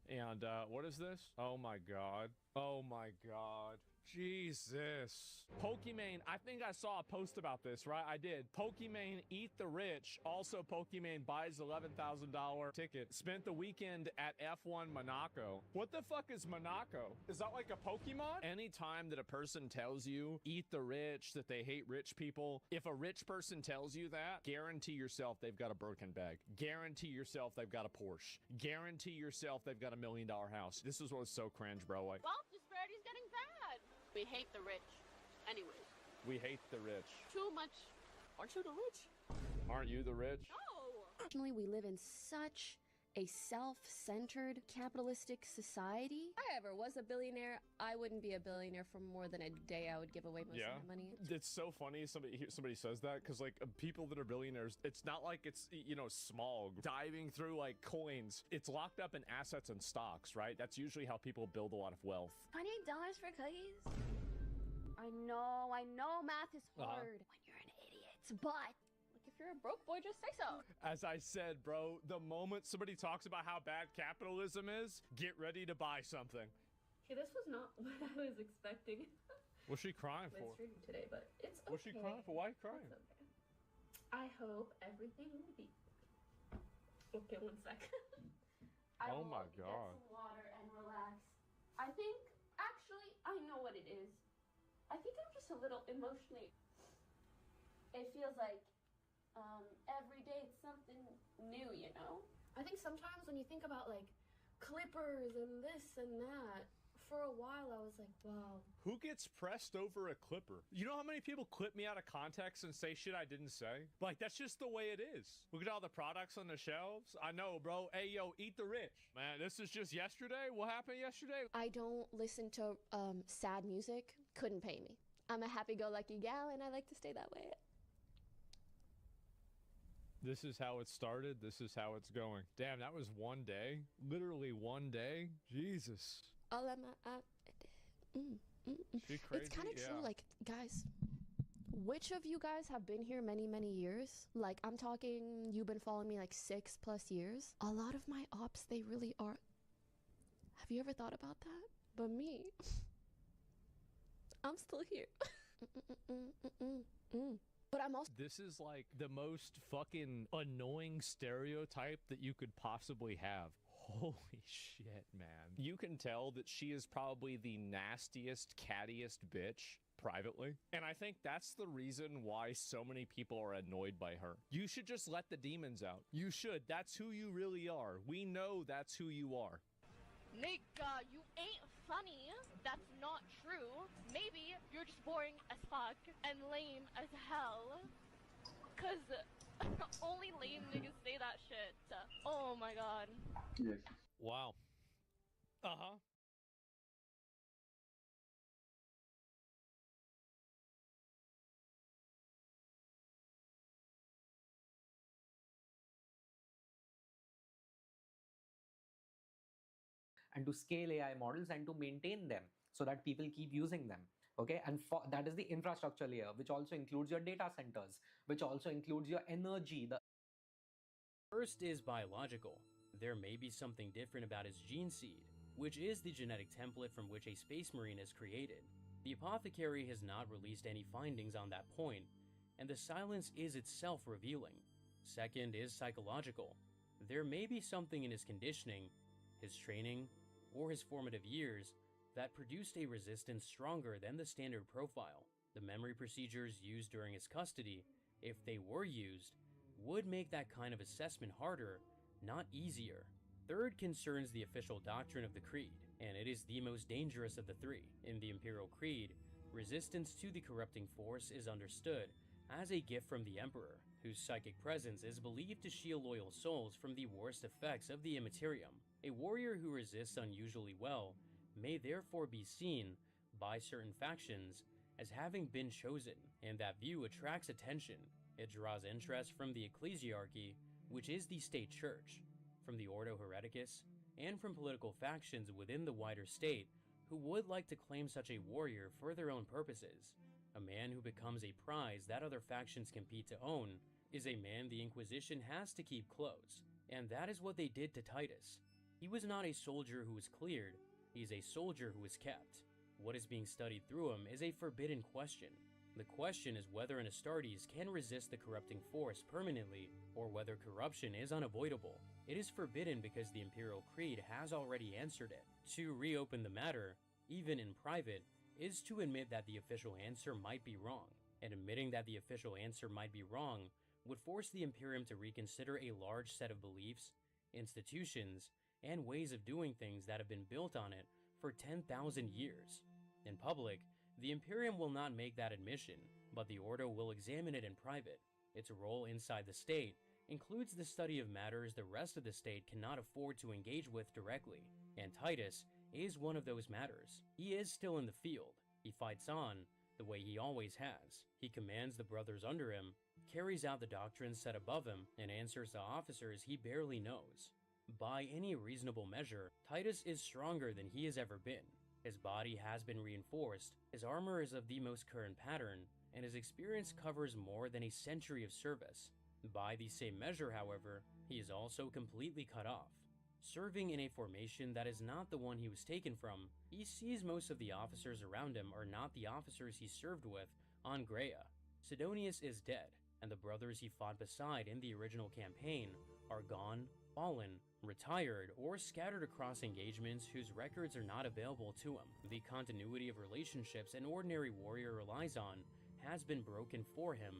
And what is this? Oh my god. Oh my god. Jesus. Pokimane, I think I saw a post about this, right? I did. Pokimane eat the rich. Also, Pokimane buys $11,000 ticket. Spent the weekend at F1 Monaco. What the fuck is Monaco? Is that like a Pokemon? Anytime that a person tells you eat the rich, that they hate rich people, if a rich person tells you that, guarantee yourself they've got a Birkin bag. Guarantee yourself they've got a Porsche. Guarantee yourself they've got $1 million house. This is what's so cringe, bro. Like, wealth disparity's getting bad. We hate the rich. Anyways. We hate the rich. Too much. Aren't you the rich? Aren't you the rich? No. Unfortunately, we live in such a self-centered capitalistic society. If I ever was a billionaire, I wouldn't be a billionaire for more than a day. I would give away most of my money. It's so funny somebody says that, because like people that are billionaires, it's not like it's, you know, small diving through like coins. It's locked up in assets and stocks, right? That's usually how people build a lot of wealth. $28 for cookies? I know math is hard when you're an idiot, but if you're a broke boy, just say so. As I said, bro, the moment somebody talks about how bad capitalism is, get ready to buy something. Okay, this was not what I was expecting. What's she crying for? My stream today, but it's okay. What's she crying for? Why are you crying? It's okay. I hope everything will be... Okay, one sec. Oh my god. Get some water and relax. I think, actually, I know what it is. I think I'm just a little emotionally... It feels like every day it's something new, you know? I think sometimes when you think about like clippers and this and that, for a while I was like, wow. Who gets pressed over a clipper? You know how many people clip me out of context and say shit I didn't say? Like, that's just the way it is. Look at all the products on the shelves. I know, bro. Hey, yo, eat the rich. Man, this is just yesterday? What happened yesterday? I don't listen to sad music. Couldn't pay me. I'm a happy-go-lucky gal and I like to stay that way. This is how it started. This is how it's going. Damn, that was one day. Literally one day. Jesus. She crazy? It's kind of true. Like, guys, which of you guys have been here many years? Like, I'm talking, you've been following me like 6+ years. A lot of my ops, they really are. Have you ever thought about that? But me, I'm still here. But I'm also... This is like the most fucking annoying stereotype that you could possibly have. Holy shit, man. You can tell that she is probably the nastiest, cattiest bitch privately. And I think that's the reason why so many people are annoyed by her. You should just let the demons out. You should. That's who you really are. We know that's who you are. Nigga, you ain't funny. That's not true. Maybe you're just boring as fuck and lame as hell. Cause only lame niggas say that shit. Oh my god. Yes. Wow. Uh-huh. and to scale AI models and to maintain them so that people keep using them. Okay, and that is the infrastructure layer, which also includes your data centers, which also includes your energy. First is biological. There may be something different about his gene seed, which is the genetic template from which a space marine is created. The apothecary has not released any findings on that point, and the silence is itself revealing. Second is psychological. There may be something in his conditioning, his training, or his formative years that produced a resistance stronger than the standard profile. The memory procedures used during his custody, if they were used, would make that kind of assessment harder, not easier. Third concerns the official doctrine of the Creed, and it is the most dangerous of the three. In the Imperial Creed, resistance to the corrupting force is understood as a gift from the Emperor, whose psychic presence is believed to shield loyal souls from the worst effects of the Immaterium. A warrior who resists unusually well may therefore be seen, by certain factions, as having been chosen, and that view attracts attention. It draws interest from the ecclesiarchy, which is the state church, from the Ordo Hereticus, and from political factions within the wider state who would like to claim such a warrior for their own purposes. A man who becomes a prize that other factions compete to own is a man the Inquisition has to keep close, and that is what they did to Titus. He was not a soldier who was cleared, he is a soldier who is kept. What is being studied through him is a forbidden question. The question is whether an Astartes can resist the corrupting force permanently, or whether corruption is unavoidable. It is forbidden because the Imperial Creed has already answered it. To reopen the matter, even in private, is to admit that the official answer might be wrong, and admitting that the official answer might be wrong would force the Imperium to reconsider a large set of beliefs, institutions, and ways of doing things that have been built on it for 10,000 years. In public, the Imperium will not make that admission, but the Ordo will examine it in private. Its role inside the state includes the study of matters the rest of the state cannot afford to engage with directly, and Titus is one of those matters. He is still in the field. He fights on, the way he always has. He commands the brothers under him, carries out the doctrines set above him, and answers to officers he barely knows. By any reasonable measure, Titus is stronger than he has ever been. His body has been reinforced, his armor is of the most current pattern, and his experience covers more than a century of service. By the same measure, however, he is also completely cut off. Serving in a formation that is not the one he was taken from, he sees most of the officers around him are not the officers he served with on Graia. Sidonius is dead, and the brothers he fought beside in the original campaign are gone, fallen, retired, or scattered across engagements whose records are not available to him. The continuity of relationships an ordinary warrior relies on has been broken for him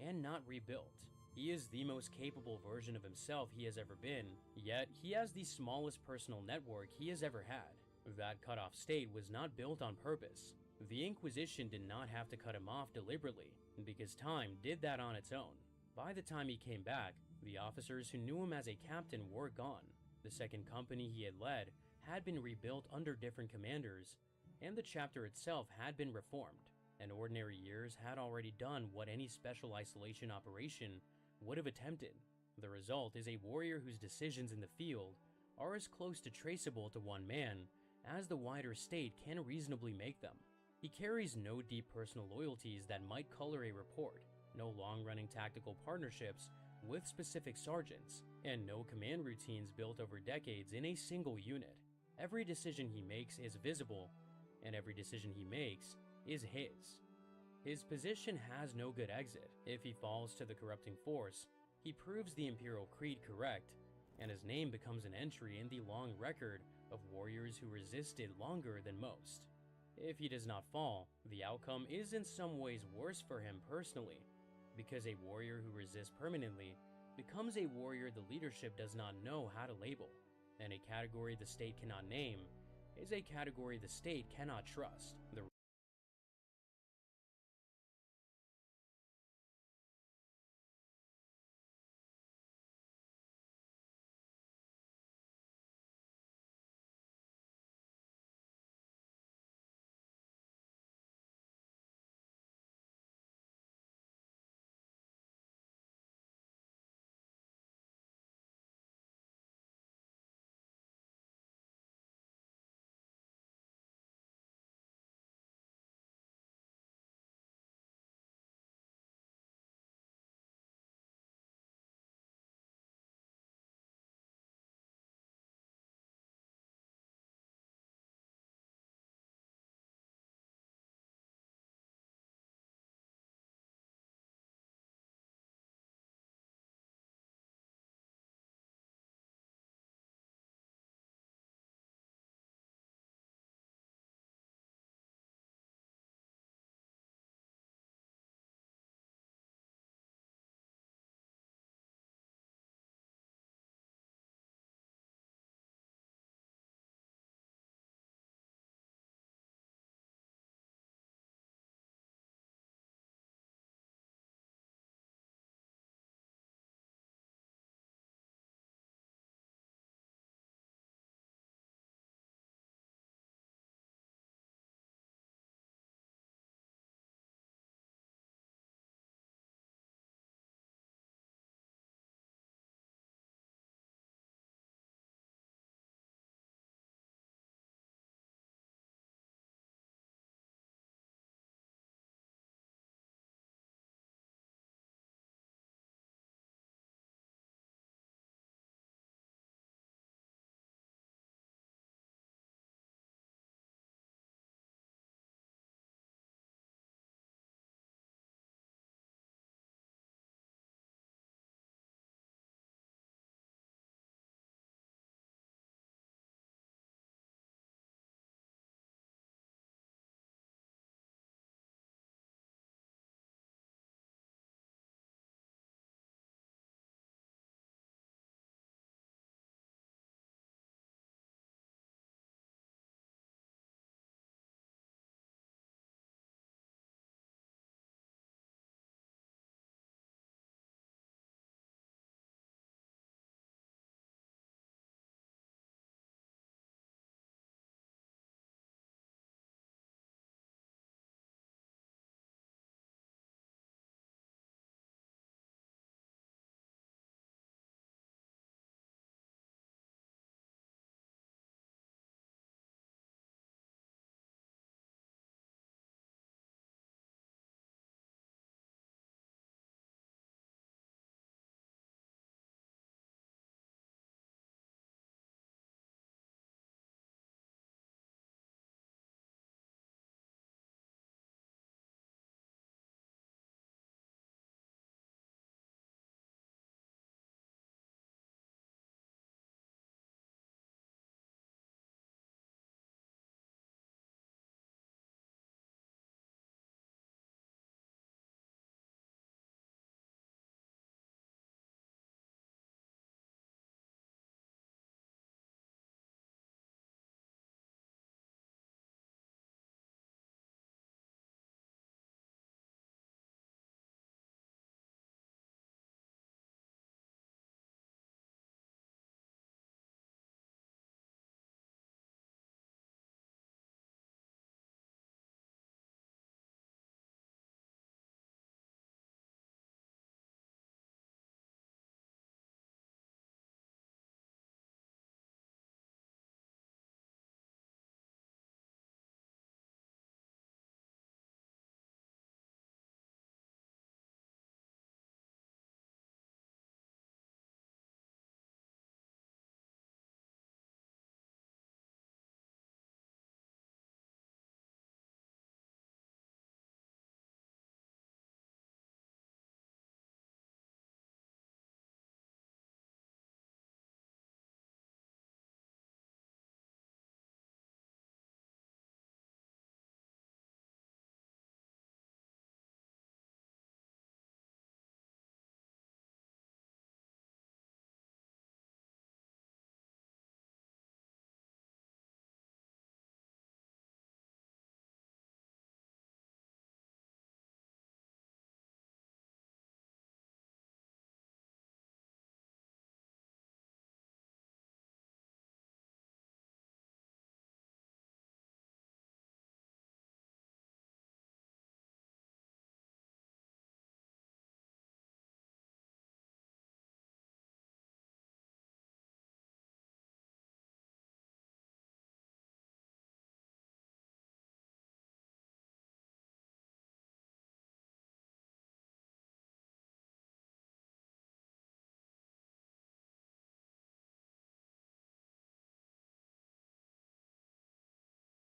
and not rebuilt. He is the most capable version of himself he has ever been, yet he has the smallest personal network he has ever had. That cut-off state was not built on purpose. The Inquisition did not have to cut him off deliberately, because time did that on its own. By the time he came back, the officers who knew him as a captain were gone. The second company he had led had been rebuilt under different commanders, and the chapter itself had been reformed. And ordinary years had already done what any special isolation operation would have attempted. The result is a warrior whose decisions in the field are as close to traceable to one man as the wider state can reasonably make them. He carries no deep personal loyalties that might color a report, no long-running tactical partnerships with specific sergeants, and no command routines built over decades in a single unit. Every decision he makes is visible, and every decision he makes is his. His position has no good exit. If he falls to the corrupting force, he proves the Imperial Creed correct, and his name becomes an entry in the long record of warriors who resisted longer than most. If he does not fall, the outcome is in some ways worse for him personally, because a warrior who resists permanently becomes a warrior the leadership does not know how to label, and a category the state cannot name is a category the state cannot trust. The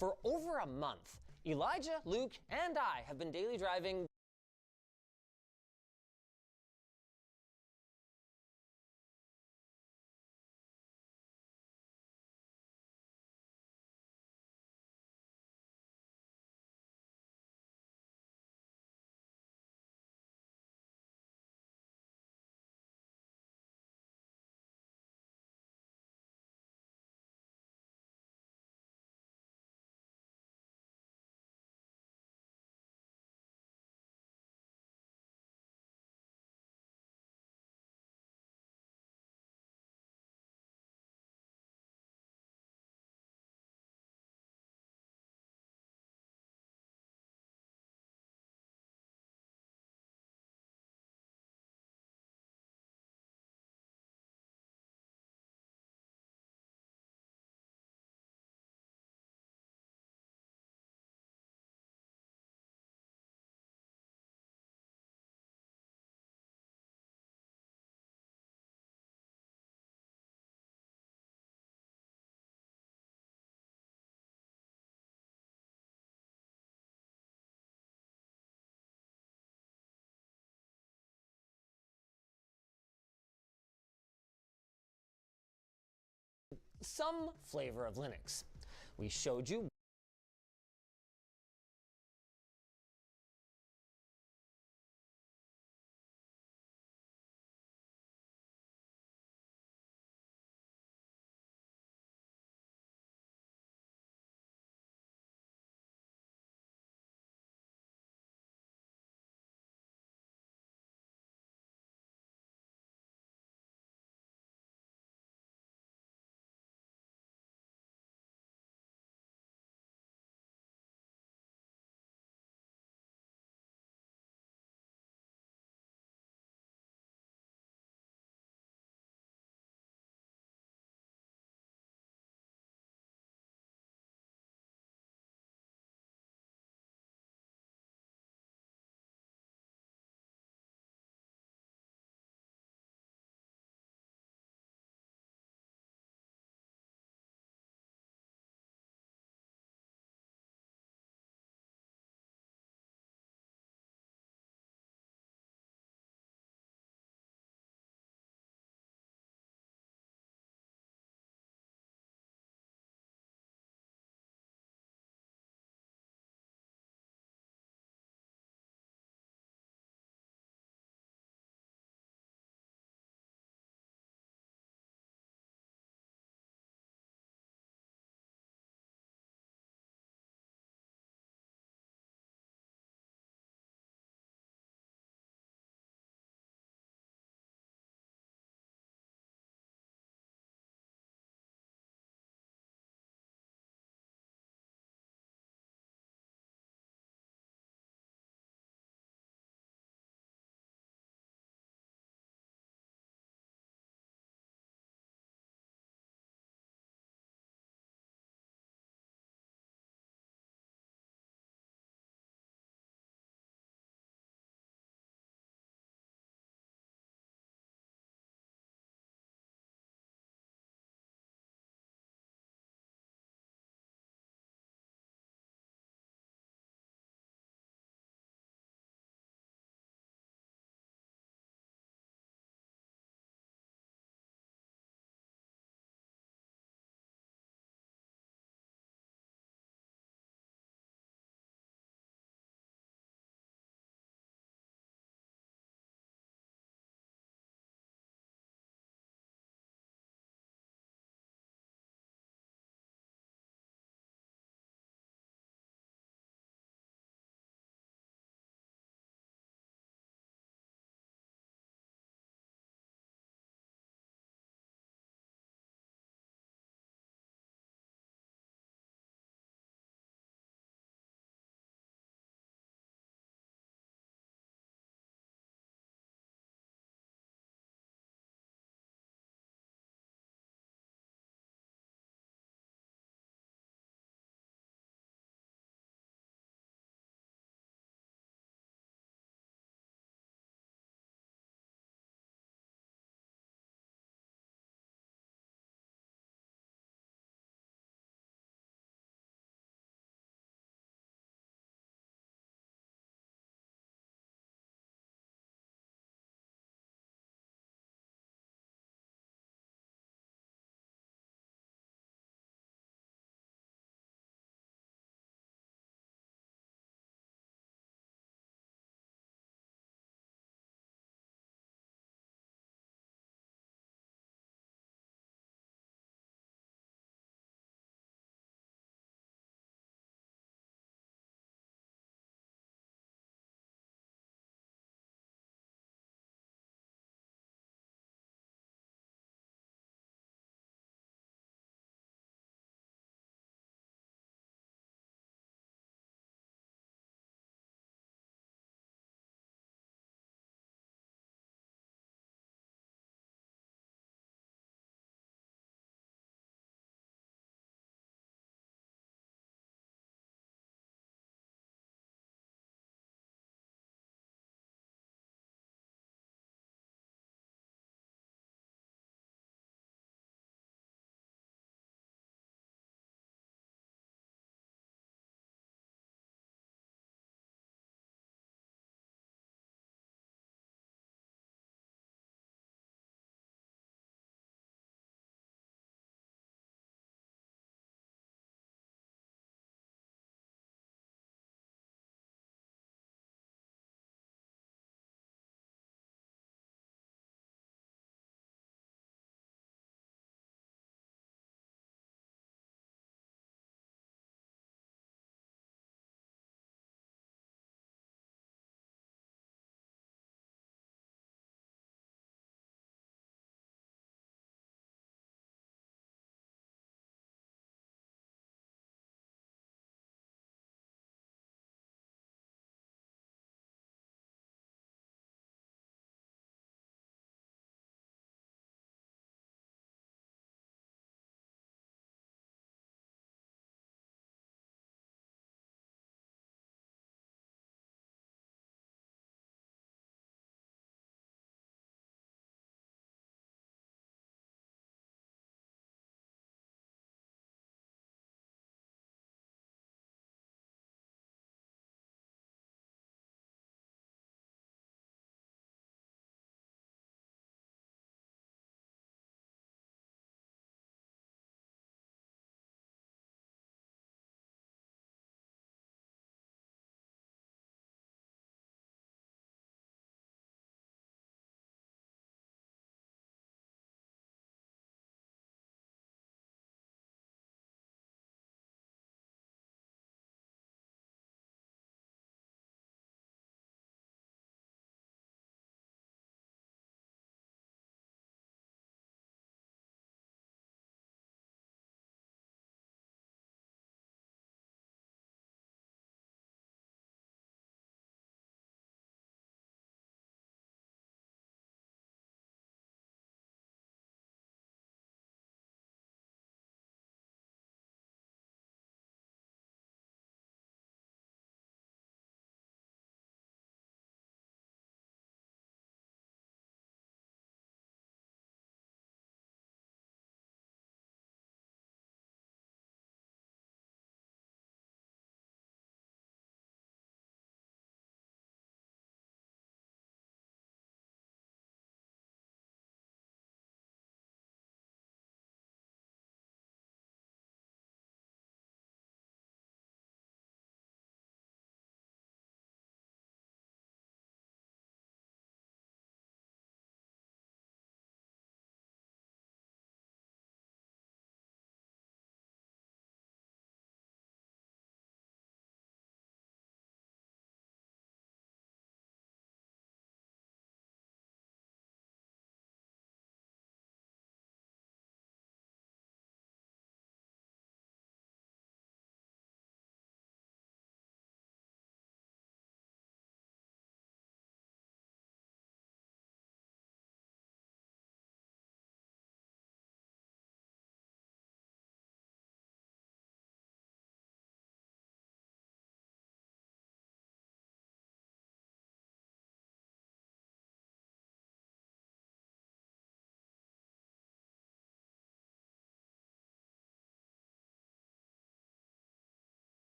For over a month, Elijah, Luke, and I have been daily driving some flavor of Linux. We showed you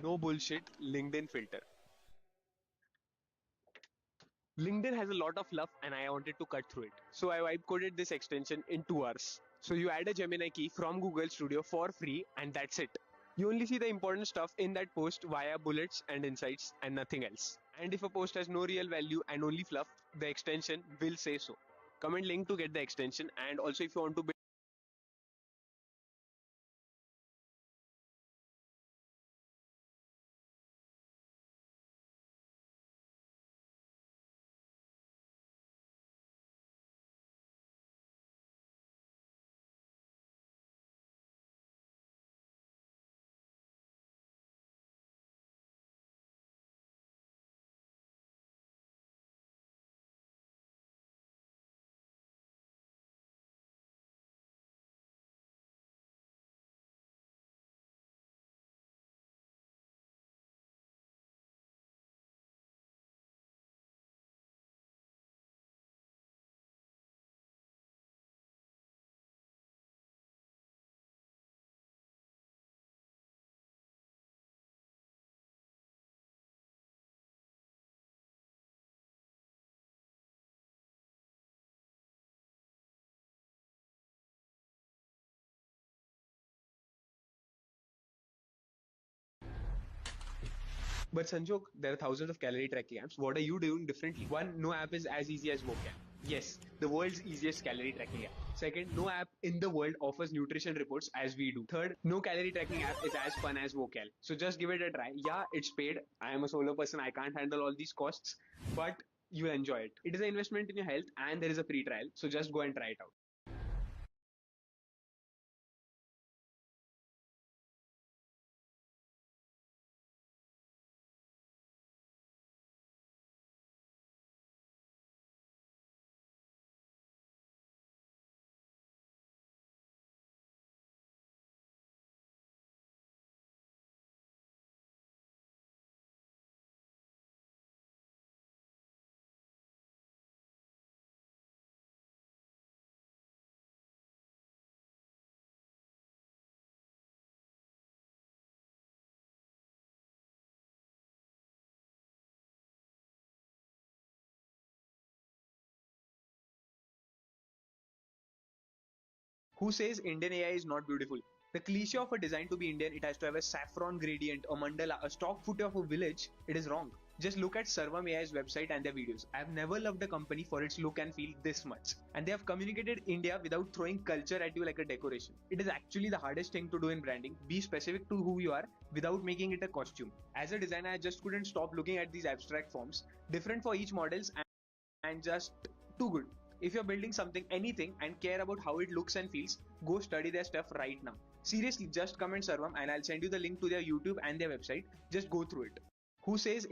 no bullshit LinkedIn filter. LinkedIn has a lot of fluff and I wanted to cut through it. So I vibe coded this extension in 2 hours. So you add a Gemini key from Google Studio for free and that's it. You only see the important stuff in that post via bullets and insights and nothing else. And if a post has no real value and only fluff, the extension will say so. Comment link to get the extension, and also if you want to build. But Sanjog, there are thousands of calorie tracking apps. What are you doing differently? One, no app is as easy as vocab. Yes, the world's easiest calorie tracking app. Second, no app in the world offers nutrition reports as we do. Third, no calorie tracking app is as fun as vocal. So just give it a try. Yeah, it's paid. I am a solo person. I can't handle all these costs, but you enjoy it. It is an investment in your health and there is a free trial. So just go and try it out. Who says Indian AI is not beautiful? The cliche of a design to be Indian, it has to have a saffron gradient, a mandala, a stock photo of a village, it is wrong. Just look at Sarvam AI's website and their videos. I have never loved a company for its look and feel this much. And they have communicated India without throwing culture at you like a decoration. It is actually the hardest thing to do in branding. Be specific to who you are without making it a costume. As a designer, I just couldn't stop looking at these abstract forms, different for each models and just too good. If you're building something, anything, and care about how it looks and feels, go study their stuff right now. Seriously, just comment Sarvam and I'll send you the link to their YouTube and their website. Just go through it. Who says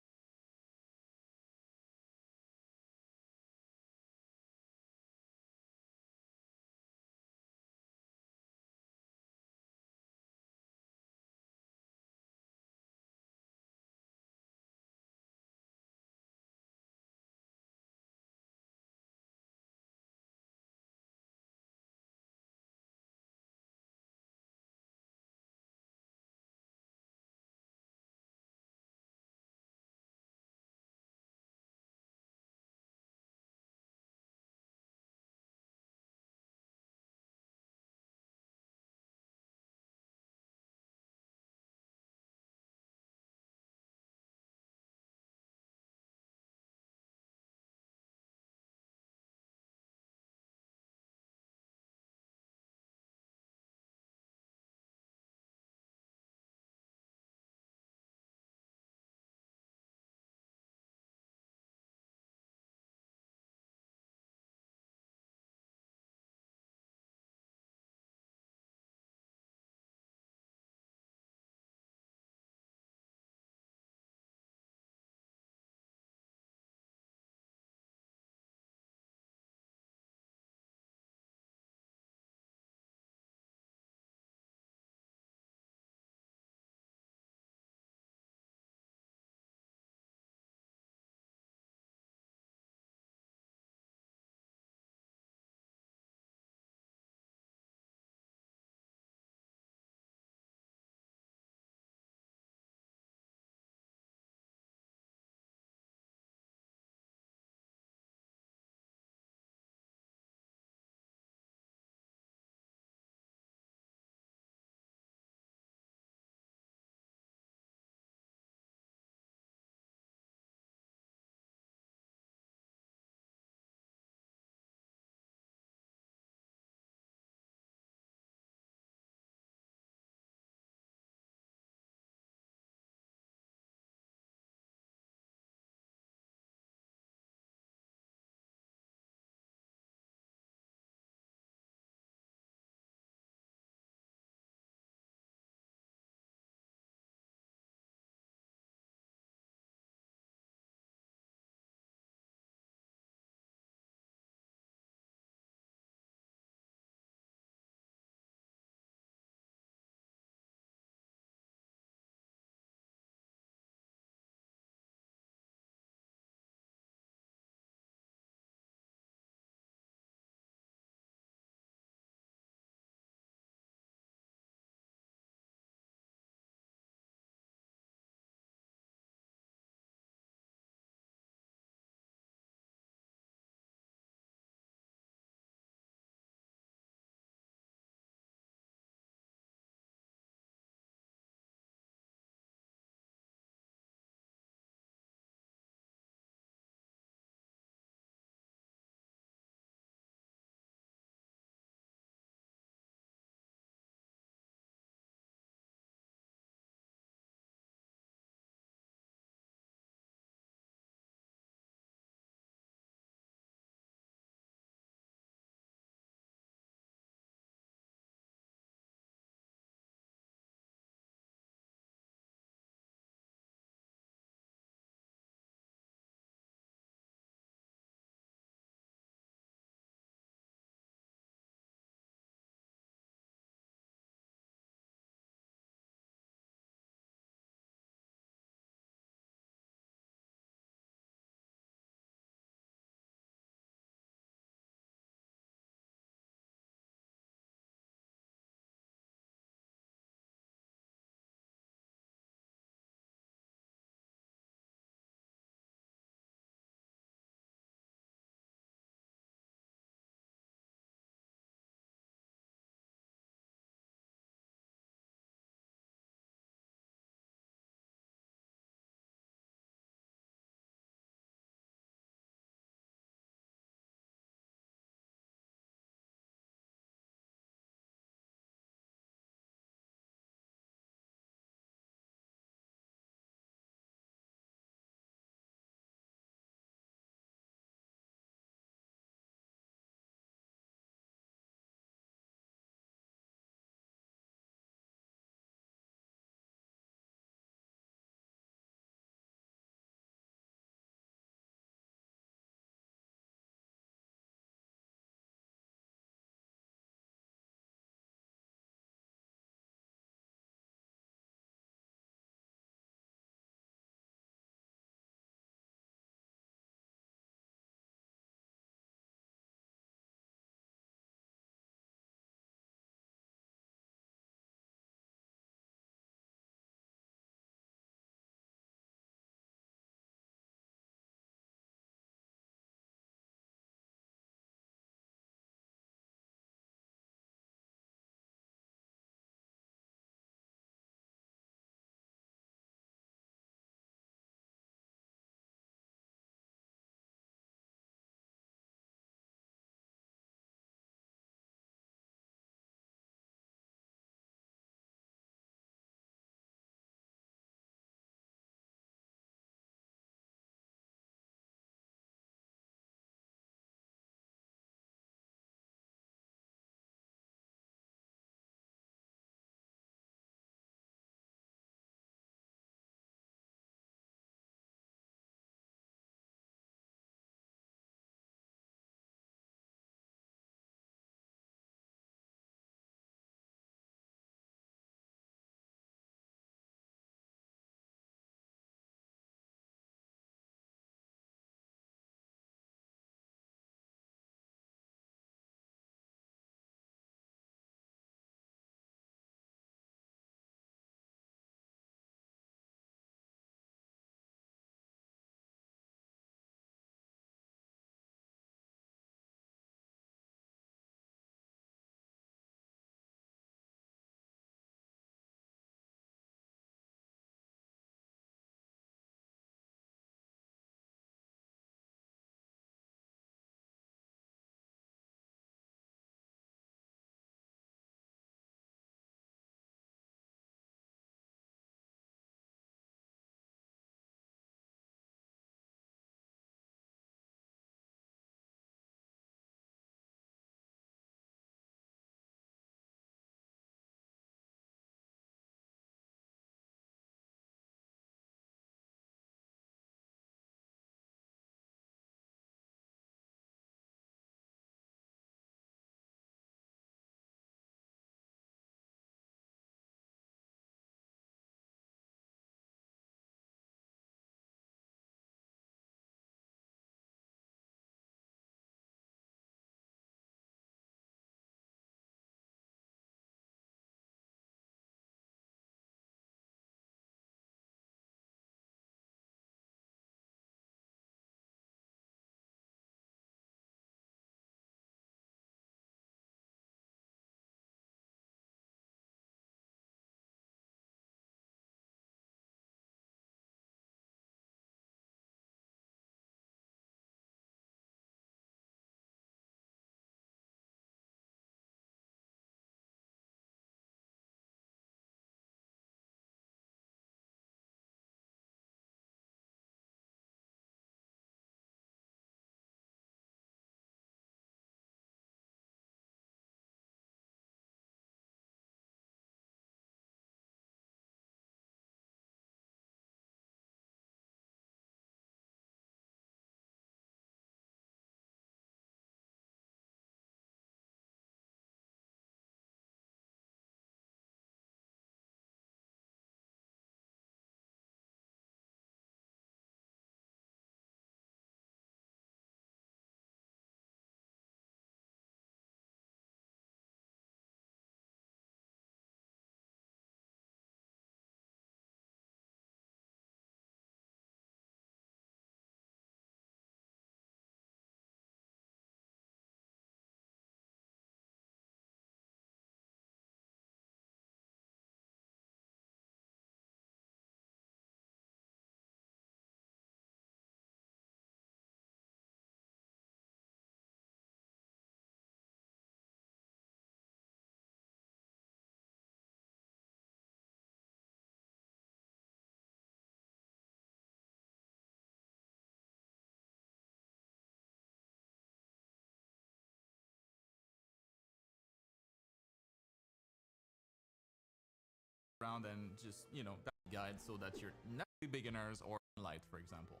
around and just, you know, that guide so that you're not beginners or light, for example.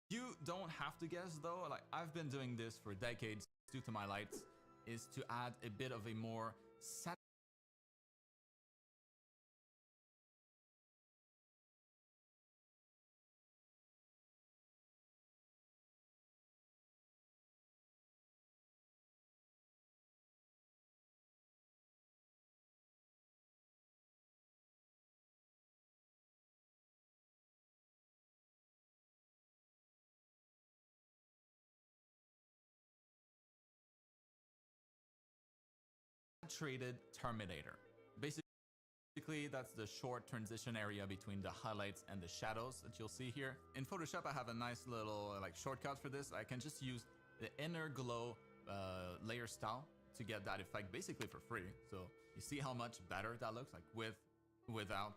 You don't have to guess though, like I've been doing this for decades due to my lights, is to add a bit of a more saturated terminator. Basically, that's the short transition area between the highlights and the shadows that you'll see here. In Photoshop, I have a nice little like shortcut for this. I can just use the inner glow layer style to get that effect basically for free. So you see how much better that looks, like with, without.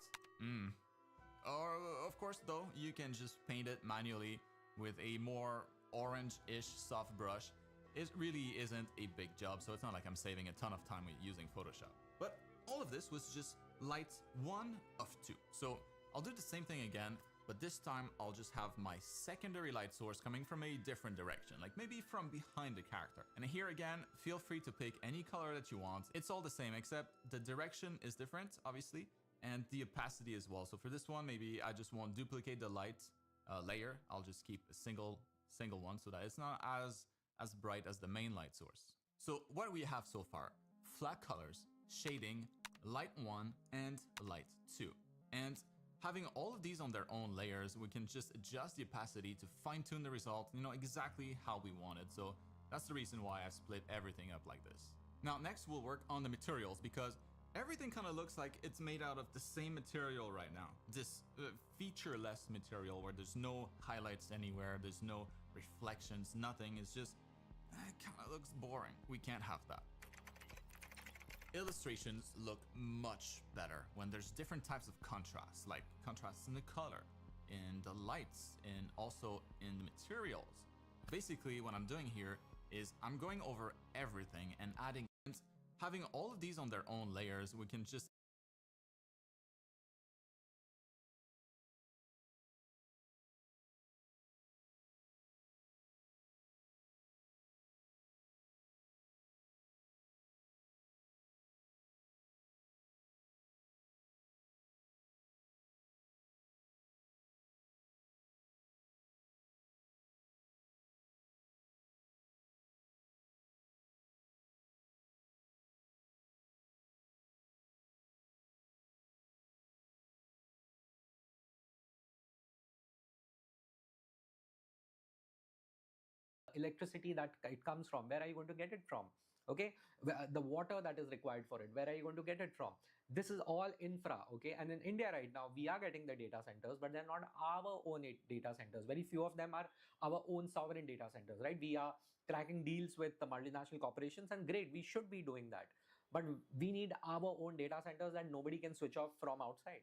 Or of course though, you can just paint it manually with a more orange-ish soft brush. It really isn't a big job, so it's not like I'm saving a ton of time with using Photoshop. But all of this was just light 1 of 2. So I'll do the same thing again, but this time I'll just have my secondary light source coming from a different direction, like maybe from behind the character. And here again, feel free to pick any color that you want. It's all the same, except the direction is different, obviously, and the opacity as well. So for this one, maybe I just won't duplicate the light layer. I'll just keep a single one so that it's not as bright as the main light source. So what do we have so far? Flat colors, shading, light 1 and light 2. And having all of these on their own layers, we can just adjust the opacity to fine-tune the result, you know, exactly how we want it. So that's the reason why I split everything up like this. Now next we'll work on the materials, because everything kind of looks like it's made out of the same material right now. This featureless material where there's no highlights anywhere, there's no reflections, nothing. It's just, it kind of looks boring. We can't have that. Illustrations look much better when there's different types of contrast, like contrast in the color, in the lights, and also in the materials. Basically, what I'm doing here is I'm going over everything and adding, having all of these on their own layers, we can just electricity that it comes from, where are you going to get it from? Okay, the water that is required for it, where are you going to get it from? This is all infra. Okay, and in India right now we are getting the data centers, but they're not our own data centers. Very few of them are our own sovereign data centers, right? We are cracking deals with the multinational corporations, and great, we should be doing that, but we need our own data centers that nobody can switch off from outside.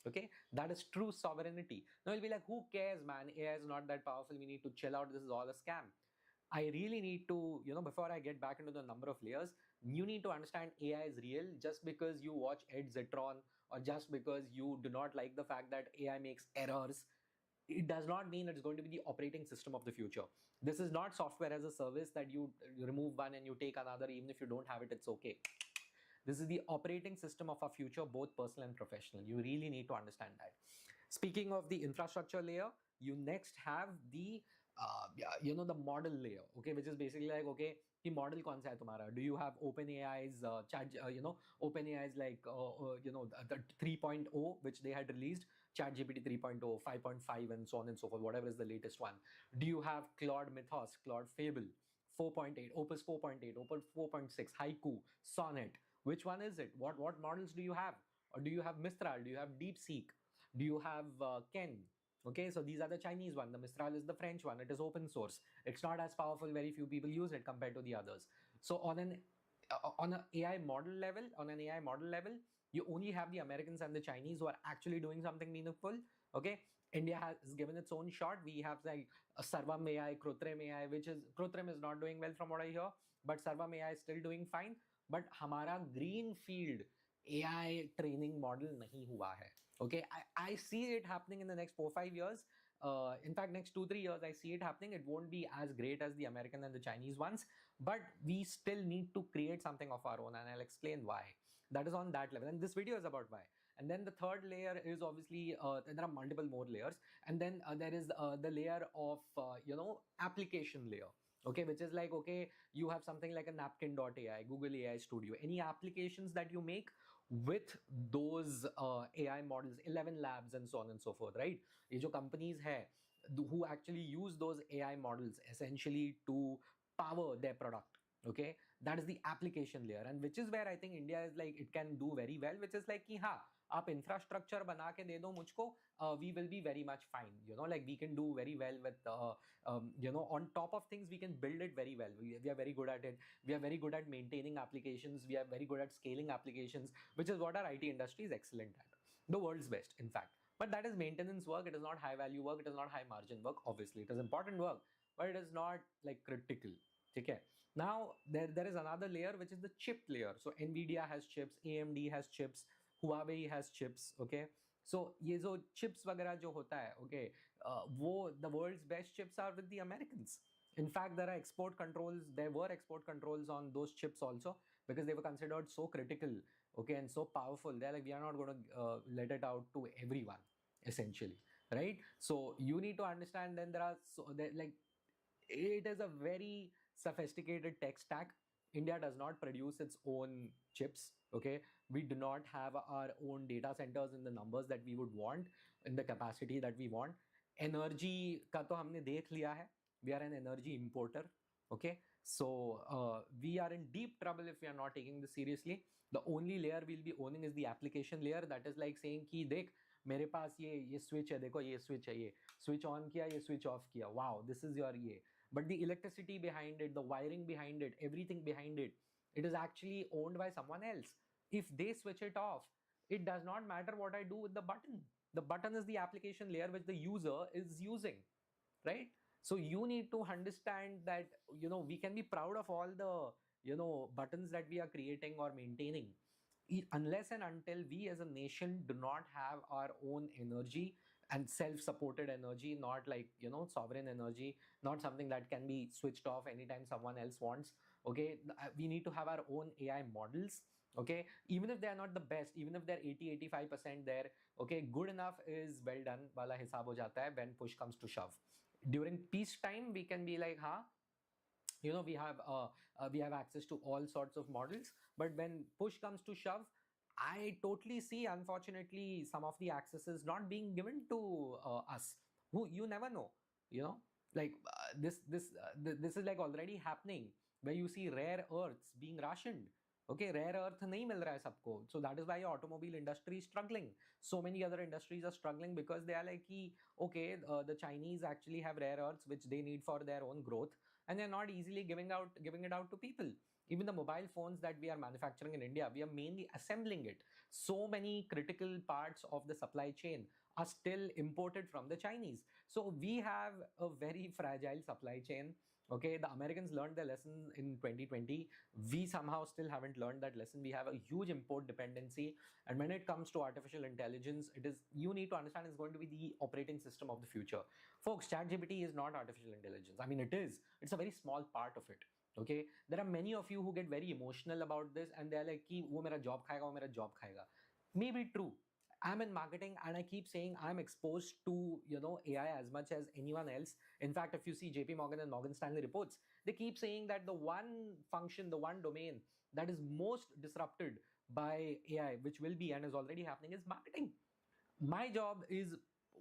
Okay, that is true sovereignty. Now you'll be like, who cares, man? AI is not that powerful, we need to chill out, this is all a scam. I really need to, before I get back into the number of layers, you need to understand AI is real. Just because you watch Ed Zitron, or just because you do not like the fact that AI makes errors, it does not mean it's going to be the operating system of the future. This is not software as a service that you remove one and you take another. Even if you don't have it, it's okay. This is the operating system of our future, both personal and professional. You really need to understand that. Speaking of the infrastructure layer, you next have the the model layer, okay, which is basically like, okay, the model kaun sa hai tumhara? Do you have OpenAI's OpenAI's like the 3.0 which they had released, ChatGPT 3.0, 5.5, and so on and so forth, whatever is the latest one? Do you have Claude Mythos, Claude Fable, 4.8, Opus 4.8, Opus 4.6, Haiku, Sonnet? Which one is it? What models do you have? Or do you have Mistral? Do you have DeepSeek? Do you have Ken? Okay, so these are the Chinese one. The Mistral is the French one. It is open source. It's not as powerful. Very few people use it compared to the others. So on an AI model level, you only have the Americans and the Chinese who are actually doing something meaningful. Okay, India has given its own shot. We have like Sarvam AI, Krutrem AI, which is Krutrem is not doing well from what I hear, but Sarvam AI is still doing fine. but हमारा green field AI training model नहीं हुआ है. Okay, I see it happening in the next 4-5 years. In fact, next 2-3 years, I see it happening. It won't be as great as the American and the Chinese ones, but we still need to create something of our own, and I'll explain why. That is on that level, and this video is about why. And then the third layer is obviously there are multiple more layers, and then there is the layer of application layer. Okay, which is like, okay, you have something like a napkin.ai, Google AI Studio, any applications that you make with those AI models, 11 labs and so on and so forth, right? ये जो companies है who actually use those AI models essentially to power their product. Okay, that is the application layer, and which is where I think India is like, it can do very well, which is like कि हाँ आप infrastructure बना के दे दो मुझको, we will be very much fine, like we can do very well with on top of things, we can build it very well. We are very good at it. We are very good at maintaining applications. We are very good at scaling applications, which is what our IT industry is excellent at. The world's best, in fact. But that is maintenance work. It is not high value work. It is not high margin work. Obviously, it is important work, but it is not like critical. Okay. Now there is another layer, which is the chip layer. So Nvidia has chips, AMD has chips, Huawei has chips. Okay. So ये जो chips वगैरह जो होता है, okay, the world's best chips are with the Americans. In fact, there were export controls on those chips also, because they were considered so critical, okay, and so powerful. They're like, we are not going to let it out to everyone, essentially, right? So you need to understand. Then it is a very sophisticated tech stack. India does not produce its own chips. Okay, we do not have our own data centers in the numbers that we would want, in the capacity that we want. Energy का तो हमने देख लिया है. We are an energy importer. Okay, so we are in deep trouble if we are not taking this seriously. The only layer we'll be owning is the application layer. That is like saying कि देख मेरे पास ये switch है, देखो ये switch है, ये switch on किया, ये switch off किया. Wow, this is your ये. But the electricity behind it, the wiring behind it, everything behind it, it is actually owned by someone else. If they switch it off, it does not matter what I do with the button. The button is the application layer which the user is using, right? So you need to understand that, we can be proud of all the, buttons that we are creating or maintaining. Unless and until we as a nation do not have our own energy and self-supported energy, not like, sovereign energy, not something that can be switched off anytime someone else wants. Okay, we need to have our own AI models. Okay, even if they are not the best, even if they're 80-85% there, okay, good enough is well done wala hisab ho jata hai when push comes to shove. During peacetime, we can be like, we have access to all sorts of models, but when push comes to shove, I totally see, unfortunately, some of the accesses not being given to us. Who you never know, like this is like already happening, where you see rare earths being rationed. Okay, rare earth नहीं मिल रहा है सबको. So that is why your automobile industry is struggling. So many other industries are struggling because they are like, okay, the Chinese actually have rare earths which they need for their own growth, and they're not easily giving it out to people. Even the mobile phones that we are manufacturing in India, we are mainly assembling it. So many critical parts of the supply chain are still imported from the Chinese. So we have a very fragile supply chain. Okay, the Americans learned their lesson in 2020. We somehow still haven't learned that lesson. We have a huge import dependency. And when it comes to artificial intelligence, you need to understand it's going to be the operating system of the future. Folks, ChatGPT is not artificial intelligence. I mean, it is. It's a very small part of it. Okay, there are many of you who get very emotional about this, and they're like, "Ki wo mera job khayega, wo mera job khayega." Maybe true. I'm in marketing, and I keep saying I'm exposed to AI as much as anyone else. In fact, if you see JP Morgan and Morgan Stanley reports, they keep saying that the one function, the one domain that is most disrupted by AI, which will be and is already happening, is marketing. My job is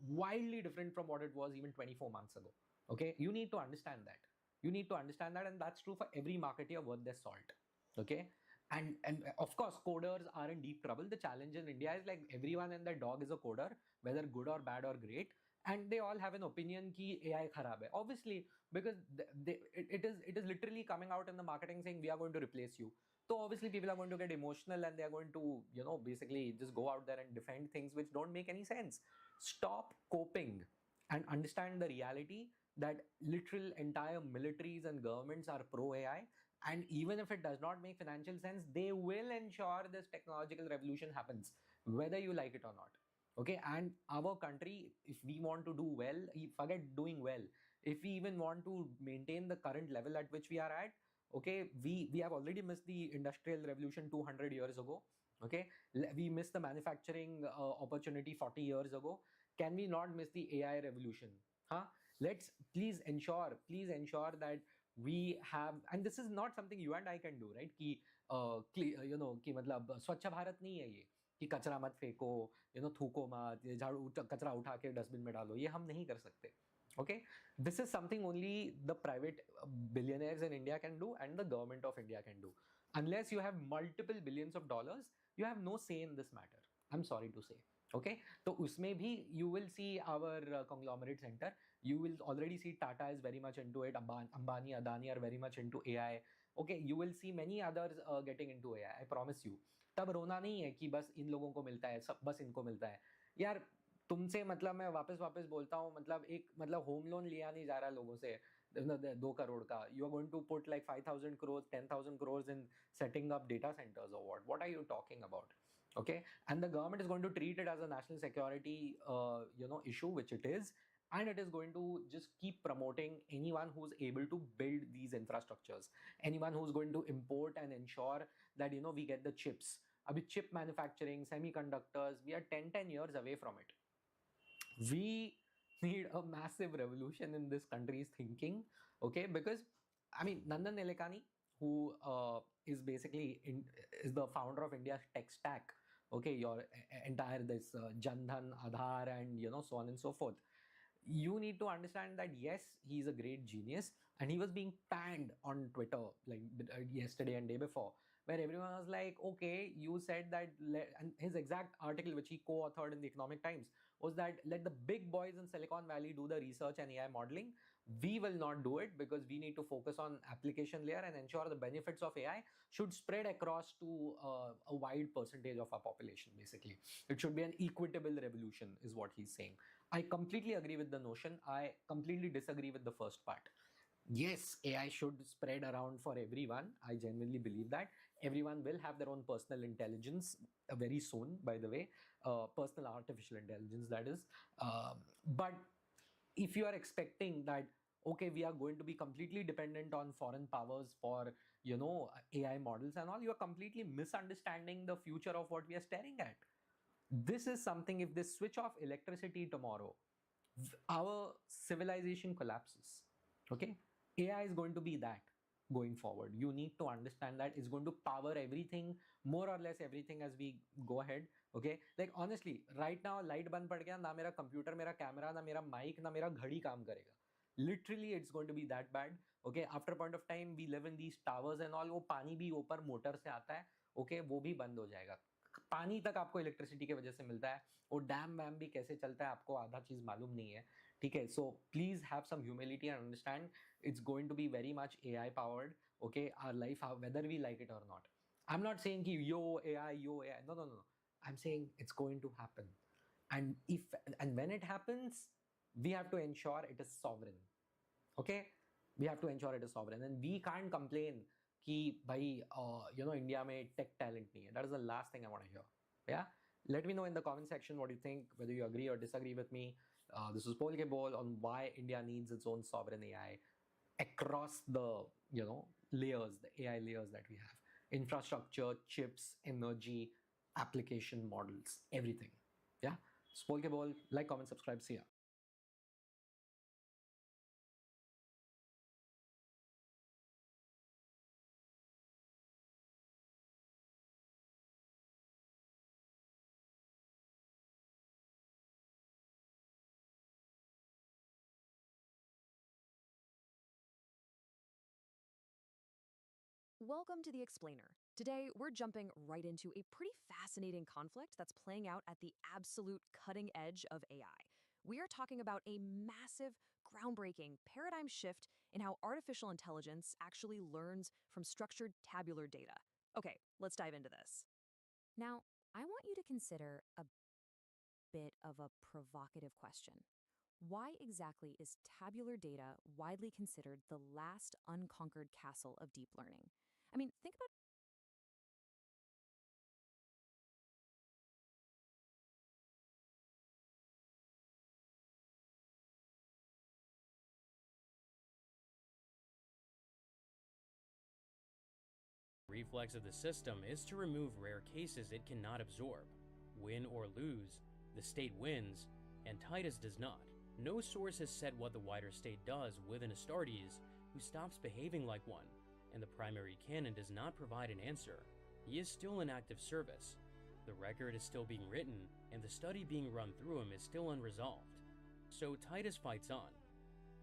wildly different from what it was even 24 months ago. Okay, you need to understand that. You need to understand that, and that's true for every marketer worth their salt. Okay, and of course, coders are in deep trouble. The challenge in India is like everyone and their dog is a coder, whether good or bad or great, and they all have an opinion ki AI kharab hai. Obviously, because it is literally coming out in the marketing saying we are going to replace you. So obviously people are going to get emotional, and they are going to basically just go out there and defend things which don't make any sense. Stop coping and understand the reality that literal entire militaries and governments are pro AI, And even if it does not make financial sense, they will ensure this technological revolution happens, whether you like it or not. Okay, and our country, if we want to do well, forget doing well, if we even want to maintain the current level at which we are at, okay, we have already missed the industrial revolution 200 years ago. Okay, we missed the manufacturing opportunity 40 years ago. Can we not miss the AI revolution? Huh? Let's please ensure that we have, and this is not something you and I can do, right? कि you know कि मतलब स्वच्छ भारत नहीं है ये कि कचरा मत फेंको, you know, थूको मत, ये झाड़ू कचरा उठा के डस्टबिन में डालो, ये हम नहीं कर सकते. Okay, this is something only the private billionaires in India can do and the government of India can do. Unless you have multiple billions of dollars, you have no say in this matter. I'm sorry to say. Okay, so usme bhi you will see our conglomerate center. You will already see Tata is very much into it. Ambani, Adani are very much into AI. Okay, you will see many others getting into AI. I promise you. तब रोना नहीं है कि बस इन लोगों को मिलता है, सब बस इनको मिलता है. यार तुमसे मतलब मैं वापस वापस बोलता हूँ, मतलब एक मतलब होम लोन लिया नहीं जा रहा लोगों से 2 crore का. You are going to put like 5,000 crores, 10,000 crores in setting up data centers or what? What are you talking about? Okay, and the government is going to treat it as a national security issue, which it is, and it is going to just keep promoting anyone who's able to build these infrastructures, anyone who's going to import and ensure that we get the chips. Abhi chip manufacturing, semiconductors, we are 10 years away from it. We need a massive revolution in this country's thinking, okay? Because I mean, Nandan Nilekani, who is basically is the founder of India's tech stack, okay, your entire this Jandhan, Aadhaar, and so on and so forth. You need to understand that yes, he's a great genius, and he was being panned on Twitter like yesterday and day before, where everyone was like, okay, you said that, and his exact article which he co-authored in the Economic Times was that let the big boys in Silicon Valley do the research and AI modeling. We will not do it because we need to focus on application layer and ensure the benefits of AI should spread across to a wide percentage of our population. Basically, it should be an equitable revolution is what he's saying. I completely agree with the notion. I completely disagree with the first part. Yes, AI should spread around for everyone. I genuinely believe that everyone will have their own personal intelligence very soon, by the way, personal artificial intelligence, that is. But if you are expecting that, okay, we are going to be completely dependent on foreign powers for, AI models and all, you are completely misunderstanding the future of what we are staring at. This is something, if they switch off electricity tomorrow, our civilization collapses. Okay, AI is going to be that going forward. You need to understand that it's going to power everything, more or less everything, as we go ahead. Okay, like honestly, right now light band pad gaya, na mera computer, mera camera, na mera mic, na mera ghadi kaam karega. Literally, it's going to be that bad. Okay, after a point of time, we live in these towers and all. वो पानी भी ऊपर motor से आता है. Okay, वो भी बंद हो जाएगा. पानी तक आपको इलेक्ट्रिसिटी की वजह से मिलता है. वो डैम वैम भी कैसे चलता है आपको आधा चीज मालूम नहीं है. ठीक है, so please have some humility and understand it's going to be very much AI powered. Okay, our life, whether we like it or not. I'm not saying ki yo AI, yo AI. No, no, no. I'm saying it's going to happen, and when it happens, we have to ensure it is sovereign. Okay, we have to ensure it is sovereign, and we can't complain कि भाई India में tech talent नहीं है. That is the last thing I want to hear. Yeah, let me know in the comment section what you think, whether you agree or disagree with me. This is Paul Kebol on why India needs its own sovereign AI across the layers, the AI layers that we have: infrastructure, chips, energy, application models, everything. Yeah, it's Paul Kebol. Like, comment, subscribe. See ya. Welcome to The Explainer. Today, we're jumping right into a pretty fascinating conflict that's playing out at the absolute cutting edge of AI. We are talking about a massive, groundbreaking paradigm shift in how artificial intelligence actually learns from structured tabular data. Okay, let's dive into this. Now, I want you to consider a bit of a provocative question. Why exactly is tabular data widely considered the last unconquered castle of deep learning? I mean, think about reflex of the system is to remove rare cases it cannot absorb. Win or lose, the state wins, and Titus does not. No source has said what the wider state does with an Astartes who stops behaving like one, and the primary canon does not provide an answer. He is still in active service. The record is still being written, and the study being run through him is still unresolved. So Titus fights on.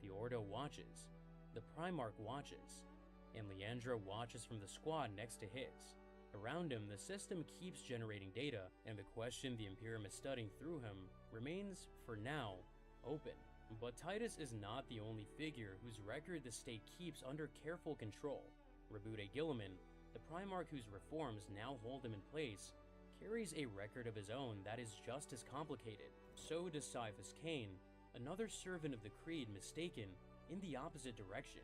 The Ordo watches. The Primarch watches. And Leandra watches from the squad next to his. Around him, the system keeps generating data, and the question the Imperium is studying through him remains, for now, open. But Titus is not the only figure whose record the state keeps under careful control. Rabute Gilliman, the Primarch whose reforms now hold him in place, carries a record of his own that is just as complicated. So does Cyphus Cain, another servant of the Creed mistaken in the opposite direction.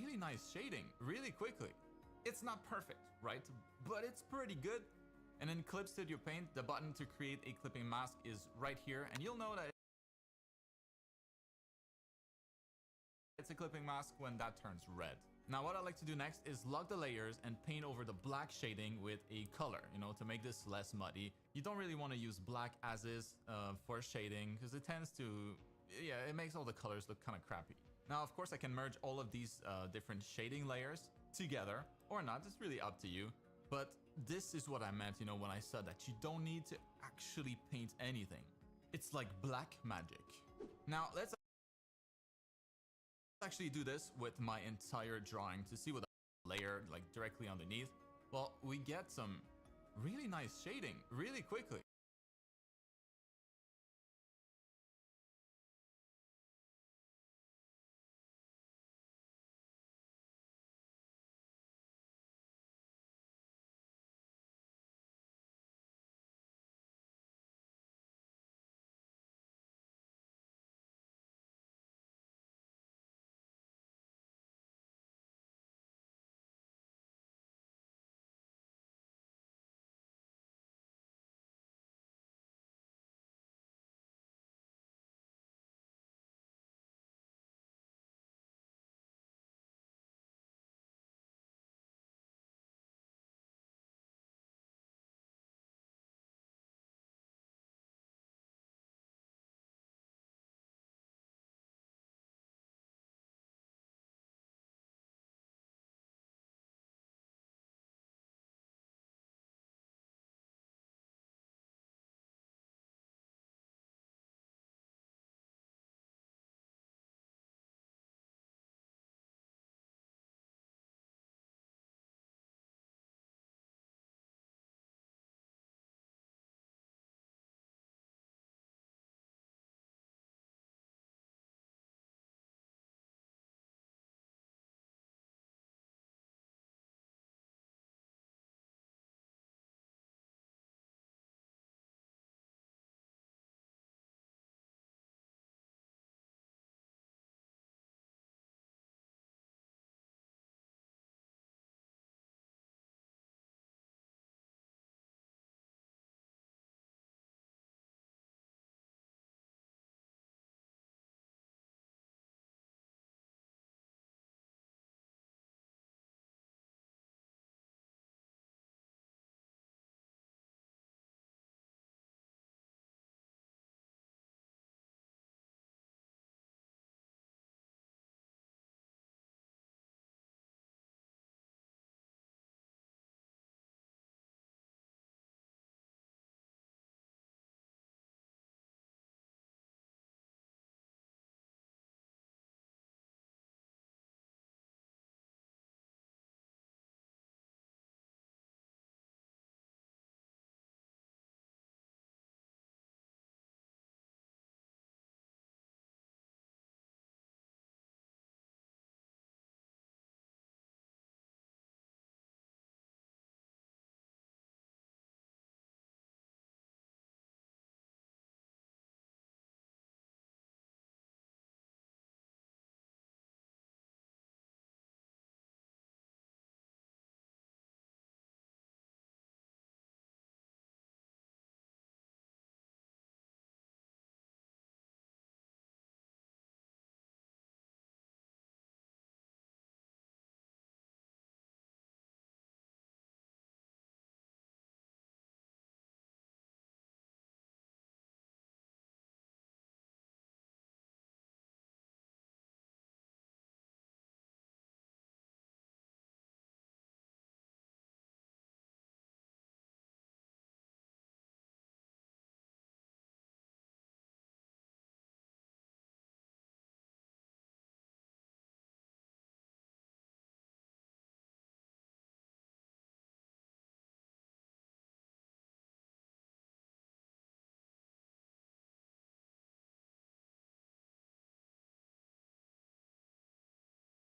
Really nice shading, really quickly. It's not perfect, right? But it's pretty good. And in Clip Studio Paint, the button to create a clipping mask is right here, and you'll know that it's a clipping mask when that turns red. Now what I like to do next is lock the layers and paint over the black shading with a color, to make this less muddy. You don't really want to use black as is for shading because it tends to, it makes all the colors look kind of crappy. Now, of course, I can merge all of these different shading layers together or not. It's really up to you. But this is what I meant, when I said that you don't need to actually paint anything. It's like black magic. Now, let's actually do this with my entire drawing to see what the layer like directly underneath. Well, we get some really nice shading really quickly.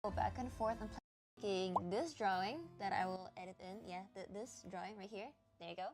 go back and forth and making this drawing that I will edit in. Yeah, this drawing right here. There you go.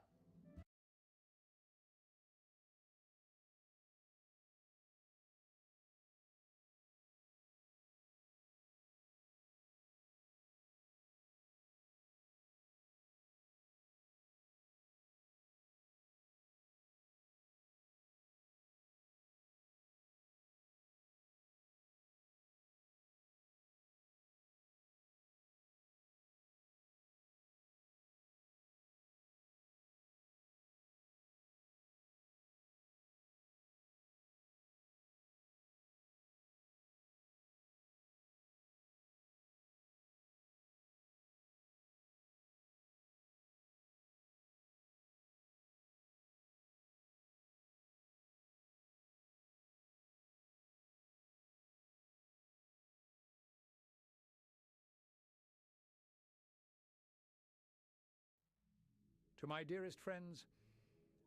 To my dearest friends,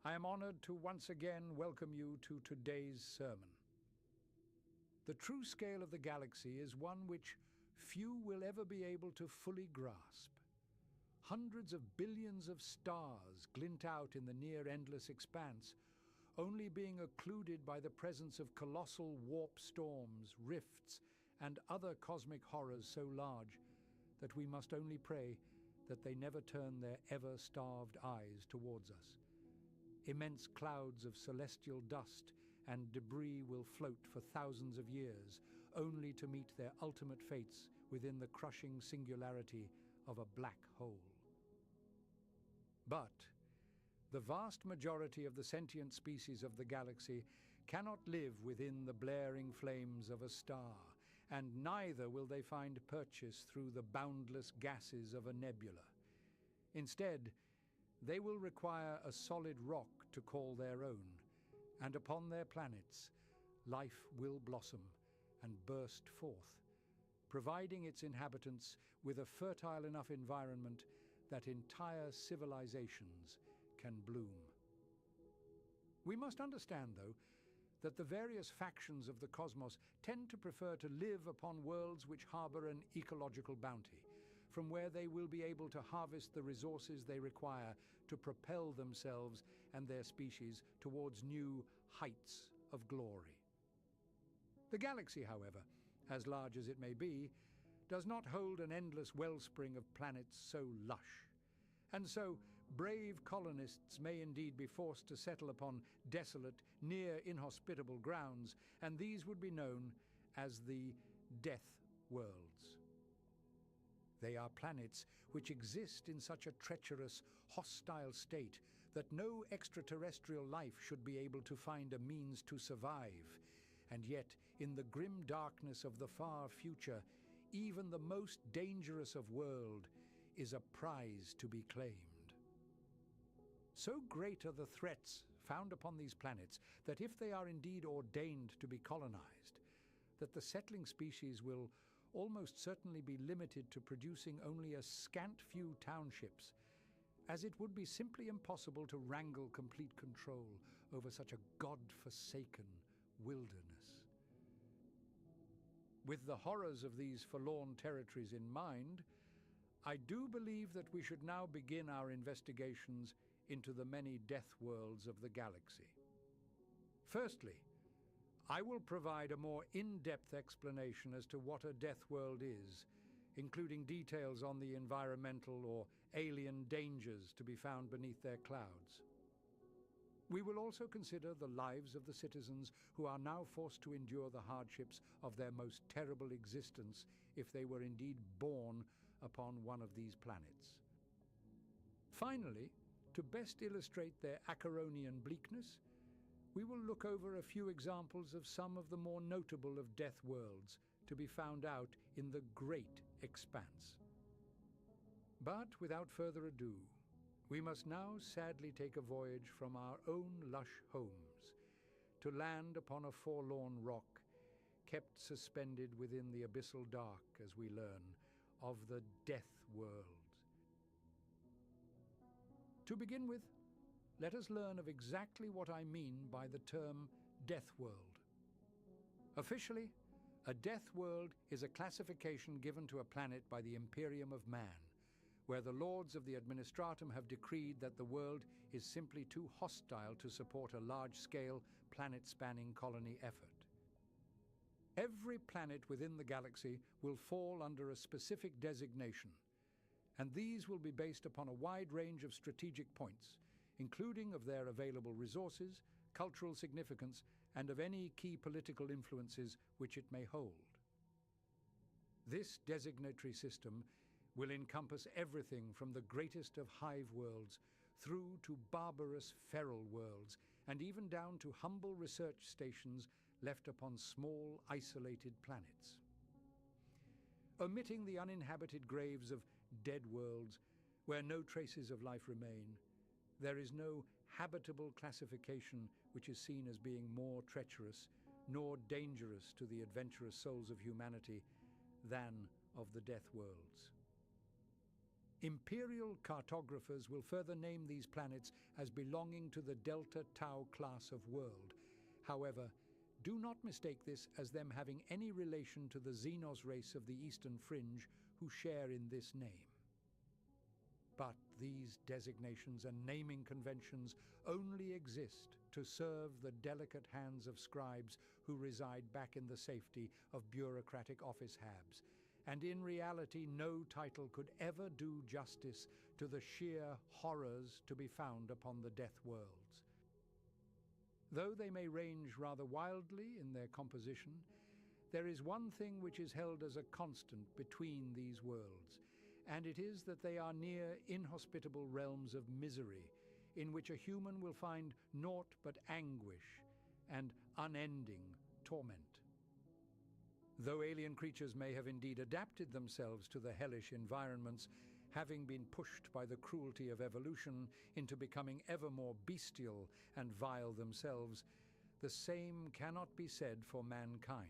I am honored to once again welcome you to today's sermon. The true scale of the galaxy is one which few will ever be able to fully grasp. Hundreds of billions of stars glint out in the near-endless expanse, only being occluded by the presence of colossal warp storms, rifts, and other cosmic horrors so large that we must only pray that they never turn their ever-starved eyes towards us. Immense clouds of celestial dust and debris will float for thousands of years, only to meet their ultimate fates within the crushing singularity of a black hole. But the vast majority of the sentient species of the galaxy cannot live within the blaring flames of a star, and neither will they find purchase through the boundless gases of a nebula. Instead, they will require a solid rock to call their own, and upon their planets, life will blossom and burst forth, providing its inhabitants with a fertile enough environment that entire civilizations can bloom. We must understand, though, that the various factions of the cosmos tend to prefer to live upon worlds which harbor an ecological bounty, from where they will be able to harvest the resources they require to propel themselves and their species towards new heights of glory. The galaxy, however, as large as it may be, does not hold an endless wellspring of planets so lush. And so, brave colonists may indeed be forced to settle upon desolate, near inhospitable grounds, and these would be known as the Death Worlds. They are planets which exist in such a treacherous, hostile state that no extraterrestrial life should be able to find a means to survive. And yet, in the grim darkness of the far future, even the most dangerous of worlds is a prize to be claimed. So great are the threats found upon these planets that if they are indeed ordained to be colonized, that the settling species will almost certainly be limited to producing only a scant few townships, as it would be simply impossible to wrangle complete control over such a god-forsaken wilderness. With the horrors of these forlorn territories in mind, I do believe that we should now begin our investigations into the many death worlds of the galaxy. Firstly, I will provide a more in-depth explanation as to what a death world is, including details on the environmental or alien dangers to be found beneath their clouds. We will also consider the lives of the citizens who are now forced to endure the hardships of their most terrible existence if they were indeed born upon one of these planets. Finally, to best illustrate their Acheronian bleakness, we will look over a few examples of some of the more notable of death worlds to be found out in the Great Expanse. But without further ado, we must now sadly take a voyage from our own lush homes to land upon a forlorn rock, kept suspended within the abyssal dark as we learn of the Death Worlds. To begin with, let us learn of exactly what I mean by the term Death World. Officially, A death world is a classification given to a planet by the Imperium of Man, where the lords of the administratum have decreed that the world is simply too hostile to support a large-scale, planet-spanning colony effort. Every planet within the galaxy will fall under a specific designation, and these will be based upon a wide range of strategic points, including of their available resources, cultural significance, and of any key political influences which it may hold. This designatory system will encompass everything from the greatest of hive worlds through to barbarous feral worlds, and even down to humble research stations left upon small, isolated planets. Omitting the uninhabited graves of dead worlds where no traces of life remain, there is no habitable classification which is seen as being more treacherous nor dangerous to the adventurous souls of humanity than of the death worlds. Imperial cartographers will further name these planets as belonging to the Delta Tau class of world. However, do not mistake this as them having any relation to the Xenos race of the Eastern Fringe who share in this name. But these designations and naming conventions only exist to serve the delicate hands of scribes who reside back in the safety of bureaucratic office habs, and in reality no title could ever do justice to the sheer horrors to be found upon the death worlds. Though they may range rather wildly in their composition, there is one thing which is held as a constant between these worlds, and it is that they are near inhospitable realms of misery, in which a human will find naught but anguish and unending torment. Though alien creatures may have indeed adapted themselves to the hellish environments, having been pushed by the cruelty of evolution into becoming ever more bestial and vile themselves, the same cannot be said for mankind.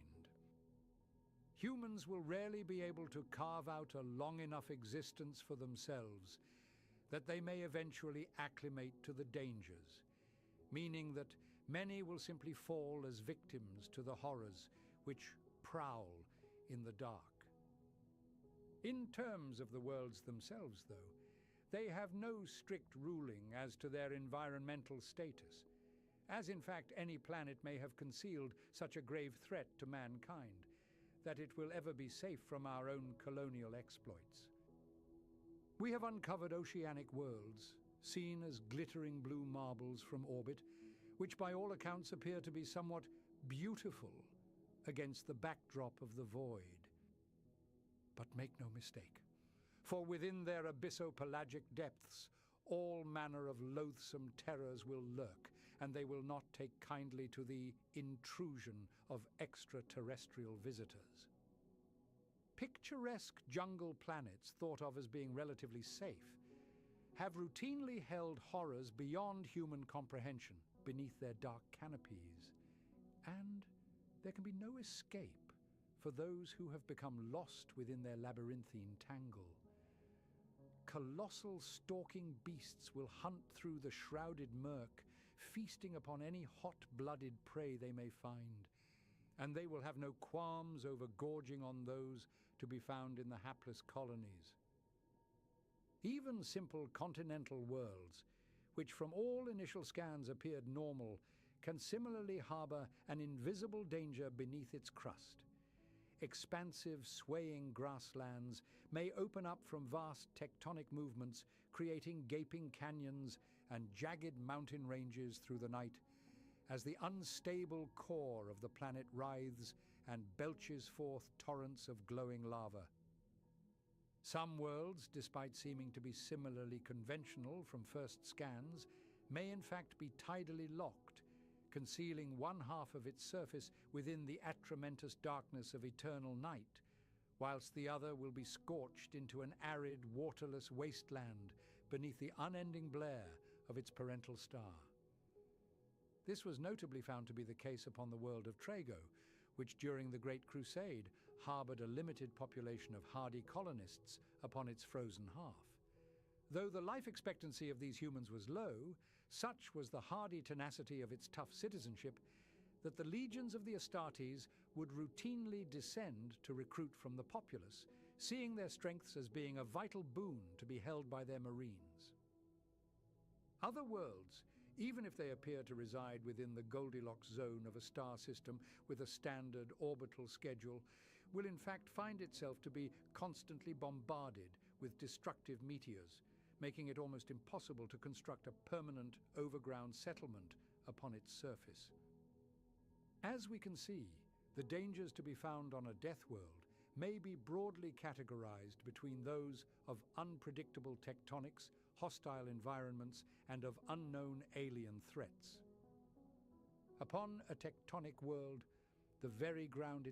Humans will rarely be able to carve out a long enough existence for themselves that they may eventually acclimate to the dangers, meaning that many will simply fall as victims to the horrors which prowl in the dark. In terms of the worlds themselves, though, they have no strict ruling as to their environmental status, as in fact any planet may have concealed such a grave threat to mankind that it will ever be safe from our own colonial exploits. We have uncovered oceanic worlds, seen as glittering blue marbles from orbit, which by all accounts appear to be somewhat beautiful against the backdrop of the void. But make no mistake, for within their abysso-pelagic depths, all manner of loathsome terrors will lurk, and they will not take kindly to the intrusion of extraterrestrial visitors. Picturesque jungle planets thought of as being relatively safe have routinely held horrors beyond human comprehension beneath their dark canopies, and there can be no escape for those who have become lost within their labyrinthine tangle. Colossal stalking beasts will hunt through the shrouded murk, feasting upon any hot-blooded prey they may find, and they will have no qualms over gorging on those to be found in the hapless colonies. Even simple continental worlds, which from all initial scans appeared normal, can similarly harbor an invisible danger beneath its crust. Expansive, swaying grasslands may open up from vast tectonic movements, creating gaping canyons and jagged mountain ranges through the night, as the unstable core of the planet writhes and belches forth torrents of glowing lava. Some worlds, despite seeming to be similarly conventional from first scans, may in fact be tidally locked, concealing one half of its surface within the atramentus darkness of eternal night, whilst the other will be scorched into an arid, waterless wasteland beneath the unending blare of its parental star. This was notably found to be the case upon the world of Trago, which during the Great Crusade harbored a limited population of hardy colonists upon its frozen half. Though the life expectancy of these humans was low, such was the hardy tenacity of its tough citizenship that the legions of the Astartes would routinely descend to recruit from the populace, seeing their strengths as being a vital boon to be held by their marines. Other worlds, even if they appear to reside within the Goldilocks zone of a star system with a standard orbital schedule, will in fact find itself to be constantly bombarded with destructive meteors, making it almost impossible to construct a permanent overground settlement upon its surface. As we can see, the dangers to be found on a death world may be broadly categorized between those of unpredictable tectonics, hostile environments, and of unknown alien threats. Upon a tectonic world, the very ground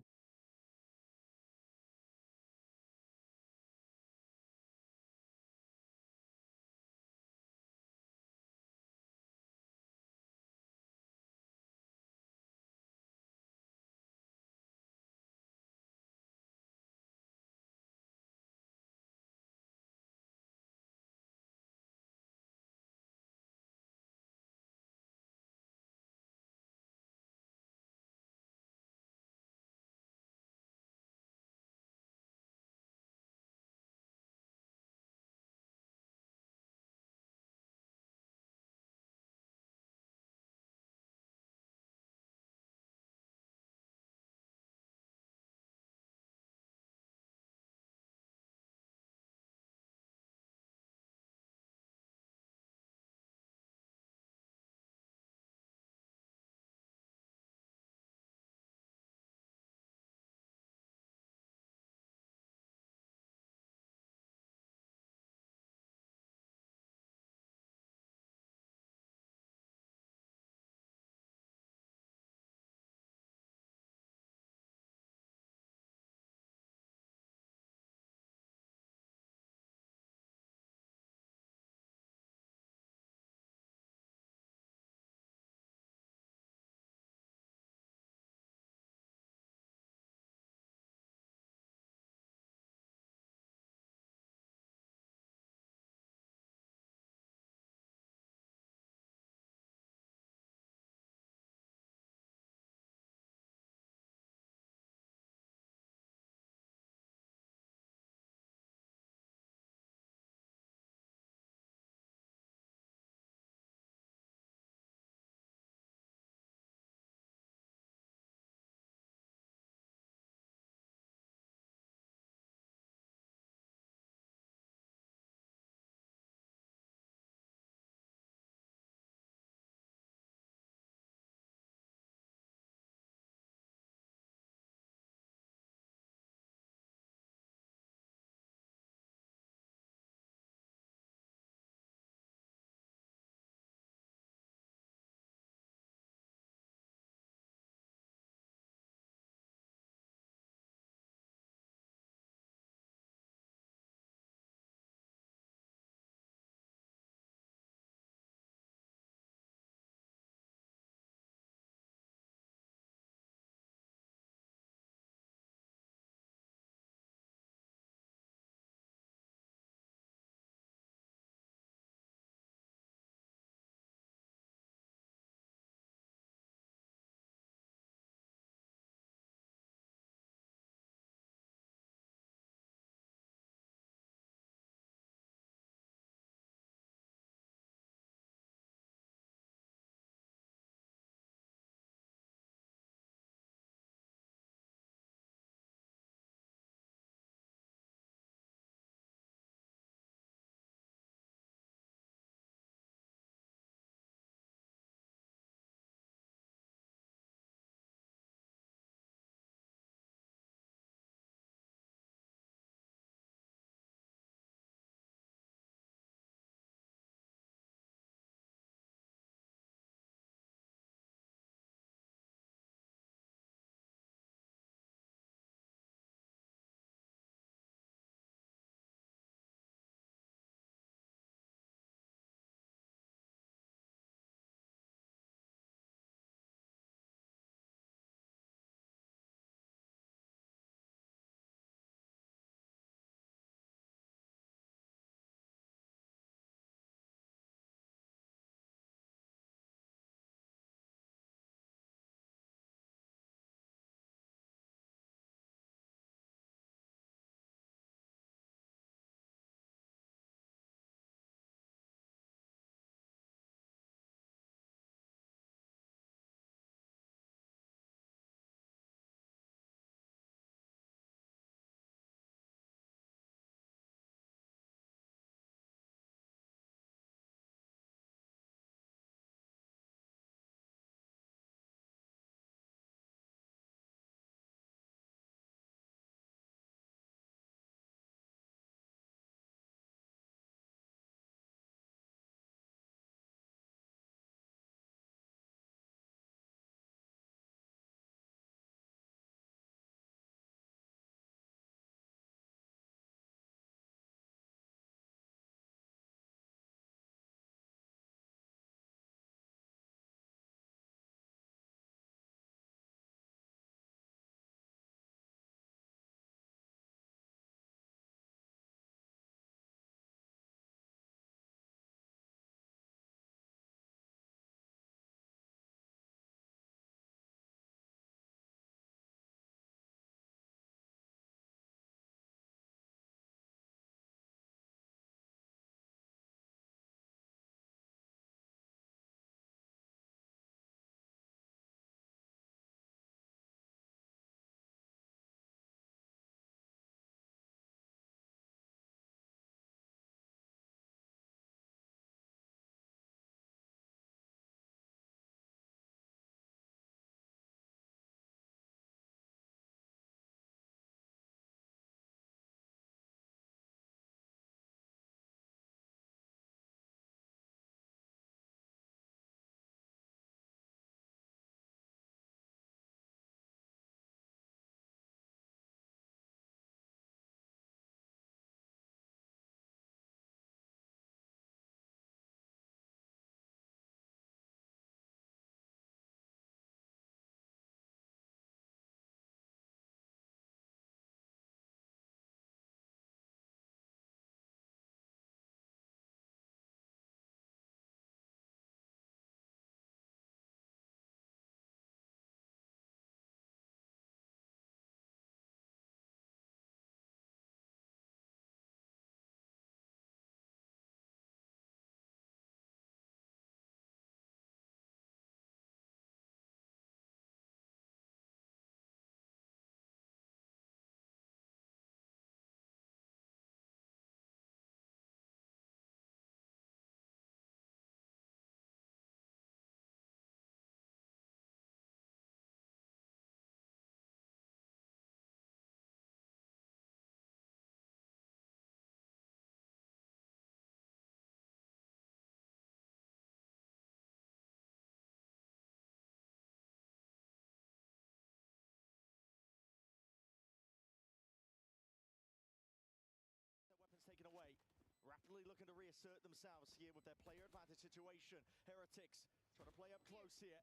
looking to reassert themselves here with their player advantage situation. Heretics trying to play up close here.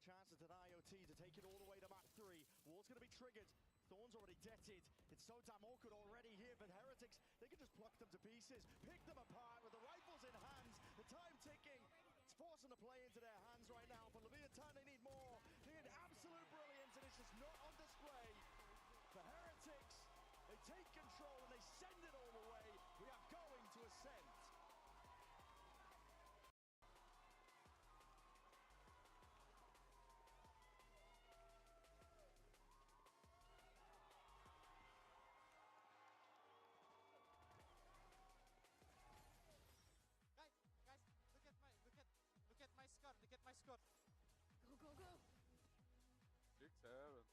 Chances at IoT to take it all the way to map 3. Wall's going to be triggered. Thorn's already deaded. It's so damn awkward already here, but Heretics, they can just pluck them to pieces, pick them apart with the rifles in hands, the time ticking. It's forcing the play into their hands right now, but Leviathan, they need more. They need absolute brilliance, and it's just not on display. For Heretics, they take control and they send it all the way. We are going to Ascent. Look at my Scott. Go, go, go. 6-7.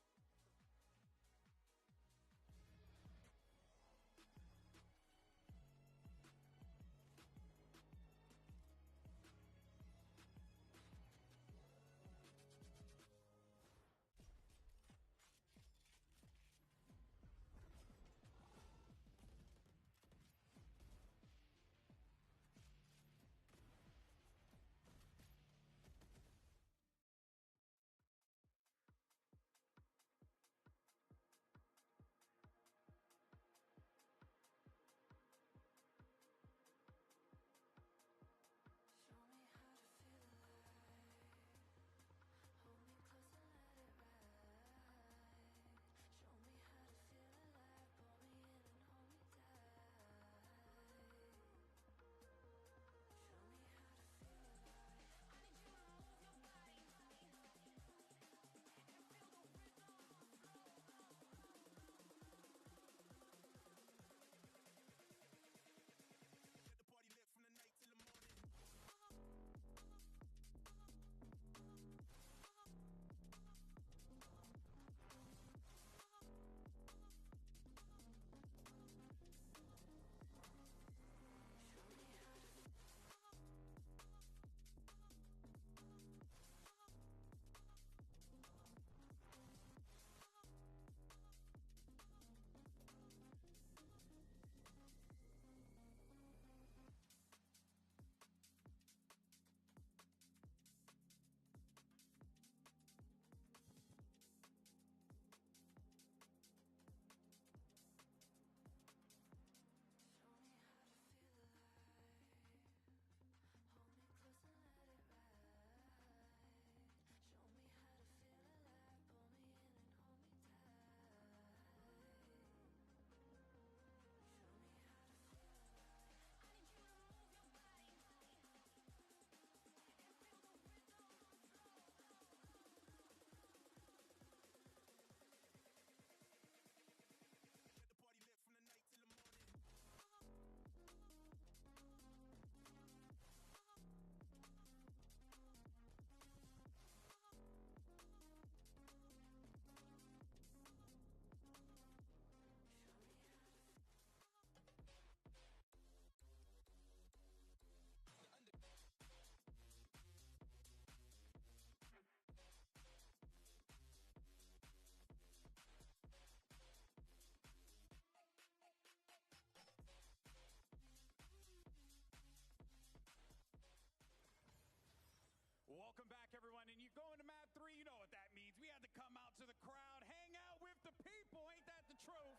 Welcome back, everyone. And you go into map 3, you know what that means. We had to come out to the crowd, hang out with the people. Ain't that the truth?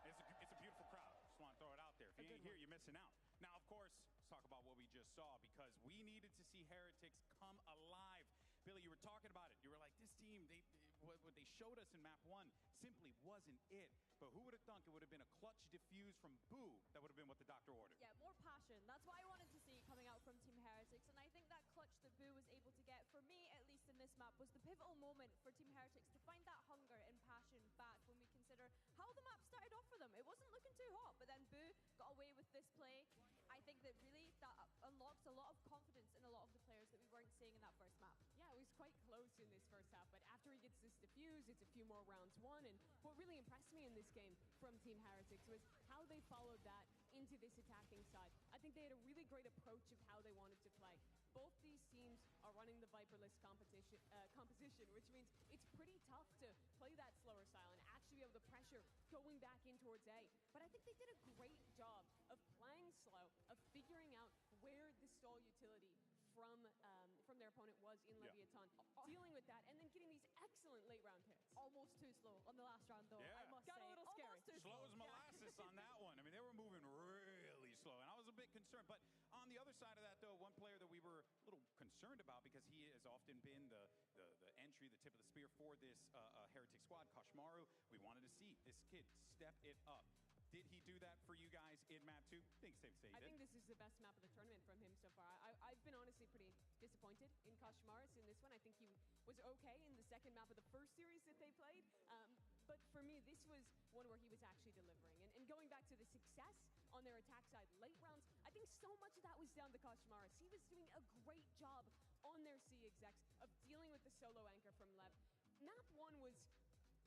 It's a beautiful crowd. Just want to throw it out there. If you ain't here, you're missing out. Now, of course, let's talk about what we just saw, because we needed to see Heretics come alive. Billy, you were talking about it. You were like, this team, what they showed us in map 1 simply wasn't it. But who would have thunk it would have been a clutch diffuse from Boo that would have been what the doctor ordered? Yeah, more passion. That's what I wanted to see coming out from Team Heretics. And I think that clutch that Boo was able to get, for me, at least in this map, was the pivotal moment for Team Heretics to find that hunger and passion back when we consider how the map started off for them. It wasn't looking too hot, but then Boo got away with this play. I think that really that unlocks a lot of confidence in a lot of the players that we weren't seeing in that first map. Yeah, it was quite close in this first half, but after he gets this diffuse, it's a few more rounds won. And what really impressed me in this game from Team Heretics was how they followed that into this attacking side. I think they had a really great approach of how they wanted to play. Both these teams are running the Viperless composition, which means it's pretty tough to play that slower style and actually be able to pressure going back in towards A. But I think they did a great job of playing slow, of figuring stall utility from their opponent was in Leviathan. Dealing with that and then getting these excellent late round hits. Almost too slow on the last round, though. Yeah. I must Got say. a little scary. Almost too Slow as molasses on that one. I mean, they were moving really slow, and I was a bit concerned. But on the other side of that, though, one player that we were a little concerned about because he has often been the entry, the tip of the spear for this Heretic squad, Kashmaru. We wanted to see this kid step it up. Did he do that for you guys in map 2? I think it's safe to say he did. I think this is the best map of the tournament from him so far. I've been honestly pretty disappointed in Kashmaris in this one. I think he was okay in the second map of the first series that they played. But for me, this was one where he was actually delivering. And going back to the success on their attack side late rounds, I think so much of that was down to Kashmaris. He was doing a great job on their C execs of dealing with the solo anchor from Lev. Map 1 was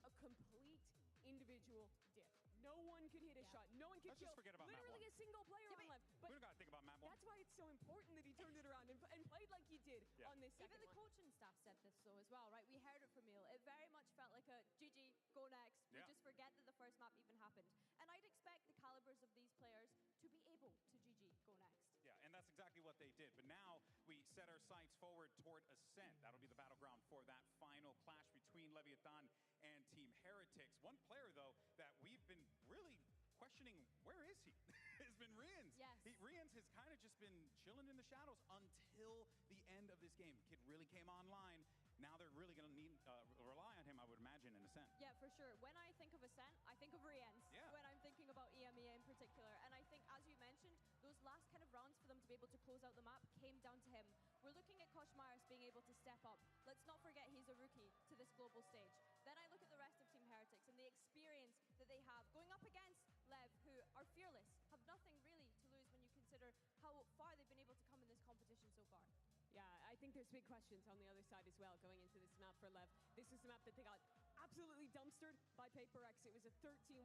a complete individual dip. No one could hit a shot. No one could Let's kill just forget about map literally 1. a single player on Lev. We don't got to think about map 1. That's why it's so important that he turned it around and played like he did on this second Even the one. coaching staff said this though as well, right? We heard it from Neil. It very much felt like a GG, go next. We just forget that the first map even happened. And I'd expect the calibers of these players to be able to GG, go next. Yeah, and that's exactly what they did. But now we set our sights forward toward Ascent. That'll be the battleground for that final clash between Leviathan and Team Heretics. One player, though, that we've been really questioning, where is he? has been Rians. Yes. Rians has kind of just been chilling in the shadows until the end of this game. Kid really came online. Now they're really going to need rely on him, I would imagine, in Ascent. Yeah, for sure. When I think of Ascent, I think of Riens. Yeah. When I'm thinking about EMEA in particular. And I think, as you mentioned, those last kind of rounds for them to be able to close out the map came down to him. We're looking at Koshmaris being able to step up. Let's not forget he's a rookie to this global stage. Then I look at the rest of Team Heretics and the experience that they have going up against Lev, who are fearless, have nothing really to lose when you consider how far they've been able to come in this competition so far. Yeah, I think there's big questions on the other side as well going into this map for Lev. This is the map that they got absolutely dumpstered by PaperX. It was a 13-1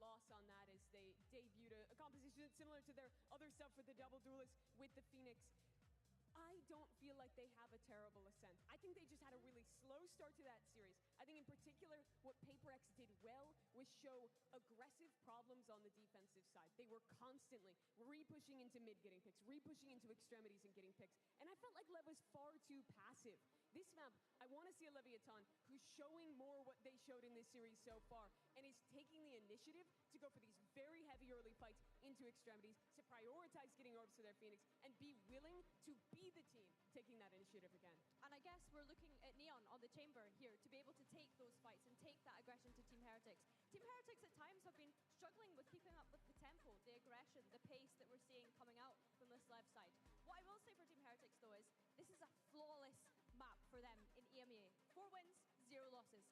loss on that as they debuted a composition similar to their other stuff with the double duelist with the Phoenix. I don't feel like they have a terrible Ascent. I think they just had a really slow start to that series. I think in particular what PaperX did well was show aggressive problems on the defensive side. They were constantly re-pushing into mid getting picks, re-pushing into extremities and getting picks. And I felt like Lev was far too passive. This map, I want to see a Leviathan who's showing more what they showed in this series so far and is taking the initiative to go for these very heavy early fights into extremities, to prioritize getting orbs to their Phoenix, and be willing to be the team taking that initiative again. And I guess we're looking at Neon on the chamber here to be able to take those fights and take that aggression to Team Heretics. Team Heretics at times have been struggling with keeping up with the tempo, the aggression, the pace that we're seeing coming out from this left side. What I will say for Team Heretics though is this is a flawless map for them in EMEA. 4 wins, 0 losses.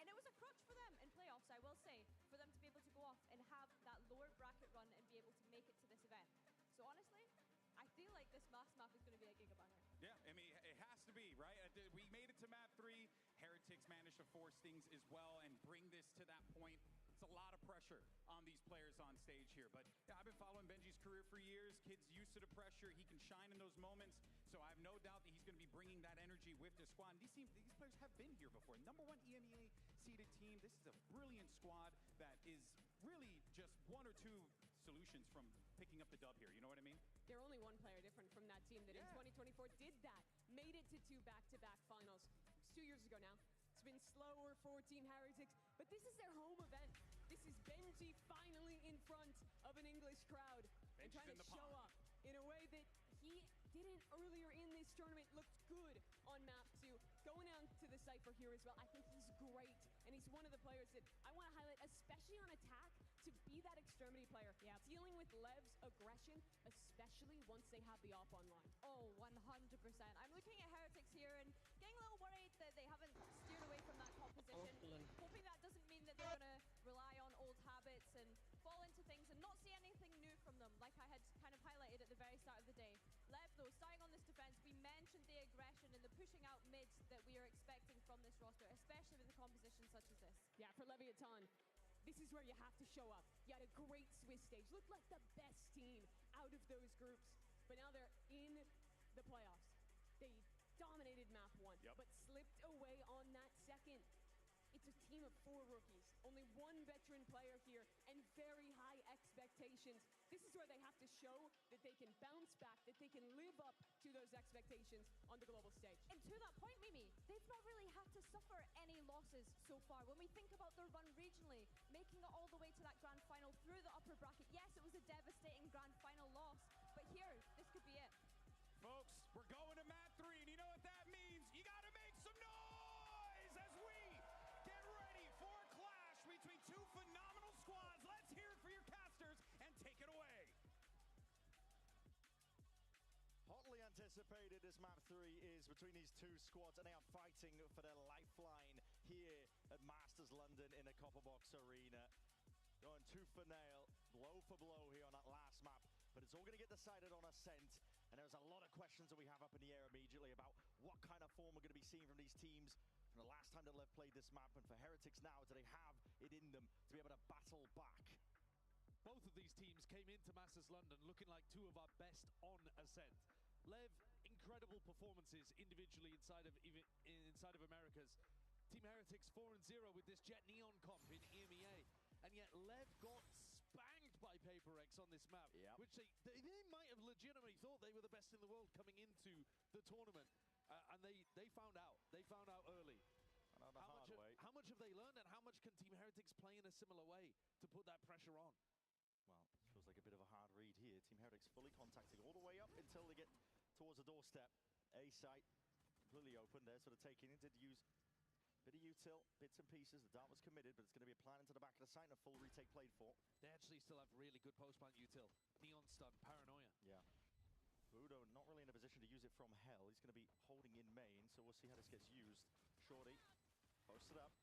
And it was a crutch for them in playoffs, I will say, for them to be able to go off and have that lower bracket run and be able to make it to this event. So honestly, I feel like this last map is going to be a gigabanger. Yeah, I mean, it has to be, right? We made it to map 3. Heretics managed to force things as well and bring this to that point. It's a lot of pressure on these players on stage here. But yeah, I've been following Benji's career for years. Kid's used to the pressure. He can shine in those moments. So I have no doubt that he's going to be bringing that energy with this squad. And these players have been here before. #1 EMEA seeded team. This is a brilliant squad that is really just 1 or 2 solutions from picking up the dub here. You know what I mean? They're only one player different from that team that in 2024 did that. Made it to 2 back-to-back finals. It's 2 years ago now. It's been slower for Team Heretics, but this is their home event. This is Benji finally in front of an English crowd and trying to show up in a way that he didn't earlier in this tournament. Looked good on map 2. Going on to the Cypher here as well, I think he's great. And he's one of the players that I want to highlight, especially on attack, to be that extremity player. Yeah. Dealing with Lev's aggression, especially once they have the op online. Oh, 100%. I'm looking at Heretics here and getting a little worried that they haven't steered away from that composition. Hoping that doesn't mean that they're going to rely on old habits and fall into things and not see anything new from them, like I had kind of highlighted at the very start of the day. Lev, though, starting on this defense, we mentioned the aggression and the pushing out mids that we are expecting from this roster, especially with a composition such as this. Yeah, for Leviathan, this is where you have to show up. You had a great Swiss stage. Looked like the best team out of those groups. But now they're in the playoffs. They dominated map 1, but slipped away on that second. It's a team of 4 rookies. Only 1 veteran player here and very high expectations. this is where they have to show that they can bounce back, that they can live up to those expectations on the global stage. And to that point, Mimi, they've not really had to suffer any losses so far. When we think about their run regionally, making it all the way to that grand final through the upper bracket, yes, it was a devastating grand final loss, but here, this could be it. Folks, we're going to map 3, and you know what that means? You gotta make some noise as we get ready for a clash between two phenomenal squads. Let's hear it for your casters, and take it away. Hotly anticipated, this map 3 is between these two squads, and they are fighting for their lifeline here at Masters London in the Copperbox Arena. Going tooth for nail, blow for blow here on that last map, but it's all going to get decided on ascent. And there's a lot of questions that we have up in the air immediately about what kind of form we're going to be seeing from these teams from the last time that Lev played this map. And for Heretics now, do they have it in them to be able to battle back? Both of these teams came into Masters London looking like two of our best on ascent. Lev, incredible performances individually inside of Americas. Team Heretics 4-0 with this Jet Neon comp in EMEA. And yet Lev got spanked by PaperX on this map, which they might have legitimately thought they were the best in the world coming into the tournament. And they found out. They found out early. How much have they learned, and how much can Team Heretics play in a similar way to put that pressure on? Well, it feels like a bit of a hard read here. Team Heretics fully contacting all the way up until they get towards the doorstep. A site completely open. They're sort of taking it. Did use a bit of util, bits and pieces. The dart was committed, but it's going to be a plan into the back of the site and a full retake played for. They actually still have really good post-plant util. Neon stun, paranoia. Yeah. Udo not really in a position to use it from hell. He's going to be holding in main, so we'll see how this gets used. Shorty, posted up.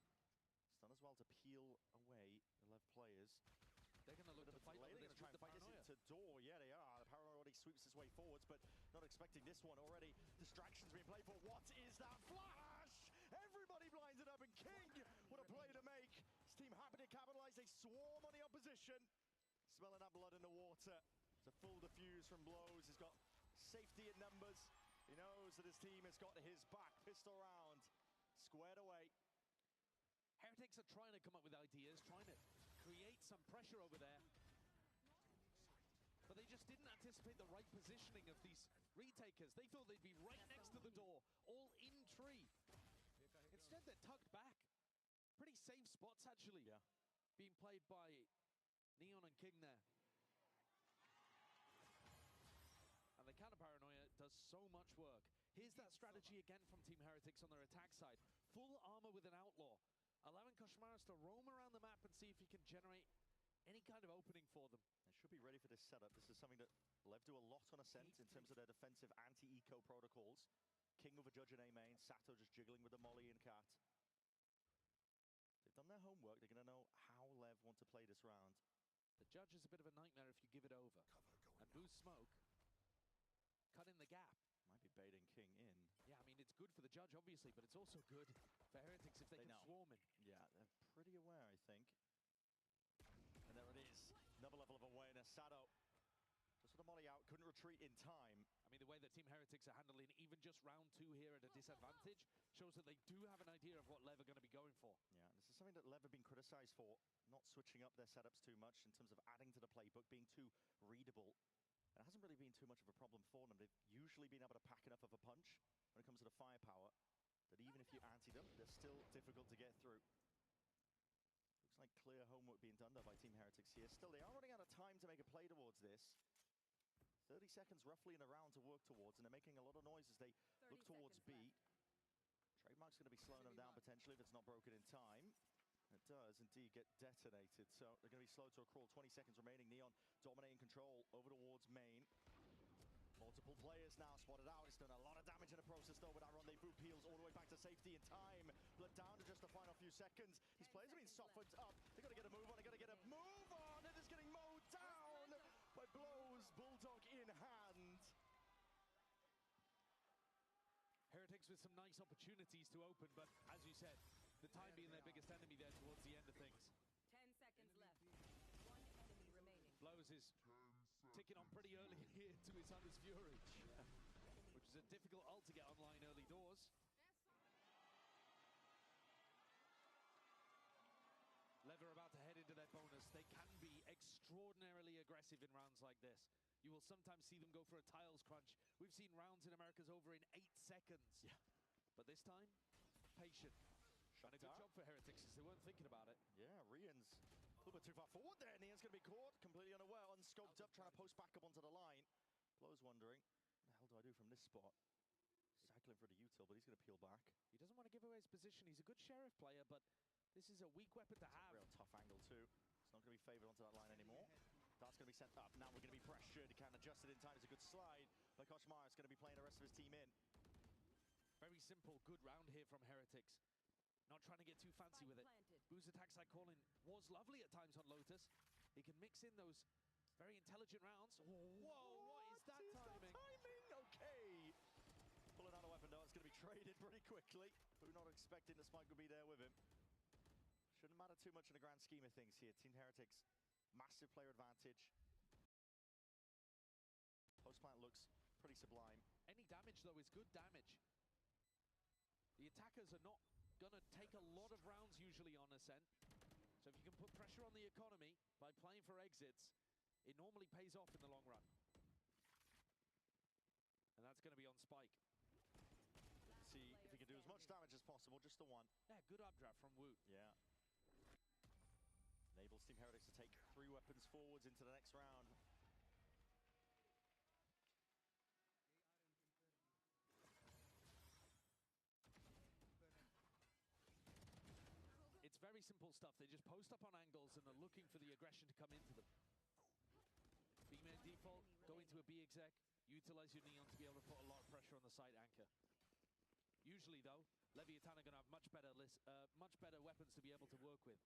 Stun as well to peel away the left players. They're going to look to fight over this with the paranoia. To door, yeah, they are. The paranoia already sweeps its way forwards, but not expecting this one already. Distractions being played for. What is that flash? Everybody blinded up, and King, what a play to make. His team happy to capitalize. They swarm on the opposition. Smelling that blood in the water. It's a full defuse from blows. He's got safety in numbers. He knows that his team has got his back. Pistol round, squared away. Heretics are trying to come up with ideas, trying to create some pressure over there. But they just didn't anticipate the right positioning of these retakers. They thought they'd be right next to the door, all in tree. Instead, they're tucked back. Pretty safe spots, actually. Yeah. Being played by Neon and King there. And the counter paranoia does so much work. Here's that strategy again from Team Heretics on their attack side. Full armor with an outlaw, allowing Koshmaros to roam around the map and see if he can generate any kind of opening for them. They should be ready for this setup. This is something that Lev do a lot on Ascent in terms of their defensive anti-eco protocols. King with a judge in A main, Sato just jiggling with the molly and cat. They've done their homework. They're going to know how Lev want to play this round. The judge is a bit of a nightmare if you give it over. And boost smoke. Cut in the gap. Might be baiting King in. Yeah, I mean, it's good for the judge, obviously, but it's also good for Heretics if they can swarm in. Yeah, they're pretty aware, I think. And there it is. Another level of awareness. Sato just with the molly out, couldn't retreat in time. I mean, the way that Team Heretics are handling even just round 2 here at a disadvantage shows that they do have an idea of what Lev are going to be going for. Yeah, this is something that Lev have been criticized for, not switching up their setups too much in terms of adding to the playbook, being too readable. It hasn't really been too much of a problem for them. They've usually been able to pack enough of a punch when it comes to the firepower that even if you anti them, they're still difficult to get through. Looks like clear homework being done though by Team Heretics here. Still, they are running out of time to make a play towards this. 30 seconds roughly in a round to work towards, and they're making a lot of noise as they look towards B. Trademark's going to be slowing them down potentially if it's not broken in time. It does indeed get detonated, so they're going to be slow to a crawl. 20 seconds remaining. Neon dominating control over towards main. Multiple players now spotted out. It's done a lot of damage in the process though, with that rendezvous peels all the way back to safety in time. Blood down to just the final few seconds. These players have been softened up. They've got to get a move on. They've got to get a move on. It is getting mowed down by blows. Bulldog in hand. Heretics with some nice opportunities to open, but as you said, the time being their biggest enemy there towards the end of things. 10 seconds left. 1 enemy remaining. Blows is ticking on pretty early here to his Hunter's Fury, which is a difficult ult to get online early doors. Lev are about to head into their bonus. They can be extraordinarily aggressive aggressive in rounds like this. You will sometimes see them go for a tiles crunch. We've seen rounds in America's over in 8 seconds. Yeah. But this time, patient. And a good job for Heretics because they weren't thinking about it. Yeah, Rian's a little bit too far forward there, and Ian's going to be caught completely unaware, unscoped up, trying to post back up onto the line. Blow's wondering, what the hell do I do from this spot? Cycling for the util, but he's going to peel back. He doesn't want to give away his position. He's a good sheriff player, but this is a weak weapon to have. Real tough angle too. It's not going to be favoured onto that line anymore. That's going to be sent up. Now we're going to be pressured. He can't adjust it in time. It's a good slide. But Koshmar is going to be playing the rest of his team in. Very simple, good round here from Heretics. Not trying to get too fancy with it. Boo's attacks like calling was lovely at times on Lotus. He can mix in those very intelligent rounds. Whoa, what is that timing? Okay. Pulling out a weapon though. It's going to be traded pretty quickly. Boo not expecting the spike would be there with him. Shouldn't matter too much in the grand scheme of things here. Team Heretics, massive player advantage. Post plant looks pretty sublime. Any damage though is good damage. The attackers are not gonna take a lot of rounds usually on Ascent. So if you can put pressure on the economy by playing for exits, it normally pays off in the long run. And that's gonna be on Spike. Let's see if he can do as much damage as possible, just the one. Yeah, good updraft from Woot. Yeah. Enables Team Heretics to take 3 weapons forwards into the next round. It's very simple stuff. They just post up on angles and are looking for the aggression to come into them. B-man default, go into a B exec, utilize your Neon to be able to put a lot of pressure on the side anchor. Usually though, Leviathan are going to have much better weapons to be able to work with.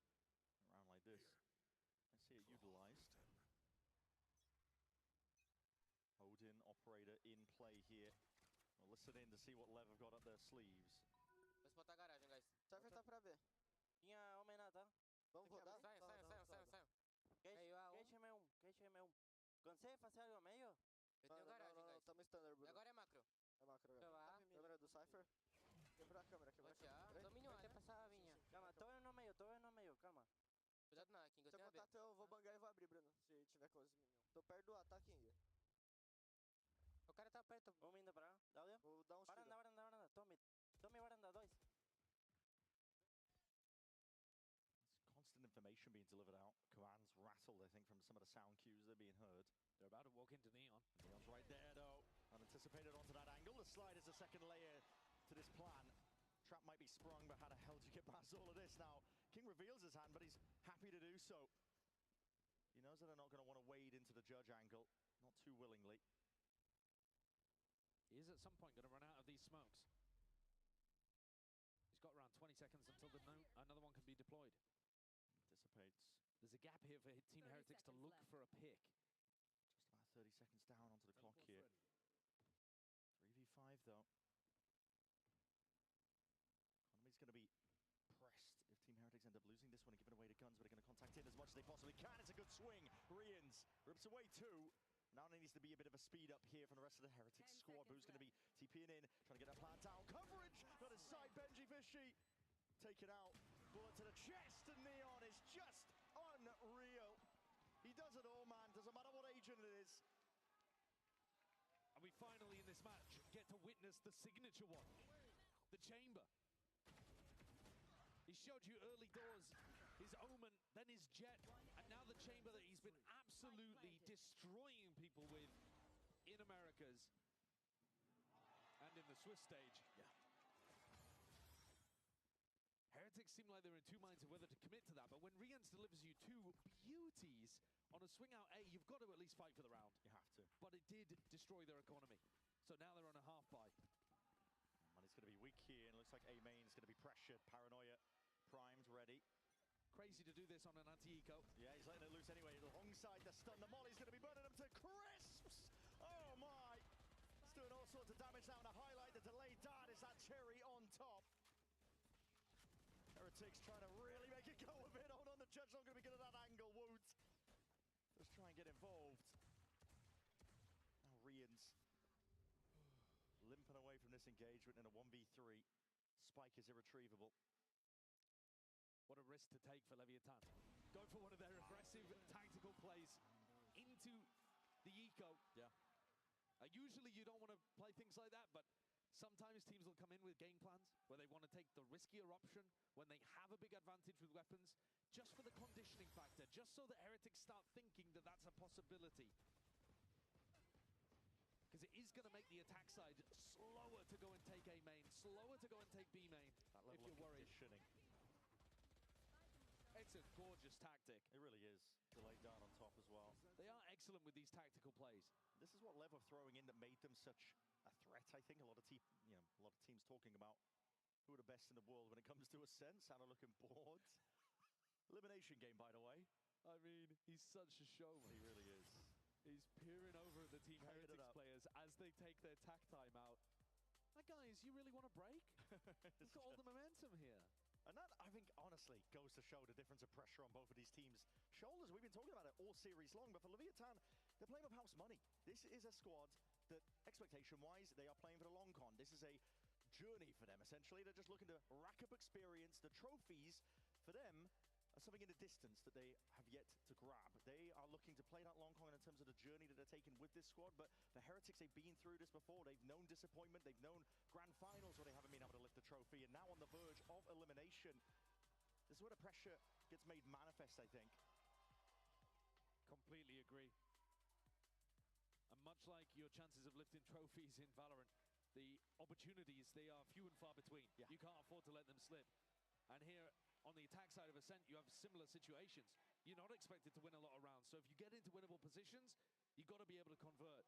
Around like this. I see it utilized. Odin, operator in play here. We'll listen in to see what Lev have got up their sleeves. Vamos botar a garagem, guys. Cypher tá pra B. Tinha homem lá, tá? Vamos rodar? Saiam. Quem Cansei, fazer algo meio? Eu tenho garagem, guys. Tamo standard, Bruno. Agora é macro. É macro, agora. Câmera do Cypher. Quebrar a câmera. Domínio A, passar a vinha. Calma, tô eu no meio, calma. Cuidado na King, eu tenho a B. Se eu vou bangar e vou abrir, Bruno, se tiver close minion. Tô perto do A, tá, King? O cara tá perto. Vamos indo pra lá. Vou dar uns tiros. Varanda. Tome varanda, 2. Constant information being delivered out. Commands rattled, I think, from some of the sound cues that are being heard. They're about to walk into Neon. Neon's right there, though. Unanticipated onto that angle. The slide is the second layer to this plan. Trap might be sprung, but how the hell do you get past all of this? Now, King reveals his hand, but he's happy to do so. He knows that they're not going to want to wade into the judge angle, not too willingly. He is at some point going to run out of these smokes. He's got around 20 seconds until another one can be deployed. Anticipates. There's a gap here for Team Heretics to look for a pick. Just about 30 seconds down onto the clock here. 3v5 though. Economy's going to be pressed if Team Heretics end up losing this one and giving away the guns, but they're going to contact in as much as they possibly can. It's a good swing. Rians rips away 2. Now there needs to be a bit of a speed up here from the rest of the Heretics squad. Boo's going to be TPing in, trying to get that plan down. Coverage! Not his side, Benji Fishy. Take it out. Bullet to the chest, and Neon is just unreal. He does it all, man. Doesn't matter what agent it is. And we finally, in this match, get to witness the signature one. The Chamber. He showed you early doors his Omen, then his Jet, and now the Chamber that he's been absolutely destroying people with in Americas and in the Swiss stage. Yeah. Heretics seem like they're in 2 minds of whether to commit to that, but when Rians delivers you 2 beauties on a swing out A, you've got to at least fight for the round. You have to. But it did destroy their economy. So now they're on a half buy. Money's going to be weak here, and it looks like A main is going to be pressured. Paranoia primed, ready. Crazy to do this on an anti-eco. Yeah, he's letting it loose anyway. Alongside the stun, the Molly's going to be burning them to crisps. Oh my! It's doing all sorts of damage now, and to highlight the delayed dart is that cherry on top. Heretics trying to really make it go a bit. Hold on, the judge not going to be good at that angle. Woot. Let's try and get involved. Now Rians limping away from this engagement in a 1v3. Spike is irretrievable. What a risk to take for Leviathan. Go for one of their aggressive tactical plays into into the eco. Yeah. Usually you don't want to play things like that, but sometimes teams will come in with game plans where they want to take the riskier option when they have a big advantage with weapons, just for the conditioning factor, just so that Heretics start thinking that that's a possibility. Because it is going to make the attack side slower to go and take A main, slower to go and take B main, if you're worried. It's a gorgeous tactic. It really is. Delayed down on top as well. They are excellent with these tactical plays. This is what Lev are throwing in that made them such a threat, I think. A lot of teams talking about who are the best in the world when it comes to Ascent. Santa looking bored. Elimination game, by the way. I mean, he's such a showman. He really is. He's peering over at the Team Heretics players as they take their tack time out. Guys, you really want to break? We've got all the momentum here. And that, I think, honestly, goes to show the difference of pressure on both of these teams' shoulders. We've been talking about it all series long, but for Leviathan, they're playing with house money. This is a squad that, expectation-wise, they are playing for the long con. This is a journey for them, essentially. They're just looking to rack up experience. The trophies, for them, are something in the distance that they have yet to grab. They are looking to play that long con in terms of the journey that they're taking with this squad, but the Heretics, they've been through this before. They've known disappointment. They've known grand finals where they haven't been able to lift the trophy, and now on the verge of elimination. This is where the pressure gets made manifest, I think. Completely agree. And much like your chances of lifting trophies in Valorant, the opportunities, they are few and far between. Yeah. You can't afford to let them slip. And here, on the attack side of Ascent, you have similar situations. You're not expected to win a lot of rounds, so if you get into winnable positions, you've got to be able to convert.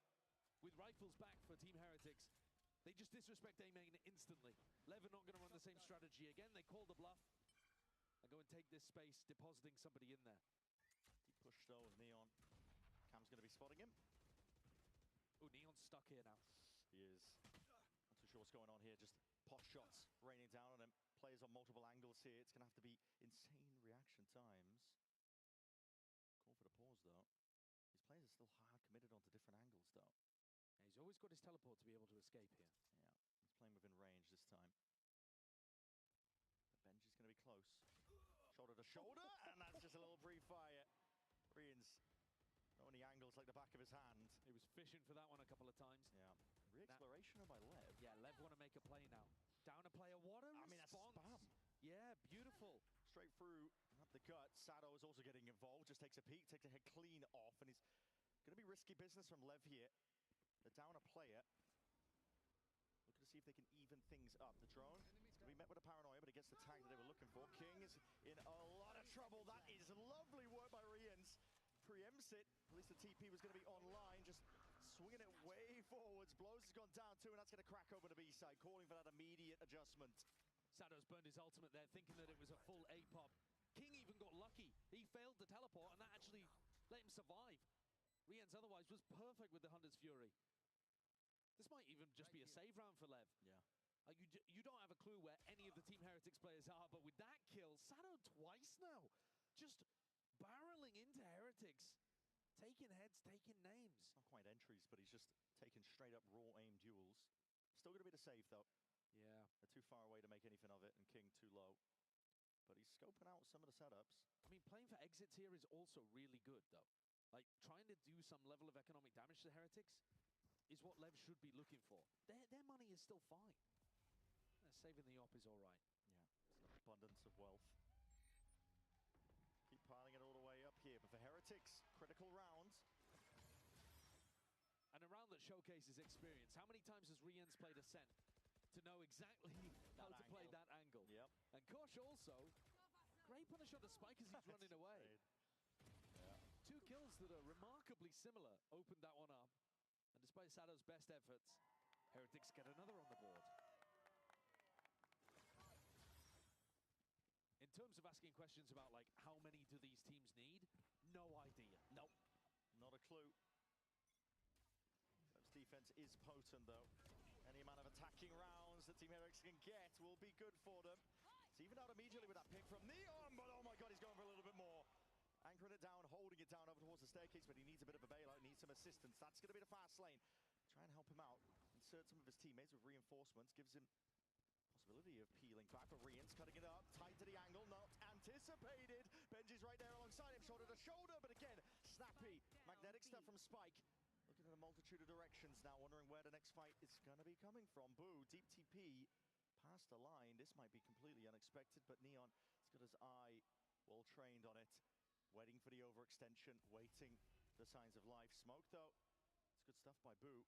With rifles back for Team Heretics, they just disrespect A main instantly. Lev are not going to run the same strategy again. They call the bluff and go and take this space, depositing somebody in there. Deep push though with Neon. Cam's going to be spotting him. Oh, Neon's stuck here now. He is. Not too sure what's going on here. Just pot shots raining down on him. Players on multiple angles here. It's going to have to be insane reaction times. Call for the pause, though. His players are still hard committed onto different angles, though. Yeah, he's always got his teleport to be able to escape here. Yeah, he's playing within range this time. But Benji's going to be close. Shoulder to shoulder, and that's just a little brief fire. Rian's on the angles like the back of his hand. He was fishing for that one a couple of times. Yeah. Re-exploration by Lev. Yeah, Lev want to make a play now. Down a player, what a response. That's spam. Yeah, beautiful. Straight through up the gut. Sado is also getting involved. Just takes a peek, takes the head clean off, and he's going to be risky business from Lev here. They're down a player. Looking to see if they can even things up. The drone is going to be met with a paranoia, but it gets the tag that they were looking for. King is in a lot of trouble. That is lovely work by Rians. Preempts it. At least the TP was going to be online. Just swinging it way forwards. Blows has gone down too, and that's going to crack open the B side, calling for that immediate adjustment. Sado's burned his ultimate there, thinking that it was a full A-pop. King even got lucky. He failed the teleport, and that actually let him survive. Rian's otherwise was perfect with the Hunter's Fury. This might even just be a save round for Lev. Yeah. You don't have a clue where any of the Team Heretics players are, but with that kill, Sado twice now. Just barreling into Heretics. Taking heads, taking names. Not quite entries, but he's just taking straight up raw aim duels. Still going to be the save, though. Yeah. They're too far away to make anything of it, and King too low. But he's scoping out some of the setups. I mean, playing for exits here is also really good, though. Like, trying to do some level of economic damage to Heretics is what Lev should be looking for. Their money is still fine. Saving the op is all right. Yeah, it's an abundance of wealth. Keep piling it all the way up here, but for Heretics, critical round. And a round that showcases experience. How many times has Rian's played Ascent to know exactly how to play that angle? Yep. And Kosh also, great punish on the spike as he's running away. Yeah. 2 kills that are remarkably similar opened that one up. And despite Sado's best efforts, Heretics get another on the board. In terms of asking questions about, like, how many do these teams need? No idea. Nope. Not a clue. Lev's defense is potent, though. Any amount of attacking rounds that Team Heretics can get will be good for them. It's even out immediately with that pick from Neon, but oh my god, he's going for a little bit more. Anchoring it down, holding it down over towards the staircase, but he needs a bit of a bailout, needs some assistance. That's going to be the fast lane. Try and help him out. Insert some of his teammates with reinforcements, gives him possibility of peeling back, but Rian's cutting it up, tight to the angle, not anticipated. Benji's right there alongside him, shoulder to shoulder, but again, snappy. Magnetic stuff from Spike. Looking at a multitude of directions now, wondering where the next fight is going to be coming from. Boo, deep TP, past the line. This might be completely unexpected, but Neon has got his eye well trained on it. Waiting for the overextension, waiting for the signs of life. Smoke, though, it's good stuff by Boo.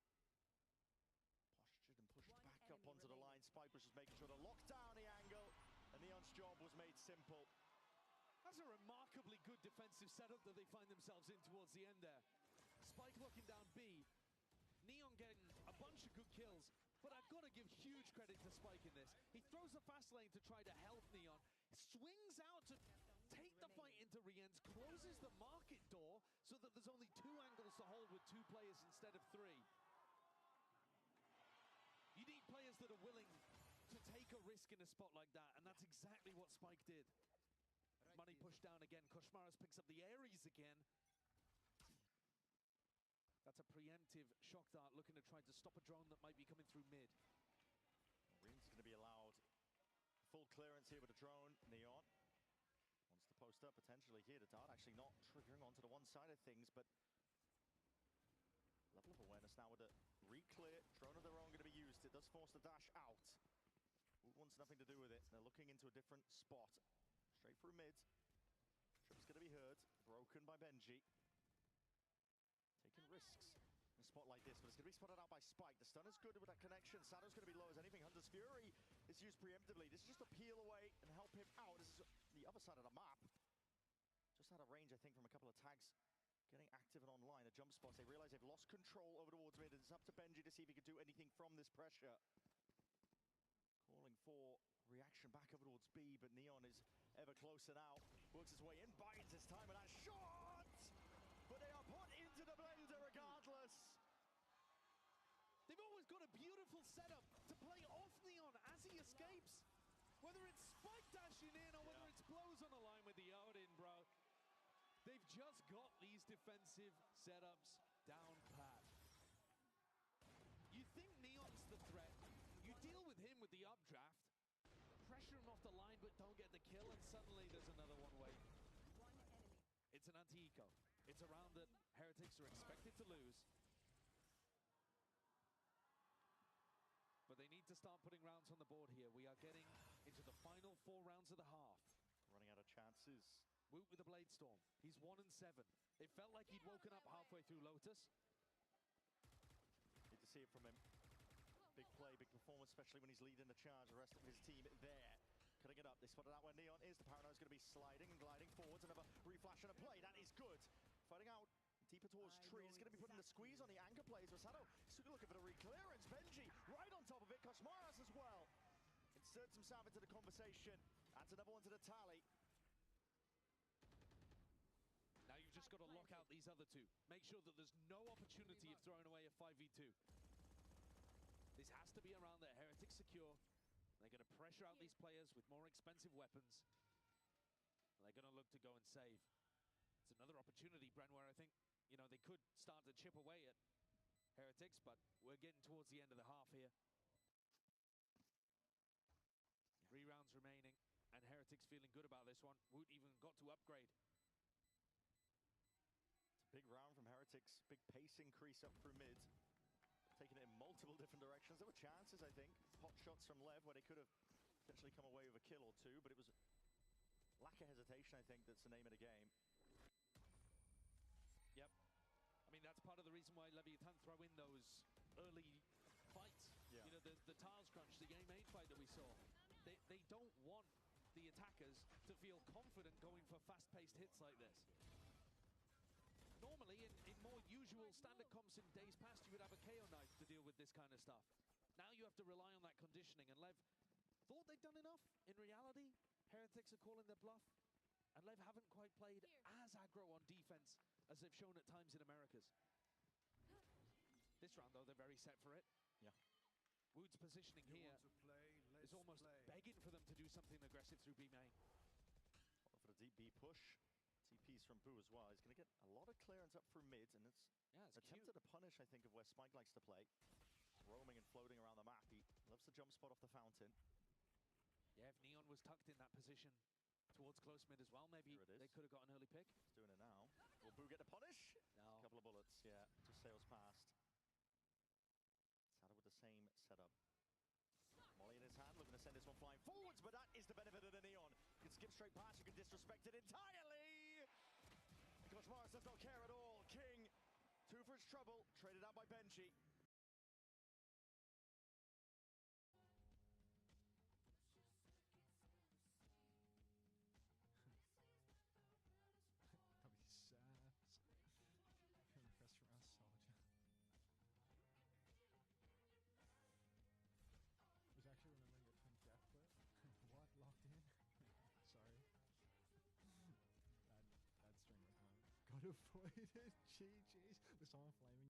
Postured and pushed back up onto the line. Spike was just making sure to lock down the angle, and Neon's job was made simple. That's a remarkably good defensive setup that they find themselves in towards the end there. Spike locking down B. Neon getting a bunch of good kills, but I've got to give huge credit to Spike in this. He throws the fast lane to try to help Neon, swings out to take the fight into Rienz, closes the market door so that there's only 2 angles to hold with 2 players instead of 3. You need players that are willing to take a risk in a spot like that, and that's exactly what Spike did. Money pushed down again. Koshmaras picks up the Ares again. That's a preemptive shock dart looking to try to stop a drone that might be coming through mid. Marines going to be allowed full clearance here with a drone. Neon wants to post up potentially here. The dart actually not triggering onto the one side of things, but level of awareness now with a re-clear. Drone of their own going to be used. It does force the dash out. Who wants nothing to do with it? They're looking into a different spot. Straight through mid. Trip's going to be heard. Broken by Benji. Taking risks in a spot like this, but it's going to be spotted out by Spike. The stun is good with that connection. Shadow's going to be low as anything. Hunter's Fury is used preemptively. This is just to peel away and help him out. This is the other side of the map. Just out of range, I think, from a couple of tags getting active and online. The jump spots, they realize they've lost control over towards mid. It's up to Benji to see if he can do anything from this pressure. Calling for reaction back over towards B, but Neon is ever closer now. Works his way in, bites his time, and that shot! But they are put into the blender regardless. They've always got a beautiful setup to play off Neon as he escapes. Whether it's Spike dashing in or whether it's blows on the line with the Odin, bro. They've just got these defensive setups down pat. You think Neon's the threat. You deal with him with the updraft. Pressure him off the line but don't get the kill, and suddenly there's another one waiting. It's an anti-eco. It's a round that Heretics are expected to lose. But they need to start putting rounds on the board here. We are getting into the final 4 rounds of the half. Running out of chances. Woot with the Blade Storm. He's 1 and 7. It felt like he'd woken up halfway through Lotus. Need to see it from him. Big play, big performance, especially when he's leading the charge. The rest of his team there. Cutting it up. They spotted out where Neon is. The Paranoid's going to be sliding and gliding forwards. Another reflash and a play. That is good. Fighting out deeper towards tree. He's going to be putting the squeeze on the anchor plays. Rosado still looking for the re-clearance. Benji right on top of it. Koshmaras as well. Inserts himself into the conversation. Adds another one to the tally. Now you've just got to lock out these other 2. Make sure that there's no opportunity of throwing away a 5v2. This has to be around there. Heretics secure. They're going to pressure out these players with more expensive weapons. They're going to look to go and save. It's another opportunity, Bren, where I think, you know, they could start to chip away at Heretics, but we're getting towards the end of the half here. 3 rounds remaining, and Heretics feeling good about this one. Woot even got to upgrade. It's a big round from Heretics. Big pace increase up through mid. Taking it in multiple different directions. There were chances, I think. Hot shots from Lev where they could have potentially come away with a kill or 2, but it was lack of hesitation, I think, that's the name of the game. Yep. I mean, that's part of the reason why Leviathan throw in those early fights. Yeah. You know, the Tars crunch, the game 8 fight that we saw. They don't want the attackers to feel confident going for fast-paced hits like this. Normally, in more usual standard comps in days past, you would have a KO knife to deal with this kind of stuff. Now you have to rely on that conditioning, and Lev thought they'd done enough. In reality, Heretics are calling their bluff, and Lev haven't quite played as aggro on defense as they've shown at times in Americas. This round, though, they're very set for it. Yeah. Wood's positioning here is almost begging for them to do something aggressive through B main. For the deep B push. TP's from Boo as well. He's going to get a lot of clearance up through mid, and it's attempted a punish, I think, of where Spike likes to play. Roaming and floating around the map. He loves the jump spot off the fountain. Yeah, if Neon was tucked in that position towards close mid as well, maybe they could have got an early pick. He's doing it now. Will Boo get the punish? sails past. Sada with the same setup. Molly in his hand, looking to send this one flying forwards, but that is the benefit of the Neon. You can skip straight past, you can disrespect it entirely. Because Morris does not care at all. King, 2 for his trouble, traded out by Benji. Avoided. GG's. Was someone flaming?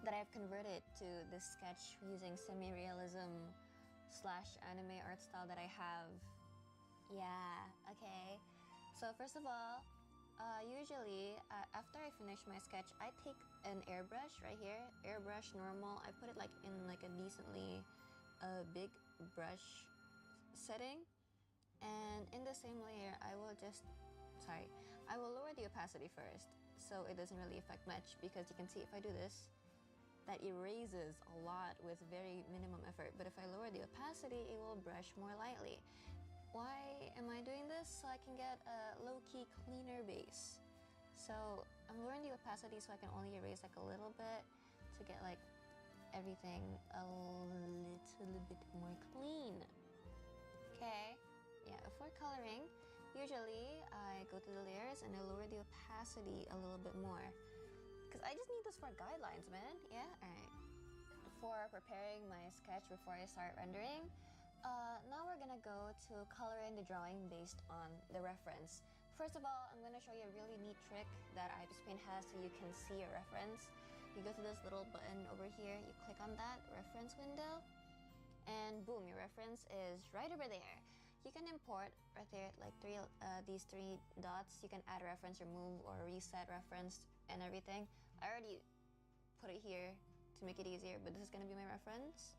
That I've converted to this sketch using semi-realism slash anime art style that I have. Yeah, okay. So first of all, usually after I finish my sketch, I take an airbrush right here, airbrush normal. I put it like in like a decently big brush setting, and in the same layer, I will lower the opacity first, so it doesn't really affect much, because you can see if I do this, that erases a lot with very minimum effort. But if I lower the opacity, it will brush more lightly. Why am I doing this? So I can get a low-key cleaner base. So I'm lowering the opacity so I can only erase like a little bit to get like everything a little bit more clean. Okay, yeah, if we're coloring, usually I go to the layers and I lower the opacity a little bit more. Because I just need this for guidelines, man. Yeah? Alright. for preparing my sketch before I start rendering. Now we're gonna go to color in the drawing based on the reference. First of all, I'm gonna show you a really neat trick that IBIS Paint has so you can see a reference. You go to this little button over here, you click on that reference window, and boom, your reference is right over there. You can import right there, like these three dots. You can add a reference, remove, or reset reference and everything. I already put it here to make it easier, but this is gonna be my reference.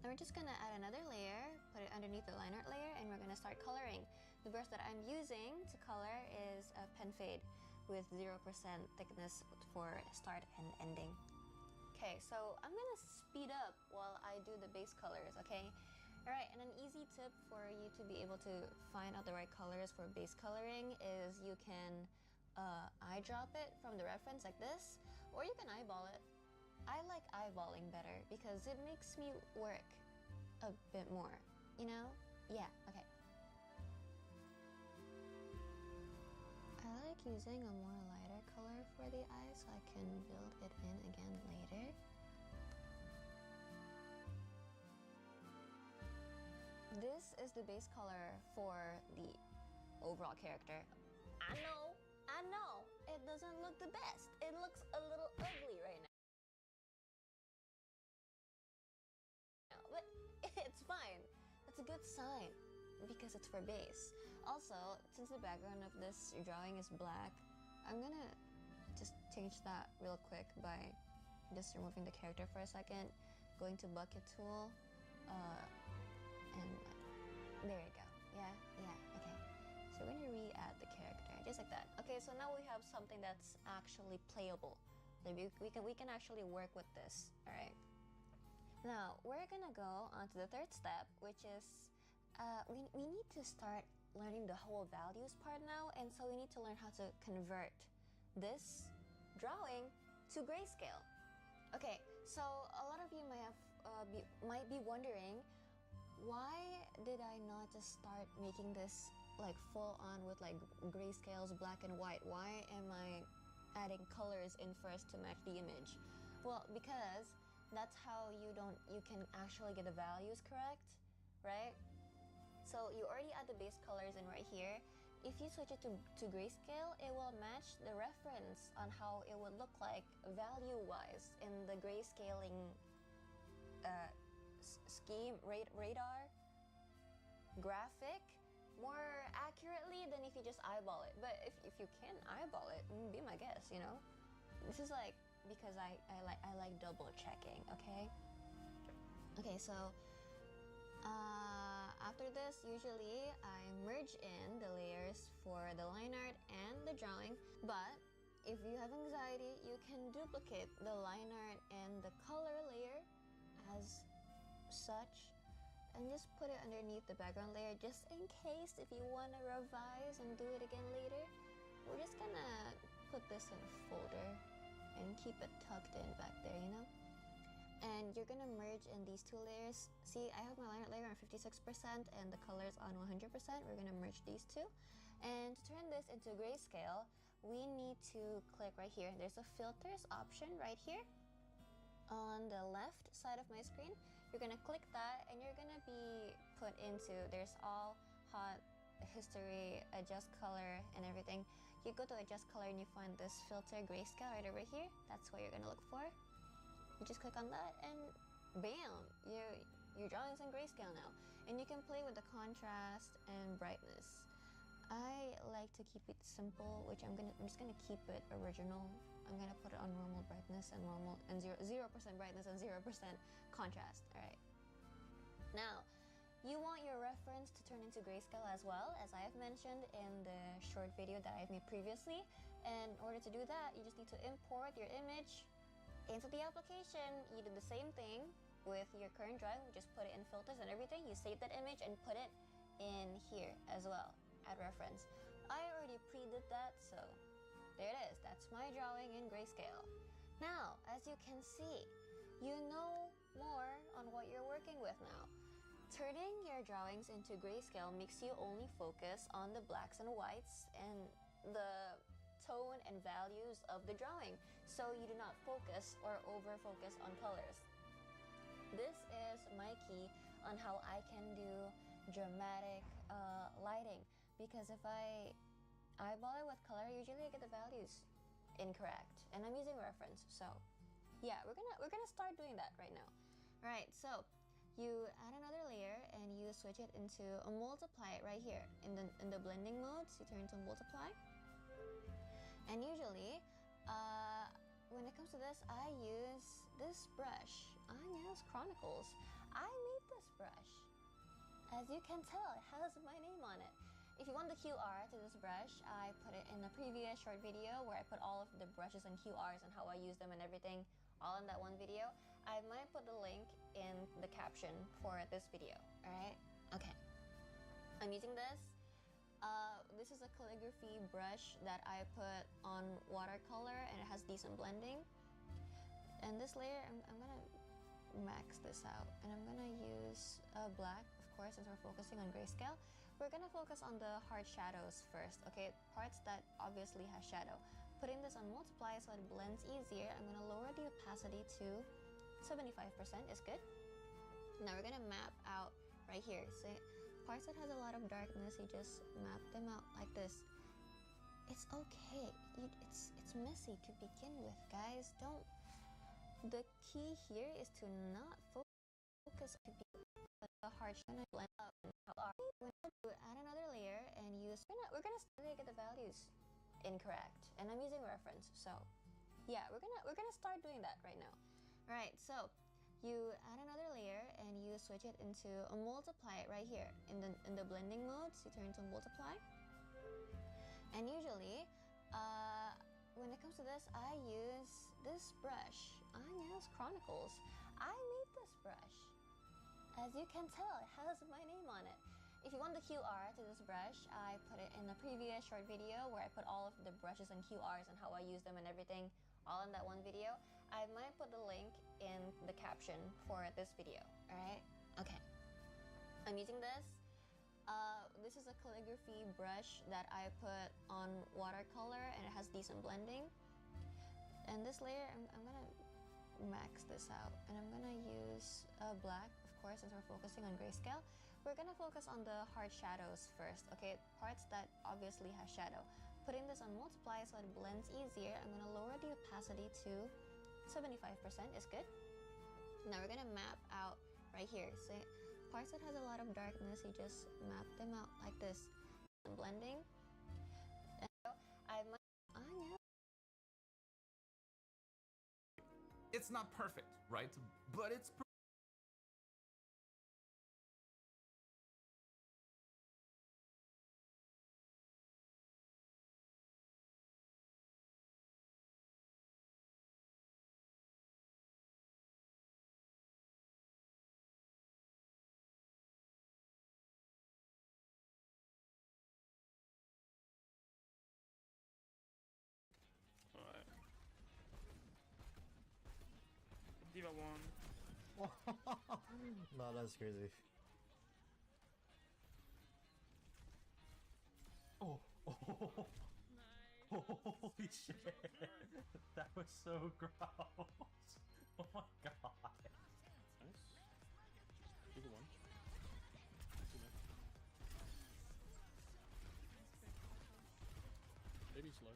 Now we're just gonna add another layer, put it underneath the line art layer, and we're gonna start coloring. The brush that I'm using to color is a pen fade with 0% thickness for start and ending. Okay, so I'm gonna speed up while I do the base colors, okay? Alright, and an easy tip for you to be able to find out the right colors for base coloring is you can eyedrop it from the reference like this, or you can eyeball it. I like eyeballing better because it makes me work a bit more, you know? Yeah, okay. I like using a more lighter color for the eye so I can build it in again later. This is the base color for the overall character. I know, it doesn't look the best. It looks a little ugly right now. But it's fine. That's a good sign because it's for base. Also, since the background of this drawing is black, I'm gonna just change that real quick by just removing the character for a second, going to bucket tool, and there you go. Yeah, okay. So we're gonna re-add the character, just like that. Okay, so now we have something that's actually playable. Maybe we can actually work with this, all right? Now, we're gonna go on to the third step, which is we need to start learning the whole values part now, and so we need to learn how to convert this drawing to grayscale. Okay, so a lot of you might be wondering, why did I not just start making this like full on with like grayscales, black and white? Why am I adding colors in first to match the image? Well, because that's how you can actually get the values correct, right? So you already add the base colors in right here. If you switch it to grayscale, it will match the reference on how it would look like value-wise in the grayscaling scheme, radar, graphic, more accurately than if you just eyeball it. But if you can eyeball it, be my guest, you know? This is like, because I like double checking, okay? Okay, so after this, usually I merge in the layers for the line art and the drawing, but if you have anxiety, you can duplicate the line art and the color layer as such and just put it underneath the background layer just in case if you want to revise and do it again later. We're just gonna put this in a folder and keep it tucked in back there, you know? And you're gonna merge in these two layers. See, I have my line art layer on 56% and the colors on 100%. We're gonna merge these two. And to turn this into grayscale, we need to click right here. There's a filters option right here on the left side of my screen. You're gonna click that and you're gonna be put into, there's all hot history, adjust color and everything. You go to adjust color and you find this filter grayscale right over here. That's what you're gonna look for. You just click on that and bam, your drawing's in grayscale now. And you can play with the contrast and brightness. I like to keep it simple, which I'm just gonna keep it original. I'm gonna put it on normal brightness and 0% brightness and 0% contrast. All right. Now, you want your reference to turn into grayscale as well, as I have mentioned in the short video that I've made previously. And in order to do that, you just need to import your image into the application. You do the same thing with your current drawing. We just put it in filters and everything. You save that image and put it in here as well, add reference. I already pre-did that, so there it is. That's my drawing in grayscale. Now, as you can see, you know more on what you're working with now. Turning your drawings into grayscale makes you only focus on the blacks and whites and the tone and values of the drawing, so you do not focus or over focus on colors. This is my key on how I can do dramatic lighting, because if I eyeball it with color, usually I get the values incorrect, and I'm using reference. So yeah, we're gonna start doing that right now. All right, so you add another layer and you switch it into a multiply right here in the blending modes. You turn to multiply, and usually when it comes to this, I use this brush, Anya's Chronicles. I made this brush. As you can tell, it has my name on it. If you want the QR to this brush, I put it in a previous short video where I put all of the brushes and QRs and how I use them and everything, all in that one video. I might put the link in the caption for this video, alright? Okay. I'm using this. This is a calligraphy brush that I put on watercolor, and it has decent blending. And this layer, I'm gonna max this out, and I'm gonna use black, of course, since we're focusing on grayscale. We're gonna focus on the hard shadows first, okay? Parts that obviously have shadow. Putting this on multiply so it blends easier, I'm gonna lower the opacity to 75% is good. Now we're gonna map out right here. So parts that has a lot of darkness, you just map them out like this. It's okay. It's messy to begin with, guys. Don't. The key here is to not focus to be the hard shadow blend up. When you add another layer and use, we're gonna start to get the values incorrect, and I'm using reference. So yeah, we're gonna start doing that right now. All right, so you add another layer and you switch it into a multiply right here in the blending modes. You turn to multiply, and usually when it comes to this, I use this brush, Anya's Chronicles. I made this brush. As you can tell, it has my name on it. If you want the QR to this brush, I put it in a previous short video where I put all of the brushes and QRs and how I use them and everything, all in that one video. I might put the link in the caption for this video, alright? Okay. I'm using this. This is a calligraphy brush that I put on watercolor, and it has decent blending. And this layer, I'm gonna max this out, and I'm gonna use black, of course, since we're focusing on grayscale. We're gonna focus on the hard shadows first, okay? Parts that obviously have shadow. Putting this on multiply so it blends easier, I'm gonna lower the opacity to 75% is good. Now we're gonna map out right here. So parts that has a lot of darkness, you just map them out like this. Blending. And so It's not perfect, right? But it's Diva won. No, that's crazy. Oh. Holy shit. That was so gross. Oh my god. Nice. Diva won. Maybe slow.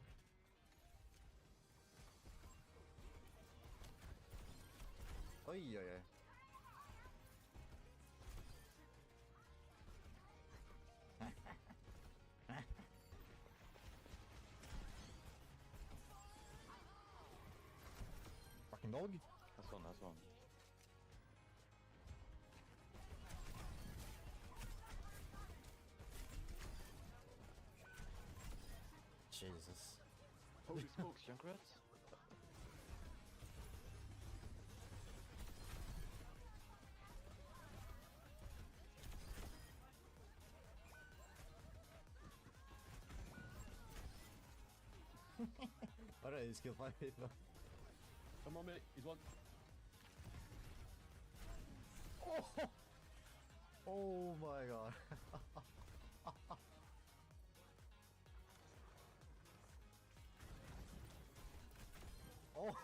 Oi, oi, oi. Fucking dog. That's one, that's one. Jesus. Holy smokes, Junkrat. Alright, he's killed 5 people. Come on, mate. He's one. Oh! Oh my god. Oh!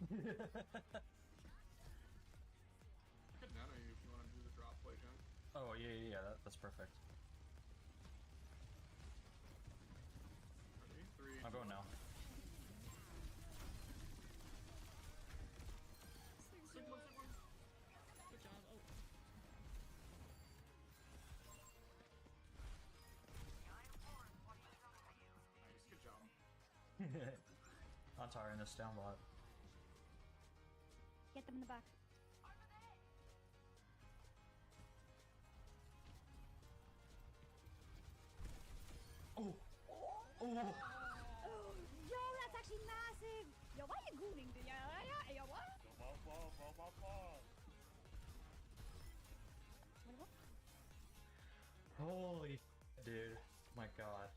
could nano you if you want to do the drop play, Jen. Oh, yeah, that's perfect. Ready? 3, I'm going now. Sigma. Good job. Oh. Nice, good job. I'm tiring this down bot. Get them in the back. Oh! Oh, yo, that's actually massive. Yo, why are you gooning? Yo, what? Holy dude. My god.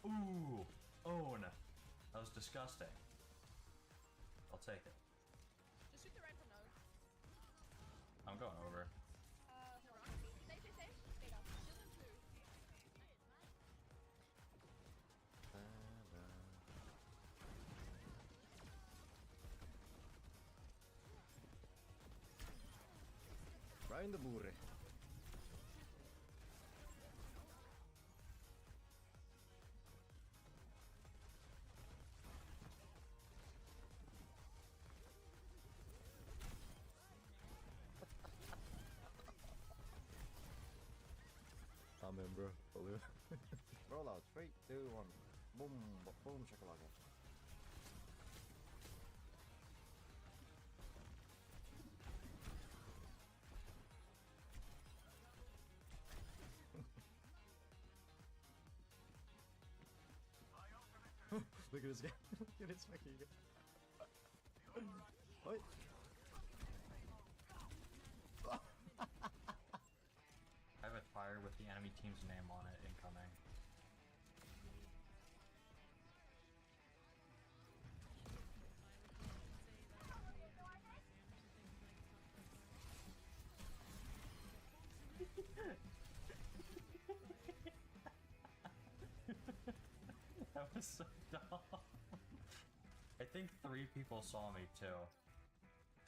Ooh! Own! That was disgusting. I'll take it. Just shoot the right from node. I'm going over. Stay. There you go. Shield him too. Right in the mure. Come in, bro. Roll out. 3, 2, 1. Boom, boom, shakalaka. Look at this guy. Look at this fucking guy. What? I have a fire with the enemy team's name on it incoming. That was so dumb. I think 3 people saw me too.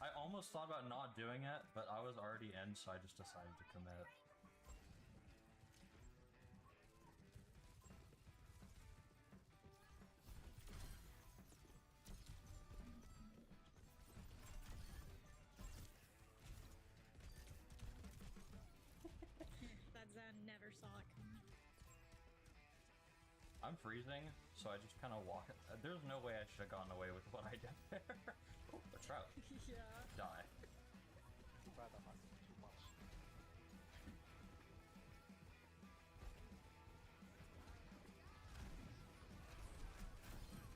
I almost thought about not doing it, but I was already in, so I just decided to commit. That Zan never saw it coming. I'm freezing, so I just kind of walk. There's no way I should have gotten away with what I did there. Oh, a trout. Yeah. Die. Rather not too much.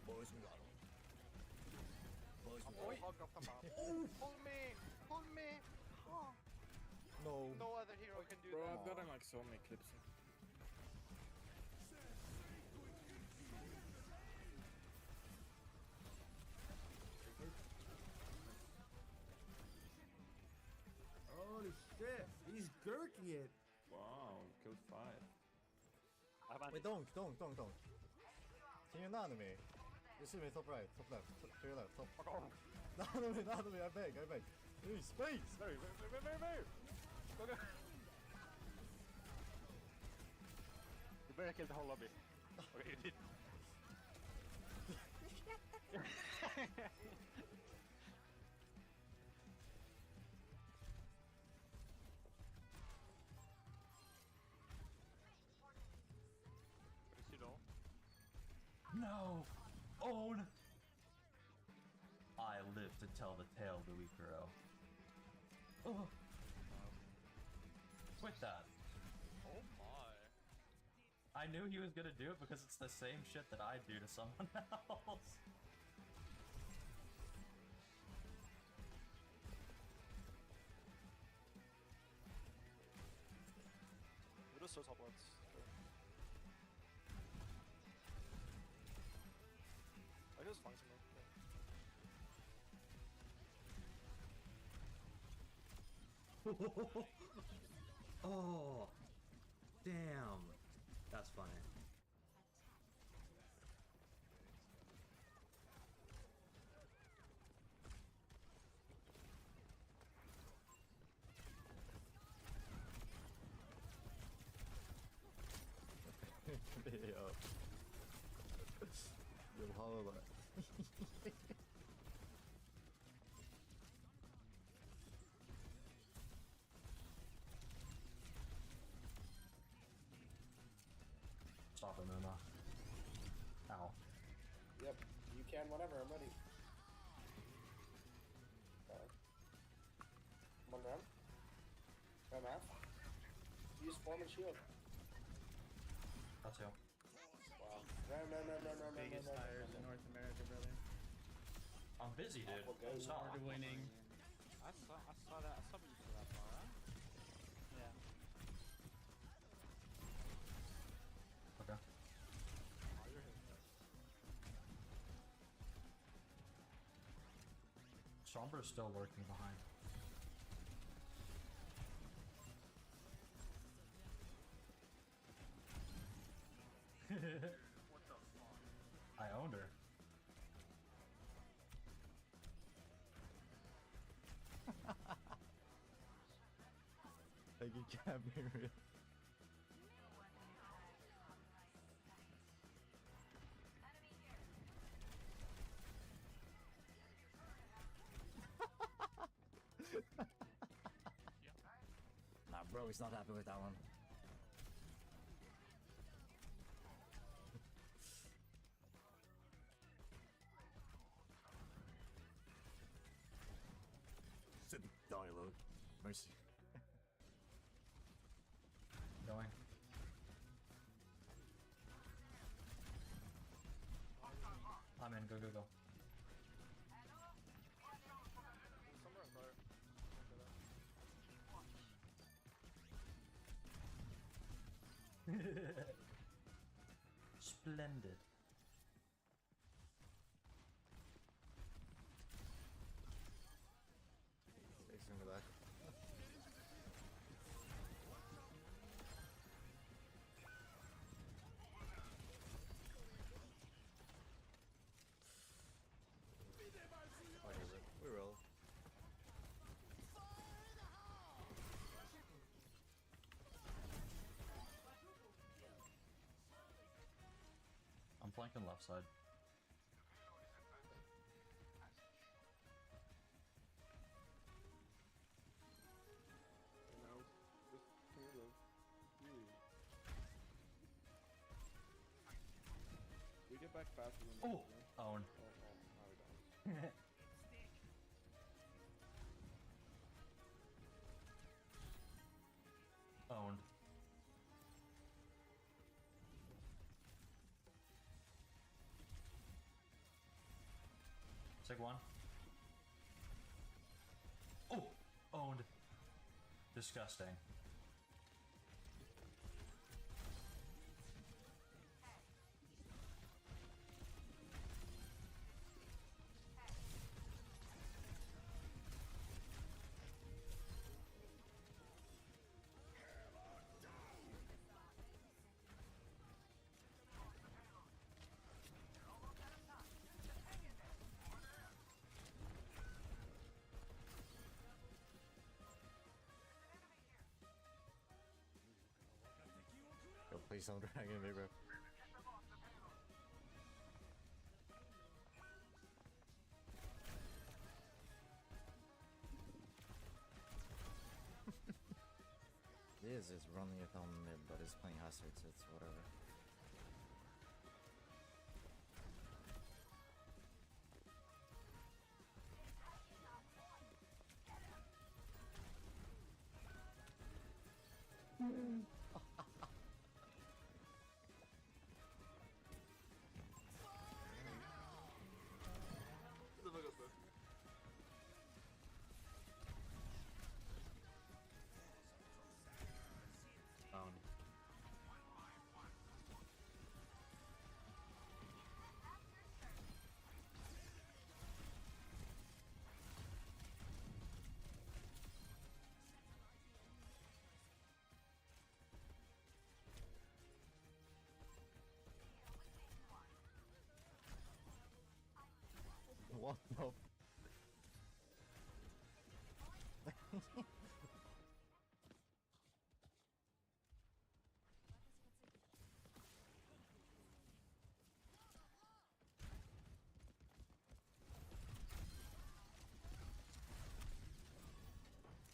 Boys, we got him. Boys, we got him. Hog off the map. Hold me! Hold me! Oh. No. No other hero can do Bro, that. I've gotten like so many clips. Holy shit, he's gurking it. Wow, killed 5. Wait, don't. Can you nano me? You see me top right, top left, to your left, top. Nano me, I beg. Please, space! Very. Go. You better kill the whole lobby. Okay, you did. No! Own! I live to tell the tale, Louis Giro. Oh! Quit that. Oh my. I knew he was gonna do it because it's the same shit that I do to someone else. We're just so top left. I just just flying somewhere. Oh, damn. That's funny. Yo. Yo, hollow that. Stop it, Muma. Ow. Yep, you can whenever, I'm ready. Okay. Come on, Ram. Ram half. Use form and shield. That's you. Wow. Ram. Biggest tires in North America, brother. I'm busy, dude. Stop. Hard winning. I saw that. I saw you for that far, huh? Yeah. Okay. Sombra's still lurking behind. I owned her. Like you can't be real. Nah, bro, he's not happy with that one. Said dialogue. Mercy. Going. I'm in. Go, go, go. Somewhere on fire. Splendid. Chasing the back. We roll. I'm flanking left side. Nice. Just can you live? We get back faster than Oh! Own. Oh, now we don't. Owned. Take one. Oh! Owned. Disgusting. Yo, please don't drag me, bro. This is running it on mid, but it's playing hazard, so it's whatever. The fuck up, bro. Owned. What the?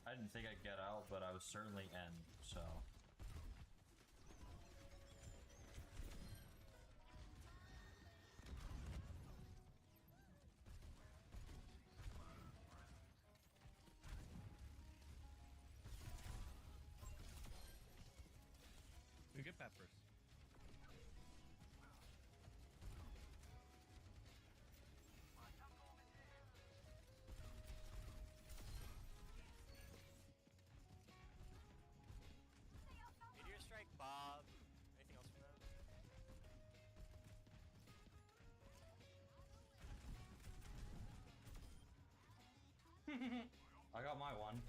I didn't think I'd get out, but I was certainly in, so. We get peppers. Meteor strike, Bob. Anything else from them? I got my one.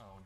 Own.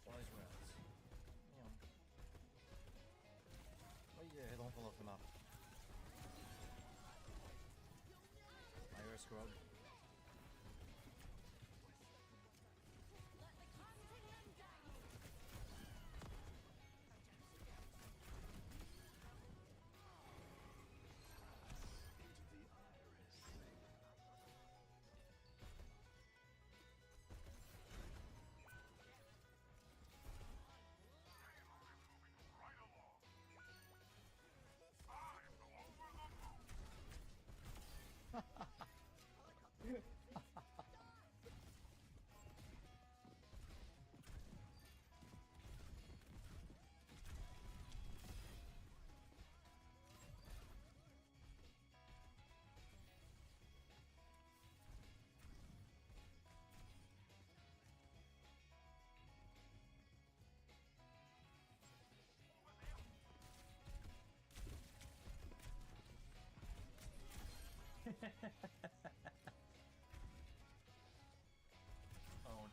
Wise rats. Oh yeah, don't fall off the map. Fire scrub. Own.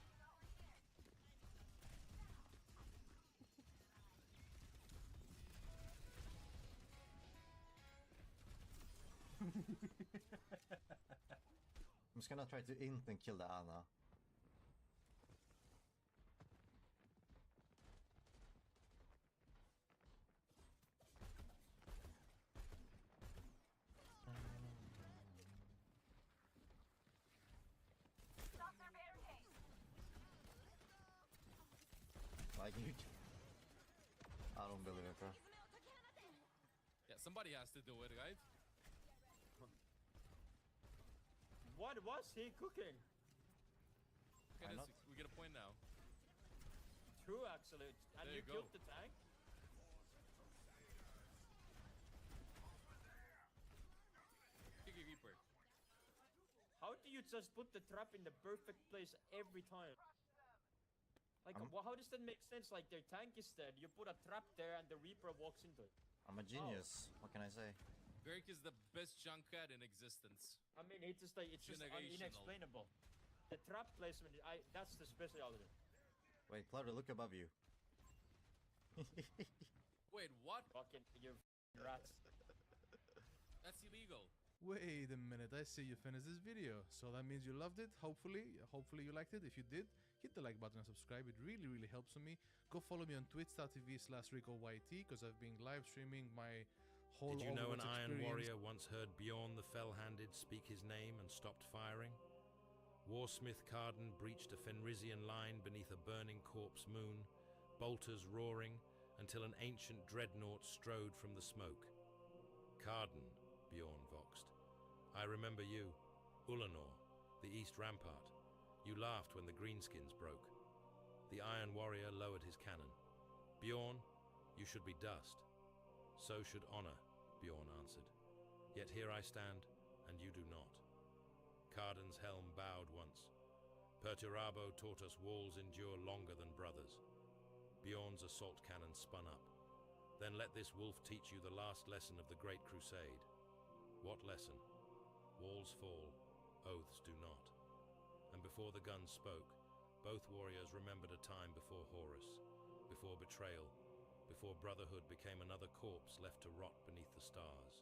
I'm just gonna try to int and kill the Ana. Like you. I don't believe it, bro. Yeah, somebody has to do it, right? What was he cooking? Okay, we get a point now. True, actually. And There you you go. killed the tank? Keeper. How do you just put the trap in the perfect place every time? Like, how does that make sense? Like, their tank is dead, you put a trap there and the Reaper walks into it. I'm a genius. What can I say? Berk is the best Junkrat in existence. I mean, it's just like, it's just inexplainable. The trap placement, that's the specialty. Wait, Clouder, look above you. Wait, what? Fucking, you rats. That's illegal. Wait a minute, I see you finished this video. So that means you loved it, hopefully you liked it. If you did, hit the like button and subscribe. It really helps me. Go follow me on twitch.tv/RicoYT because I've been live streaming my whole Did you know an Overwatch Iron experience. Warrior once heard Bjorn the Fell-Handed speak his name and stopped firing? Warsmith Carden breached a Fenrisian line beneath a burning corpse moon, bolters roaring, until an ancient dreadnought strode from the smoke. Carden, Bjorn voxed. I remember you, Ulanor, the East Rampart. You laughed when the greenskins broke. The Iron Warrior lowered his cannon. Bjorn, you should be dust. So should honor, Bjorn answered. Yet here I stand, and you do not. Carden's helm bowed once. Perturabo taught us walls endure longer than brothers. Bjorn's assault cannon spun up. Then let this wolf teach you the last lesson of the Great Crusade. What lesson? Walls fall, oaths do not. And before the guns spoke, both warriors remembered a time before Horus, before betrayal, before brotherhood became another corpse left to rot beneath the stars.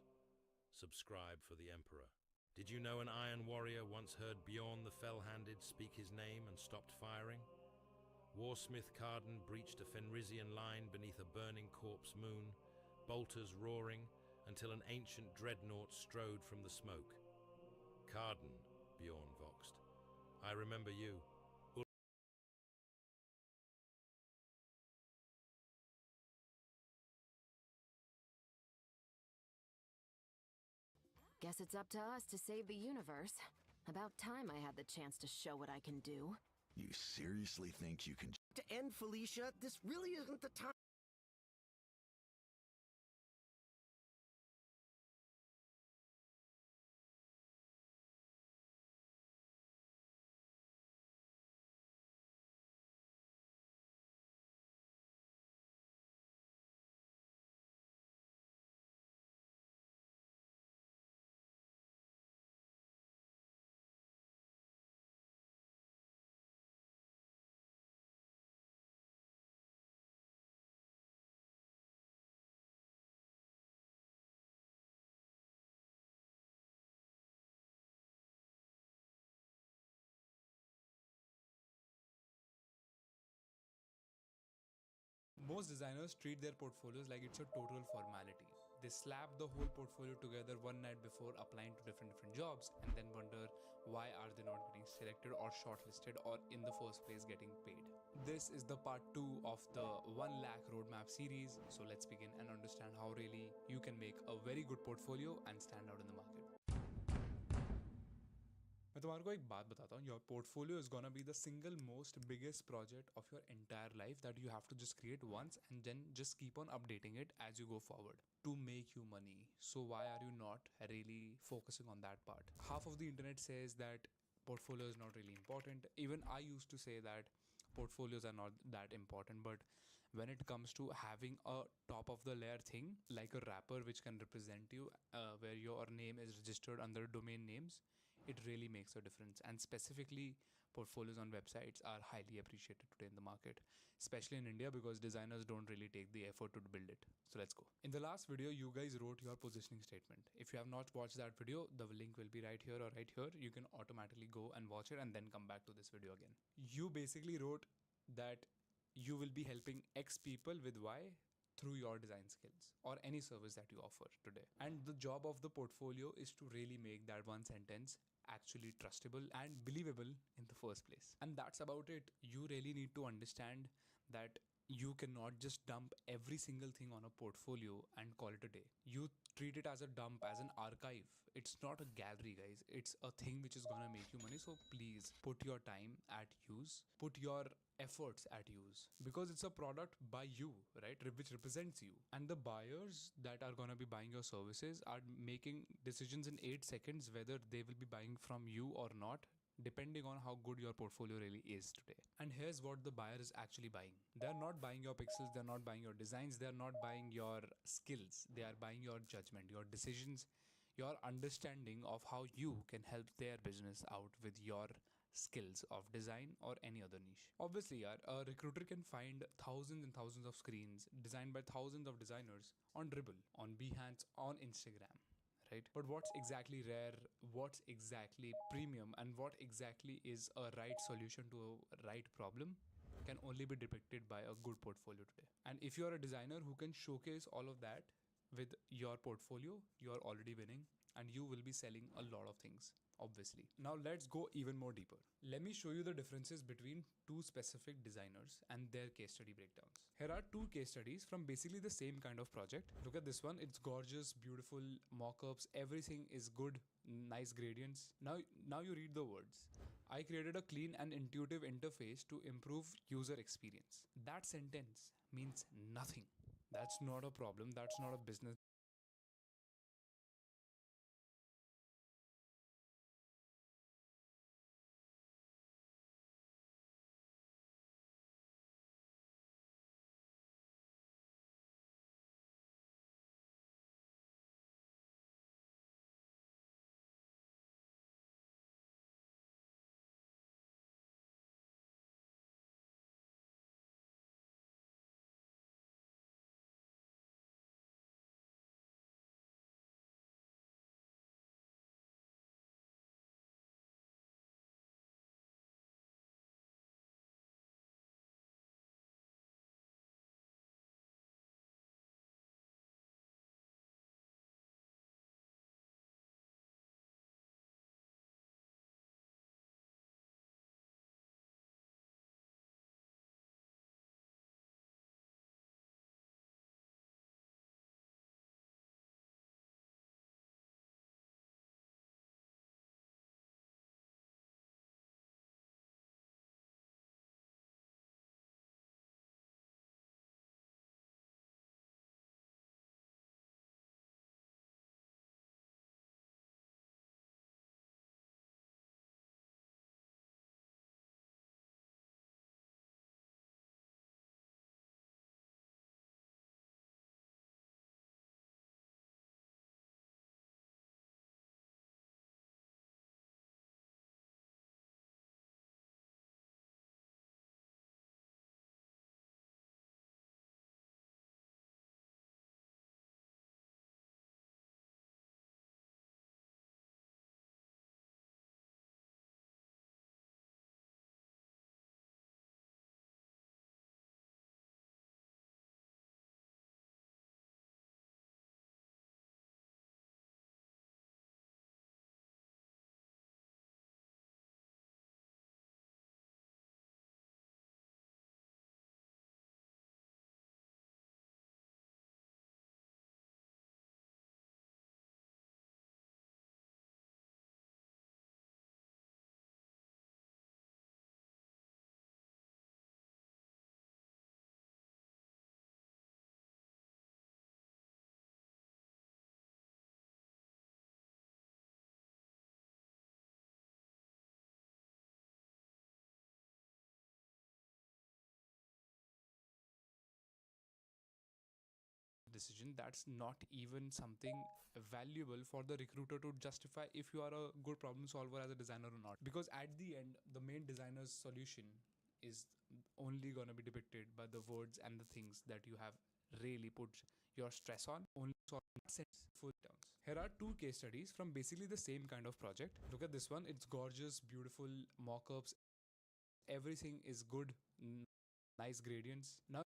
Subscribe for the Emperor. Did you know an Iron Warrior once heard Bjorn the Fell-Handed speak his name and stopped firing? Warsmith Carden breached a Fenrisian line beneath a burning corpse moon, bolters roaring, until an ancient dreadnought strode from the smoke. Carden, Bjorn voxed. I remember you. Guess it's up to us to save the universe. About time I had the chance to show what I can do. You seriously think you can... To end, Felicia, this really isn't the time. Most designers treat their portfolios like it's a total formality. They slap the whole portfolio together one night before applying to different jobs and then wonder why are they not getting selected or shortlisted or in the first place getting paid. This is the part 2 of the 1 lakh roadmap series. So let's begin and understand how really you can make a very good portfolio and stand out in the market. मैं तुम्हारे को एक बात बताता हूँ. Your portfolio is gonna be the single most biggest project of your entire life that you have to just create once and then just keep on updating it as you go forward to make you money. So why are you not really focusing on that part? Half of the internet says that portfolio is not really important. Even I used to say that portfolios are not that important, but when it comes to having a top of the layer thing like a wrapper which can represent you, where your name is registered under domain names, it really makes a difference. And specifically portfolios on websites are highly appreciated today in the market, especially in India because designers don't really take the effort to build it. So let's go. In the last video you guys wrote your positioning statement. If you have not watched that video, the link will be right here or right here. You can automatically go and watch it and then come back to this video again. You basically wrote that you will be helping X people with Y through your design skills or any service that you offer today. And the job of the portfolio is to really make that one sentence actually trustable and believable in the first place. And that's about it. You really need to understand that you cannot just dump every single thing on a portfolio and call it a day. You treat it as a dump, as an archive. It's not a gallery, guys. It's a thing which is gonna make you money. So please put your time at use. Put your efforts at use because it's a product by you, right? Which represents you. And the buyers that are gonna be buying your services are making decisions in 8 seconds whether they will be buying from you or not, depending on how good your portfolio really is today. And here's what the buyer is actually buying. They're not buying your pixels, they're not buying your designs, they're not buying your skills. They are buying your judgment, your decisions, your understanding of how you can help their business out with your skills of design or any other niche. Obviously, a recruiter can find thousands and thousands of screens designed by thousands of designers on Dribbble, on Behance, on Instagram, right? But what's exactly rare, what's exactly premium, and what exactly is a right solution to a right problem can only be depicted by a good portfolio today. And if you're a designer who can showcase all of that with your portfolio, you're already winning and you will be selling a lot of things, obviously. Now let's go even more deeper. Let me show you the differences between two specific designers and their case study breakdowns. Here are two case studies from basically the same kind of project. Look at this one. It's gorgeous, beautiful mock-ups. Everything is good, nice gradients. Now you read the words. I created a clean and intuitive interface to improve user experience. That sentence means nothing. That's not a problem. That's not a business. Decision that's not even something valuable for the recruiter to justify if you are a good problem solver as a designer or not, because at the end the main designer's solution is only going to be depicted by the words and the things that you have really put your stress on. Only full terms. Here are two case studies from basically the same kind of project. Look at this one. It's gorgeous, beautiful mock-ups. Everything is good, nice gradients. Now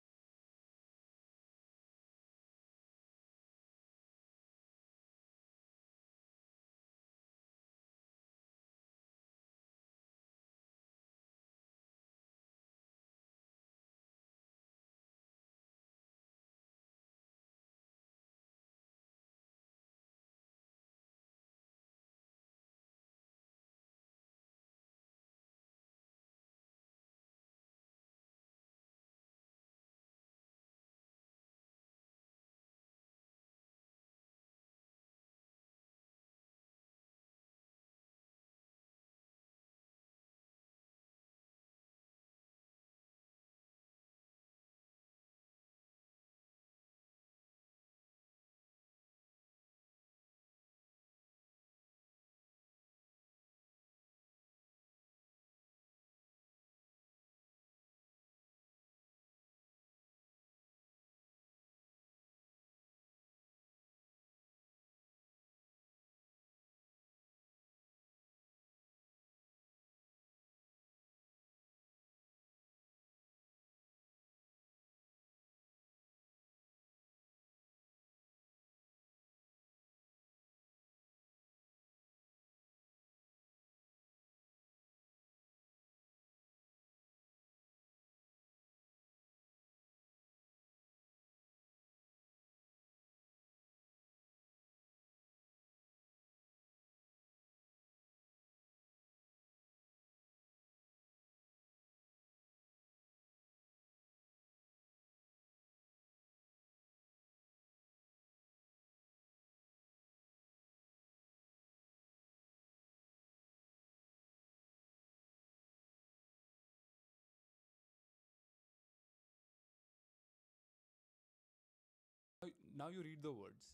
Now you read the words.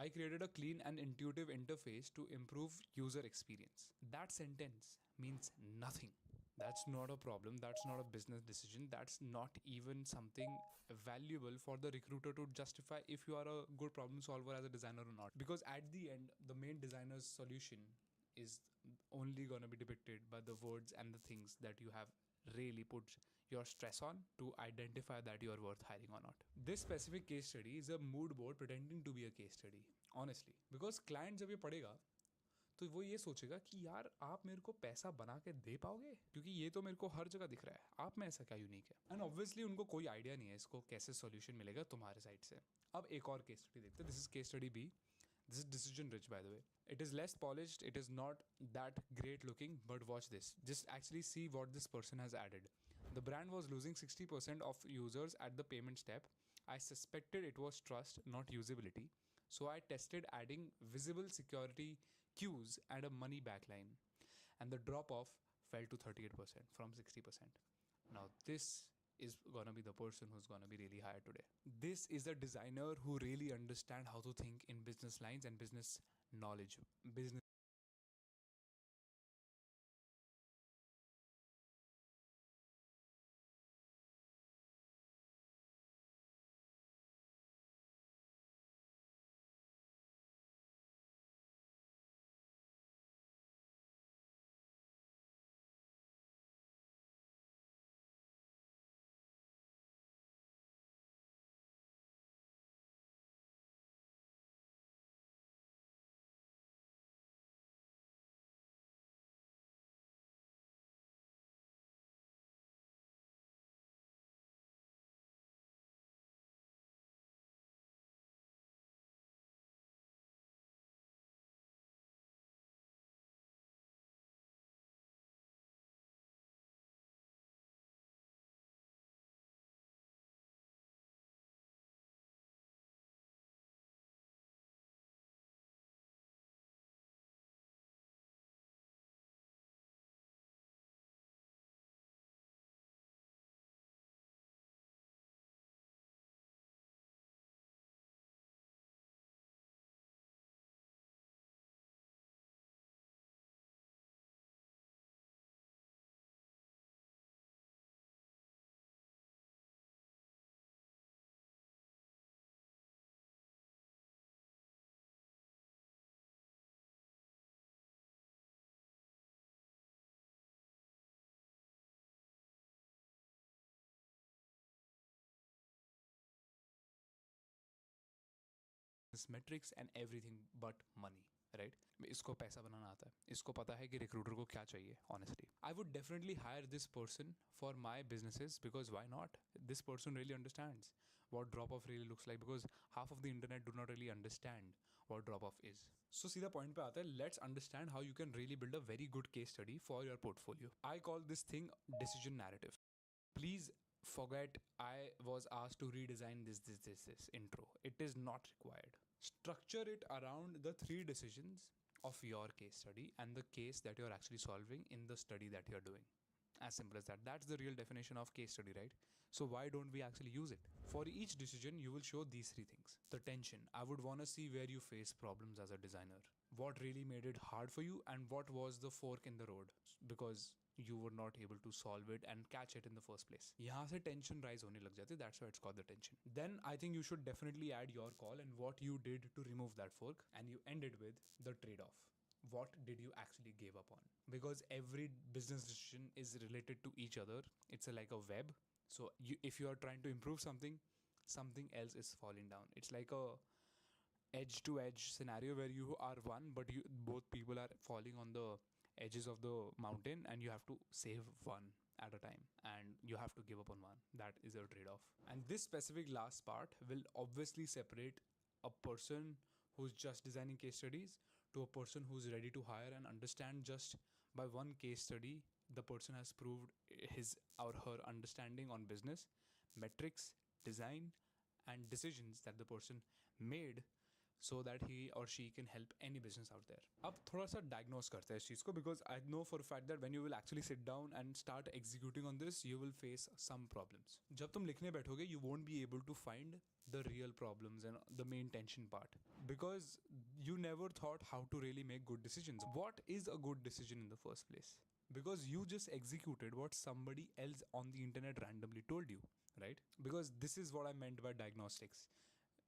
I created a clean and intuitive interface to improve user experience. That sentence means nothing. That's not a problem. That's not a business decision. That's not even something valuable for the recruiter to justify if you are a good problem solver as a designer or not. Because at the end, the main designer's solution is only going to be depicted by the words and the things that you have really put your stress on to identify that you are worth hiring or not. This specific case study is a mood board pretending to be a case study, honestly. Because client जब ये पढ़ेगा तो वो ये सोचेगा कि यार आप मेरे को पैसा बना के दे पाओगे, क्योंकि ये तो मेरे को हर जगह दिख रहा है, आप में ऐसा क्या यूनिक है. एंड ऑब्वियसली उनको कोई आइडिया नहीं है इसको कैसे सॉल्यूशन मिलेगा तुम्हारे साइड से. अब एक और केस स्टडी देखते हैं. This is case study B. This is decision rich, by the way. It is less polished, it is not that great looking, but watch this. Just actually see what this person has added. The brand was losing 60% of users at the payment step. I suspected it was trust, not usability. So I tested adding visible security cues and a money back line. And the drop off fell to 38% from 60%. Now this is gonna be the person who's gonna be really hired today. This is a designer who really understand how to think in business lines and business knowledge. Business metrics and everything but money, right? इसको पैसा बनाना आता है, इसको पता है कि recruiter को क्या चाहिए. Honestly, I would definitely hire this person for my businesses, because why not? This person really understands what drop off really looks like, because half of the internet do not really understand what drop off is. So सीधा point पे आता है. Let's understand how you can really build a very good case study for your portfolio. I call this thing decision narrative. Please forget I was asked to redesign this intro. It is not required. Structure it around the 3 decisions of your case study and the case that you're actually solving in the study that you're doing. As simple as that. That's the real definition of case study, right? So why don't we actually use it? For each decision, you will show these 3 things. The tension. I would want to see where you face problems as a designer. What really made it hard for you, and what was the fork in the road because you were not able to solve it and catch it in the first place. यहाँ से tension rise होने लग जाती है. That's why it's called the tension. Then I think you should definitely add your call and what you did to remove that fork, and you ended with the trade-off. What did you actually give up on? Because every business decision is related to each other. It's like a web. So if you are trying to improve something, something else is falling down. It's like a edge to edge scenario where you are one, but both people are falling on the edges of the mountain, and you have to save one at a time, and you have to give up on one. That is a trade-off. And this specific last part will obviously separate a person who's just designing case studies to a person who's ready to hire and understand. Just by one case study, the person has proved his or her understanding on business, metrics, design, and decisions that the person made so that he or she can help any business out there. अब थोड़ा सा diagnose करते हैं इस चीज़ को, because I know for a fact that when you will actually sit down and start executing on this, you will face some problems. जब तुम लिखने बैठोगे, you won't be able to find the real problems and the main tension part, because you never thought how to really make good decisions. What is a good decision in the first place? Because you just executed what somebody else on the internet randomly told you, right? Because this is what I meant by diagnostics.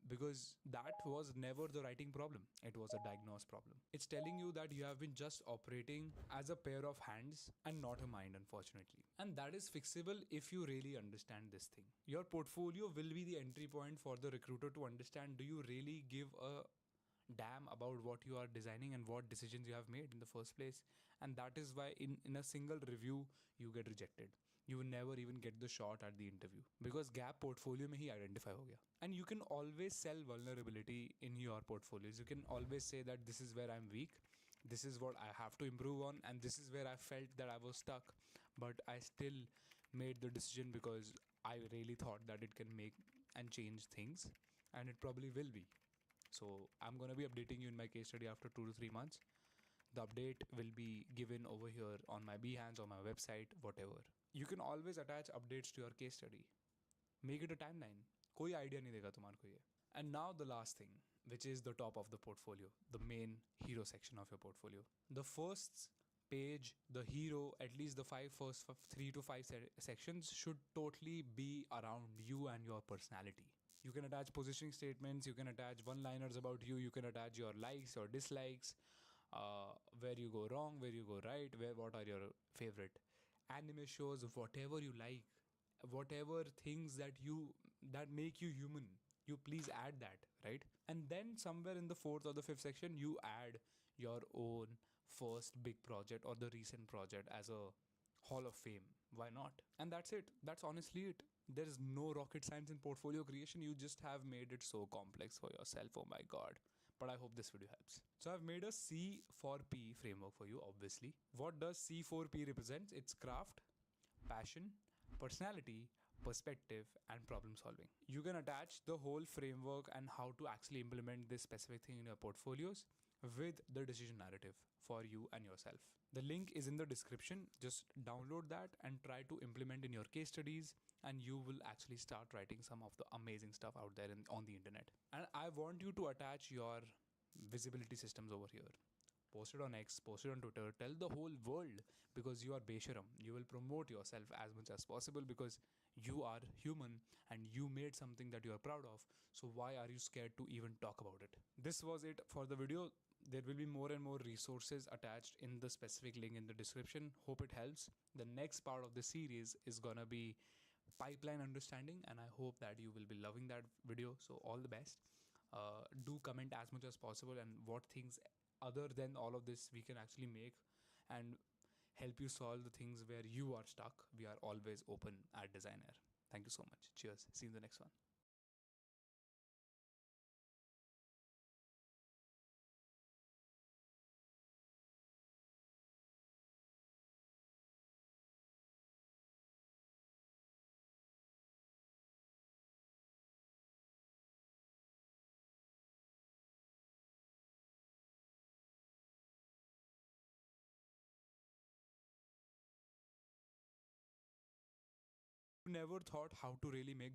Because that was never the writing problem, it was a diagnosed problem. It's telling you that you have been just operating as a pair of hands and not a mind, unfortunately. And that is fixable if you really understand this thing. Your portfolio will be the entry point for the recruiter to understand, do you really give a damn about what you are designing and what decisions you have made in the first place? And that is why in a single review you get rejected. You will never even get the shot at the interview, because gap portfolio mein hi identify ho gaya. And you can always sell vulnerability in your portfolios. You can always say that this is where I'm weak, this is what I have to improve on, and this is where I felt that I was stuck, but I still made the decision because I really thought that it can make and change things, and it probably will be. So I'm gonna be updating you in my case study after 2 to 3 months. The update will be given over here on my Behance or my website, whatever. You can always attach updates to your case study. Make it a timeline. कोई idea नहीं देगा तुम्हारे को ये. And now the last thing, which is the top of the portfolio, the main hero section of your portfolio. The first page, the hero, at least the first 3 to 5 sections should totally be around you and your personality. You can attach positioning statements, you can attach one-liners about you, you can attach your likes or dislikes, where you go wrong, where you go right, what are your favorite anime shows, whatever you like, whatever things that make you human, you please add that, right? And then somewhere in the 4th or the 5th section, you add your own first big project or the recent project as a Hall of Fame. Why not? And that's it. That's honestly it. There is no rocket science in portfolio creation. You just have made it so complex for yourself. Oh my god. But I hope this video helps. So I've made a C4P framework for you, obviously. What does C4P represent? It's craft, passion, personality, perspective, and problem solving. You can attach the whole framework and how to actually implement this specific thing in your portfolios with the decision narrative for you and yourself. The link is in the description. Just download that and try to implement in your case studies, and you will actually start writing some of the amazing stuff out there on the internet. And I want you to attach your visibility systems over here. Post it on X, post it on Twitter, tell the whole world, because you are Besharam. You will promote yourself as much as possible because you are human and you made something that you are proud of. So why are you scared to even talk about it? This was it for the video. There will be more and more resources attached in the specific link in the description. Hope it helps. The next part of the series is gonna be pipeline understanding, and I hope that you will be loving that video. So all the best. Do comment as much as possible, and what things other than all of this we can actually make and help you solve the things where you are stuck. We are always open at Designer. Thank you so much. Cheers. See you in the next one. Never thought how to really make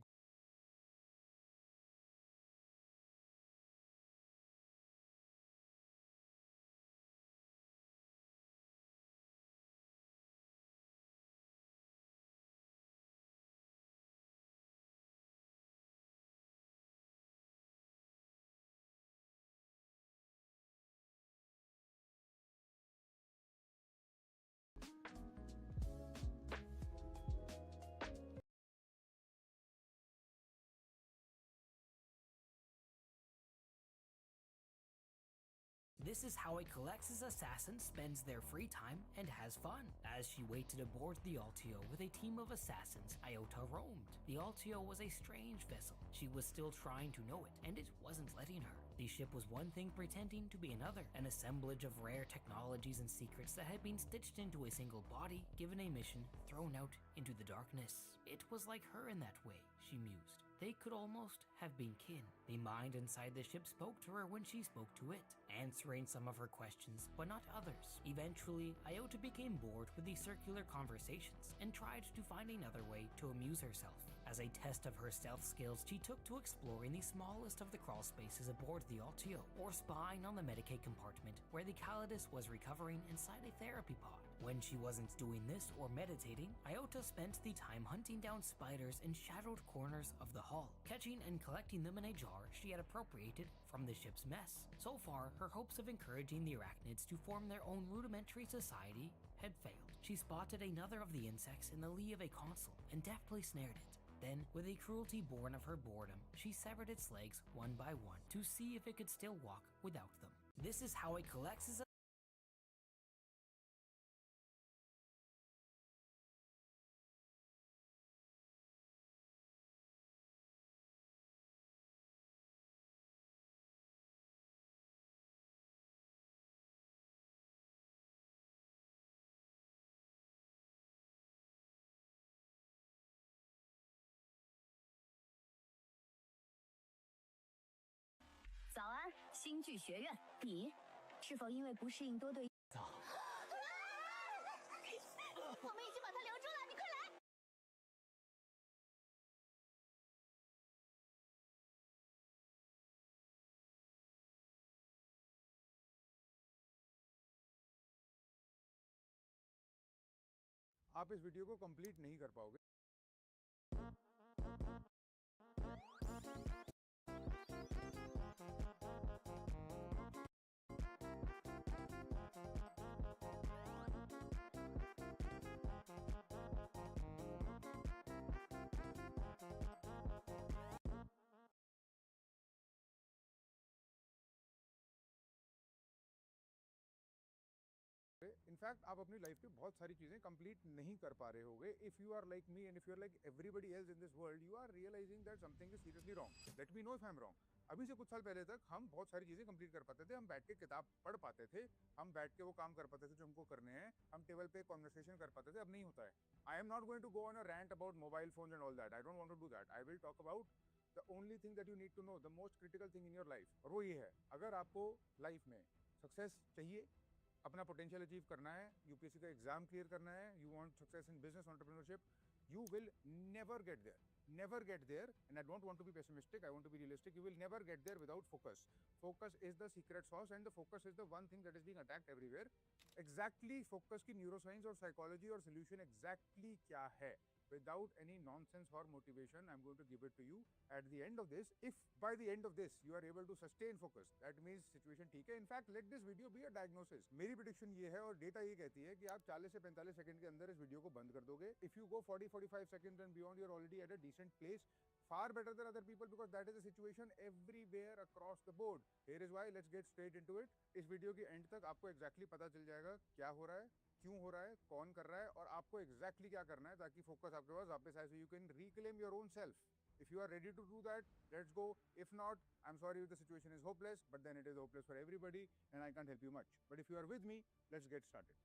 This is how a Calex's assassin spends their free time and has fun. As she waited aboard the Altio with a team of assassins, Iota roamed. The Altio was a strange vessel. She was still trying to know it, and it wasn't letting her. The ship was one thing pretending to be another, an assemblage of rare technologies and secrets that had been stitched into a single body, given a mission, thrown out into the darkness. It was like her in that way, she mused. They could almost have been kin. The mind inside the ship spoke to her when she spoke to it, answering some of her questions, but not others. Eventually, Iota became bored with the circular conversations and tried to find another way to amuse herself. As a test of her stealth skills, she took to exploring the smallest of the crawl spaces aboard the Altio, or spying on the Medicaid compartment where the Calidus was recovering inside a therapy pod. When she wasn't doing this or meditating, Iota spent the time hunting down spiders in shadowed corners of the hull, catching and collecting them in a jar she had appropriated from the ship's mess. So far, her hopes of encouraging the arachnids to form their own rudimentary society had failed. She spotted another of the insects in the lee of a console and deftly snared it. Then, with a cruelty born of her boredom, she severed its legs one by one to see if it could still walk without them. This is how it collects its早安，星剧学院，你是否因为不适应多对？我们已经把他留住了，你快来！ आप इस video को complete नहीं कर पाओगे। In fact आप अपनी life में बहुत सारी चीजें कंप्लीट नहीं कर पा रहे होगे if you are like me and if you are like everybody else in this world you are realizing that something is seriously wrong let me know if I am wrong अभी से कुछ साल पहले तक हम बहुत सारी चीजें कंप्लीट कर पाते थे हम बैठ के किताब पढ़ पाते थे हम बैठ के वो काम कर पाते थे जो हमको करने हैं हम टेबल पे कॉन्वर्सेशन कर पाते थे अब नहीं होता है I am not going to go on a rant about mobile phone and all that I don't want to do that I will talk about the only thing that you need to know the most critical thing in your life और वो ये है अगर आपको life में success चाहिए अपना potential achieve करना है यूपीएससी का एग्जाम क्लियर करना है you want success in business entrepreneurship you will never get there and I don't want to be pessimistic I want to be realistic you will never get there without focus is the secret sauce and the focus is the one thing that is being attacked everywhere exactly focus की neuroscience और psychology और solution exactly क्या है without any nonsense or motivation I'm going to give it to you at the end of this if by the end of this you are able to sustain focus that means situation ठीक है in fact let this video be a diagnosis मेरी prediction ये है और data ये कहती है कि आप 40 से 45 सेकंड के अंदर इस वीडियो को बंद कर दोगे if you go 40-45 seconds and beyond you're already at a decent place far better than other people because that is the situation everywhere across the board here is why let's get straight into it इस video के and तक आपको exactly पता चल जाएगा क्या हो रहा है क्यों हो रहा है कौन कर रहा है और आपको एग्जैक्टली क्या करना है ताकि फोकस आपके पास वापस आए so you can reclaim your own self if you are ready to do that let's go if not I am sorry the situation is hopeless but then it is hopeless for everybody and I can't help you much but if you are with me let's get started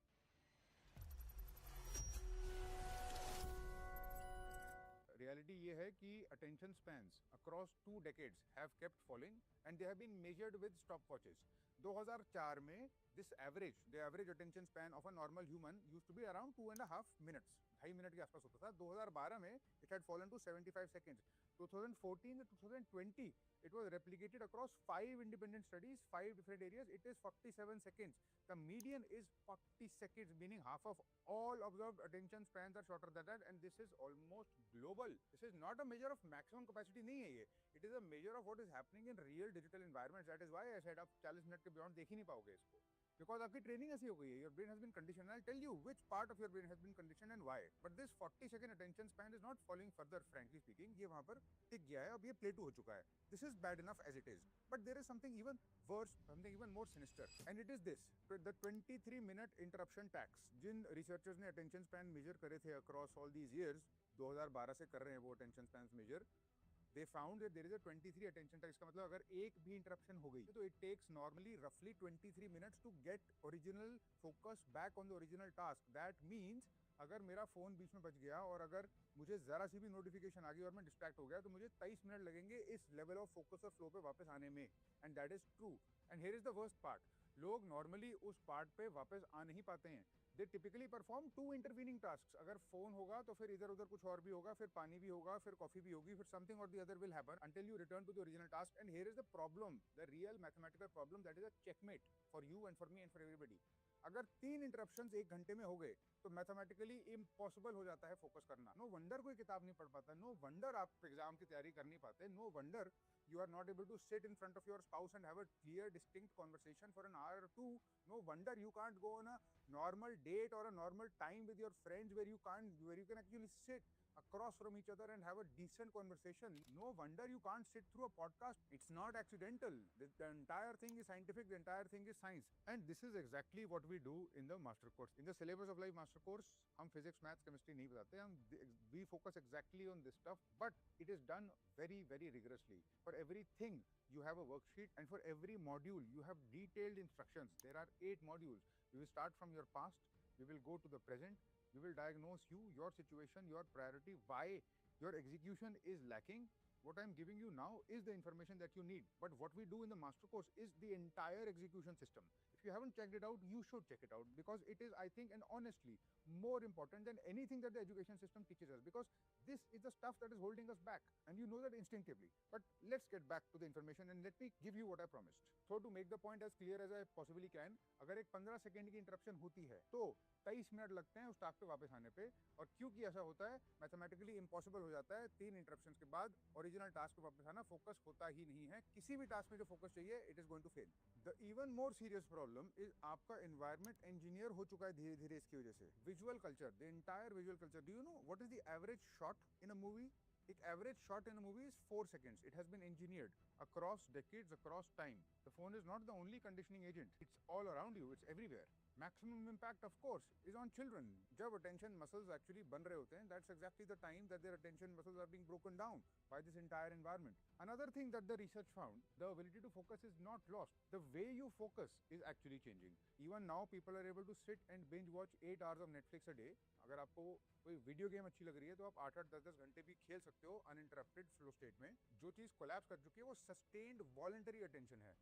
reality ये है कि attention spans across 2 decades have kept falling and they have been measured with stop watches 2004 में this average the average attention span of a normal human used to be around 2.5 minutes 2.5 minute के आसपास होता था 2012 में it had fallen to 75 seconds 2014 to 2020 it was replicated across 5 independent studies 5 different areas it is 47 seconds the median is 40 seconds meaning half of all observed attention spans are shorter than that and this is almost global this is not a measure of maximum capacity नहीं है ये it is a measure of what is happening in real digital environments that is why I said आप 40 minute के beyond देख ही नहीं पाओगे इसको because आपकी ट्रेनिंग ऐसी हो गई है your brain has been conditioned I'll tell you which part of your brain has been conditioned and why but this 40-second attention span is not falling further frankly speaking ये वहाँ पर टिक गया है अब ये plateau हो चुका है this is bad enough as it is but there is something even worse something even more sinister and it is this the 23-minute interruption tax Jin researchers ने attention span measure करे थे across all these years 2012 से कर रहे हैं वो attention spans measure they found that there is a 23 attention tax का मतलब अगर एक भी interruption हो गई तो it takes normally roughly 23 minutes to get original focus back on the original task that means अगर मेरा फ़ोन बीच में बच गया और अगर मुझे ज़रा सी भी नोटिफिकेशन आ गई और मैं डिस्ट्रैक्ट हो गया तो मुझे 23 मिनट लगेंगे इस लेवल ऑफ फोकस और फ्लो पे वापस आने में, and that is true. And here is the worst part, लोग नॉर्मली उस पार्ट पे वापस आ नहीं पाते हैं। दे टिपिकली परफॉर्म 2 इंटरवीनिंग टास्क। अगर फोन होगा तो फिर इधर उधर कुछ और भी होगा, फिर पानी भी होगा, फिर कॉफी भी होगी, फिर समथिंग और the other will happen until you return to the original task. And here is the problem, the real mathematical problem, that is a checkmate for you and for me and for everybody. अगर 3 interruptions 1 घंटे में हो गए तो mathematically impossible हो जाता है focus करना। नो वंडर कोई किताब नहीं पढ़ पाता, नो वंडर आप एग्जाम की तैयारी कर नहीं पाते, no wonder you are not able to sit in front of your spouse and have a clear distinct conversation for an hour or two. No wonder you can't go on a normal date or a normal time with your friends where you can actually sit across from each other and have a decent conversation. No wonder you can't sit through a podcast. It's not accidental. The entire thing is scientific, the entire thing is science. And this is exactly what we do in the master course. In the syllabus of life master course, हम physics, maths, chemistry नहीं बताते, we focus exactly on this stuff, but it is done very, very rigorously. For everything, you have a worksheet, and for every module, you have detailed instructions. There are 8 modules. We will start from your past, we will go to the present, we will diagnose you, your situation, your priority, why your execution is lacking. What I'm giving you now is the information that you need. But what we do in the master course is the entire execution system. If you haven't checked it out, you should check it out, because it is, I think, and honestly, more important than anything that the education system teaches us, because this is the stuff that is holding us back, and you know that instinctively. But let's get back to the information and let me give you what I promised. So to make the point as clear as I possibly can, अगर एक 15 second की interruption होती है तो 23 minute लगते हैं उस task पे वापस आने पे। और क्योंकि ऐसा होता है, मैथमेटिकली इम्पॉसिबल हो जाता है 3 इंटरप्शंस के बाद ओरिजिनल टास्क पे वापस आना। फोकस होता ही नहीं है किसी भी टास्क में, जो फोकस चाहिए it is going to fail. The even more serious problem is आपका एनवायरनमेंट इंजीनियर हो चुका है धीरे धीरे इसकी वजह से। Visual culture, the entire visual culture. Do you know what is the average shot in a movie? एक average shot in a movie is 4 seconds. It has been engineered across decades, across time. The phone is not the only conditioning agent. It's all around you. It's everywhere. Maximum impact, of course, is on children. जब attention muscles actually बन रहे होते हैं, that's exactly the time that their attention muscles are being broken down by this entire environment. Another thing that the research found, the ability to focus is not lost. The way you focus is actually changing. Even now, people are able to sit and binge watch 8 hours of Netflix a day. अगर आपको कोई video game अच्छी लग रही है तो आप 8-8, 10-10 घंटे भी खेल सकते हो अनइंटरप्टेड फ्लो स्टेट में। जो चीज़ कोलैप्स कर चुकी है वो सस्टेन्ड वॉलंटरी अटेंशन है।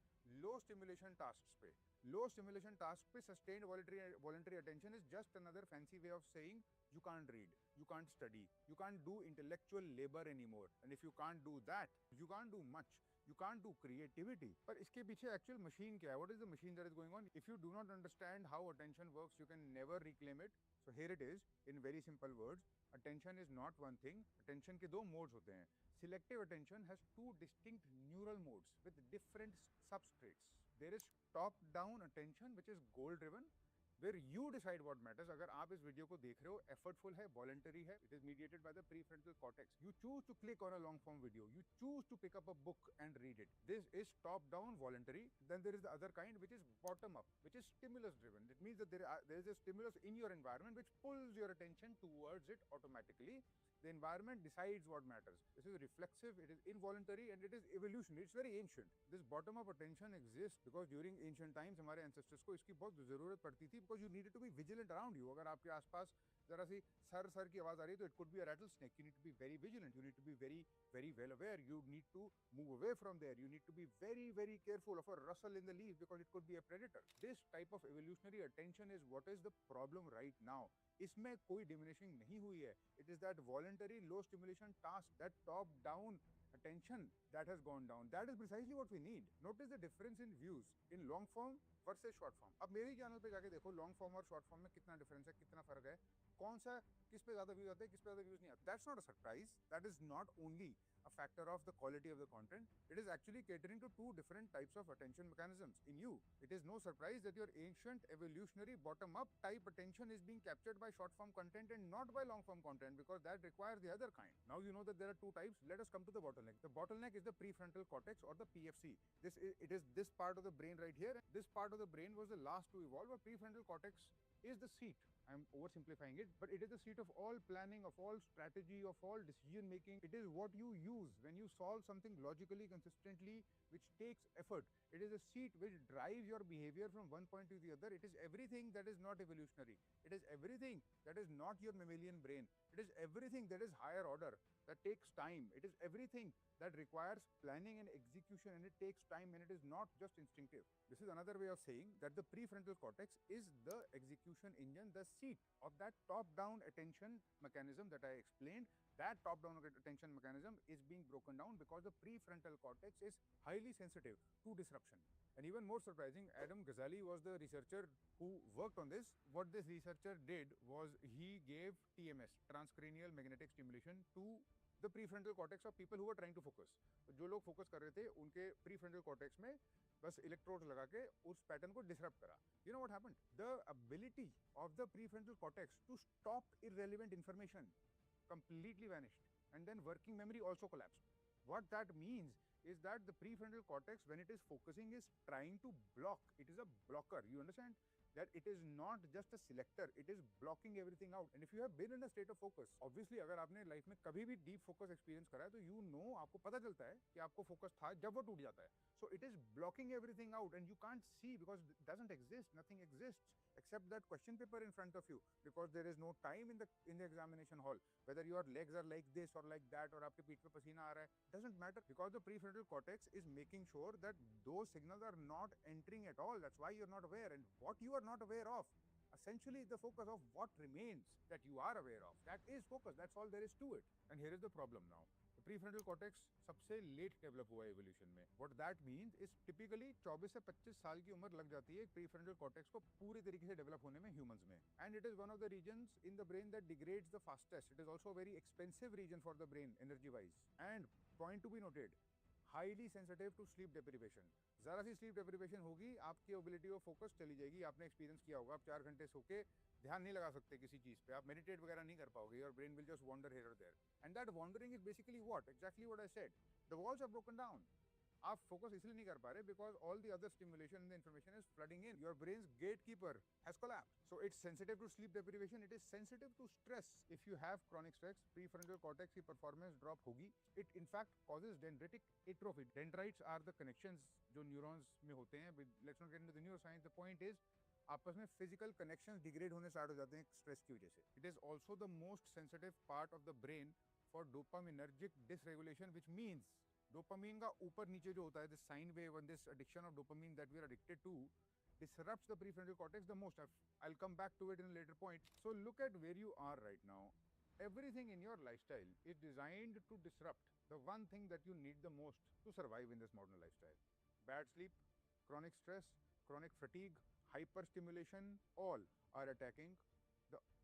लो स्टिमुलेशन टास्क पे, लो स्टिमुलेशन टास्क पे sustained voluntary attention is just another fancy way of saying you can't read, you can't study, you can't do intellectual labor anymore. And if you can't do that, you can't do much. You can't do creativity. पर इसके पीछे actual machine क्या है? What is the machine that is going on? If you do not understand how attention works, you can never reclaim it. So here it is, in very simple words. Attention is not one thing. Attention के 2 modes होते हैं. Selective attention has 2 distinct neural modes with different substrates. There is top-down attention, which is goal-driven, where you decide what matters. अगर आप इस video को देख रहे हो, effortful है, voluntary है, it is mediated by the prefrontal cortex. You choose to click on a long form video. You choose to pick up a book and read it. This is top down, voluntary. Then there is the other kind, which is bottom up, which is stimulus driven. It means that there is a stimulus in your environment which pulls your attention towards it automatically. The environment decides what matters. This is reflexive, it is involuntary, and it is evolutionary. It's very ancient. This bottom-up attention exists because during ancient times हमारे ancestors को इसकी बहुत ज़रूरत पड़ती थी, because you needed to be vigilant around you. अगर आपके आसपास ज़रा सी सर की आवाज़ आ रही है तो it could be a rattlesnake. You need to be very vigilant. You need to be very, very well aware. You need to move away from there. You need to be very, very careful of a rustle in the leaves because it could be a predator. This type of evolutionary attention is what is the problem right now. इसमें कोई diminishing नहीं हुई है. It is that voluntary low stimulation task, that top down attention that has gone down. That is precisely what we need. Notice the difference in views in long form versus short form. अब मेरे channel पे जाके देखो long form और short form में कितना difference है, कितना फर्क है, कौन सा किस पे ज़्यादा views आते हैं, किस पे ज़्यादा views नहीं आते. That's not a surprise. That is not only a factor of the quality of the content. It is actually catering to 2 different types of attention mechanisms in you. It is no surprise that your ancient evolutionary bottom-up type attention is being captured by short-form content and not by long-form content, because that requires the other kind. Now you know that there are 2 types. Let us come to the bottleneck. The bottleneck is the prefrontal cortex or the PFC. It is this part of the brain right here. This part of of the brain was the last to evolve. A prefrontal cortex is the seat. I'm oversimplifying it, but it is the seat of all planning, of all strategy, of all decision making. It is what you use when you solve something logically, consistently, which takes effort. It is a seat which drives your behavior from one point to the other. It is everything that is not evolutionary. It is everything that is not your mammalian brain. It is everything that is higher order, that takes time. It is everything that requires planning and execution, and it takes time, and it is not just instinctive. This is another way of saying that the prefrontal cortex is the execution engine, the seat of that top-down attention mechanism that I explained. That top-down attention mechanism is being broken down because the prefrontal cortex is highly sensitive to disruption. And even more surprising, Adam Ghazali was the researcher who worked on this. What this researcher did was he gave TMS, transcranial magnetic stimulation, to the prefrontal cortex of people who were trying to focus. तो जो लोग focus कर रहे थे उनके prefrontal cortex में बस electrodes लगा के उस pattern को disrupt करा. You know what happened? The ability of the prefrontal cortex to stop irrelevant information completely vanished, and then working memory also collapsed. What that means is that the prefrontal cortex, when it is focusing, is trying to block. It is a blocker. You understand? That it is not just a selector, it is blocking everything out. And if you have been in a state of focus, obviously अगर आपने life में कभी भी deep focus experience करा है तो you know, आपको पता चलता है कि आपको focus था जब वो टूट जाता है. So it is blocking everything out, and you can't see because it doesn't exist. Nothing exists except that question paper in front of you, because there is no time in the examination hall. Whether your legs are like this or like that, or आपके पीठ पे पसीना आ रहा है, doesn't matter, because the prefrontal cortex is making sure that those signals are not entering at all. That's why you're not aware, and what you are not aware of essentially is the focus of what remains that you are aware of. That is focus. That's all there is to it. And here is the problem now. The prefrontal cortex सबसे late develop हुआ है evolution में. What that means is typically 24 से 25 साल की उम्र लग जाती है prefrontal cortex को पूरी तरीके से डेवलप होने में humans में. And it is one of the regions in the brain that degrades the fastest. It is also a very expensive region for the brain energy wise. And point to be noted, highly sensitive to sleep deprivation. जरा सी sleep deprivation होगी, आपकी ability of focus चली जाएगी. आपने experience किया होगा, आप 4 घंटे सो के ध्यान नहीं लगा सकते किसी चीज पे, आप meditate वगैरह नहीं कर पाओगे. Your brain will just wander here or there. And that wandering is basically what? Exactly what I said. The walls are broken down. आप focus इसलिए नहीं कर पा रहे because all the other stimulation and the information is flooding in. Your brain's gatekeeper has collapsed. So it's sensitive to sleep deprivation. It is sensitive to stress. If you have chronic stress, prefrontal cortex की performance drop होगी. It in fact causes dendritic atrophy. Dendrites are the connections जो neurons में होते हैं. Let's not get into the neuroscience. The point is आपस में physical connections degrade होने start हो जाते हैं stress की वजह से. It is also the most sensitive part of the brain for dopaminergic dysregulation, which means dopamine का ऊपर नीचे जो होता है, this sine wave and this addiction of dopamine that we are addicted to disrupts the prefrontal cortex the most. I'll come back to it in a later point. So look at where you are right now. Everything in your lifestyle is designed to disrupt the one thing that you need the most to survive in this modern lifestyle. Bad sleep, chronic stress, chronic fatigue, hyperstimulation, all are attacking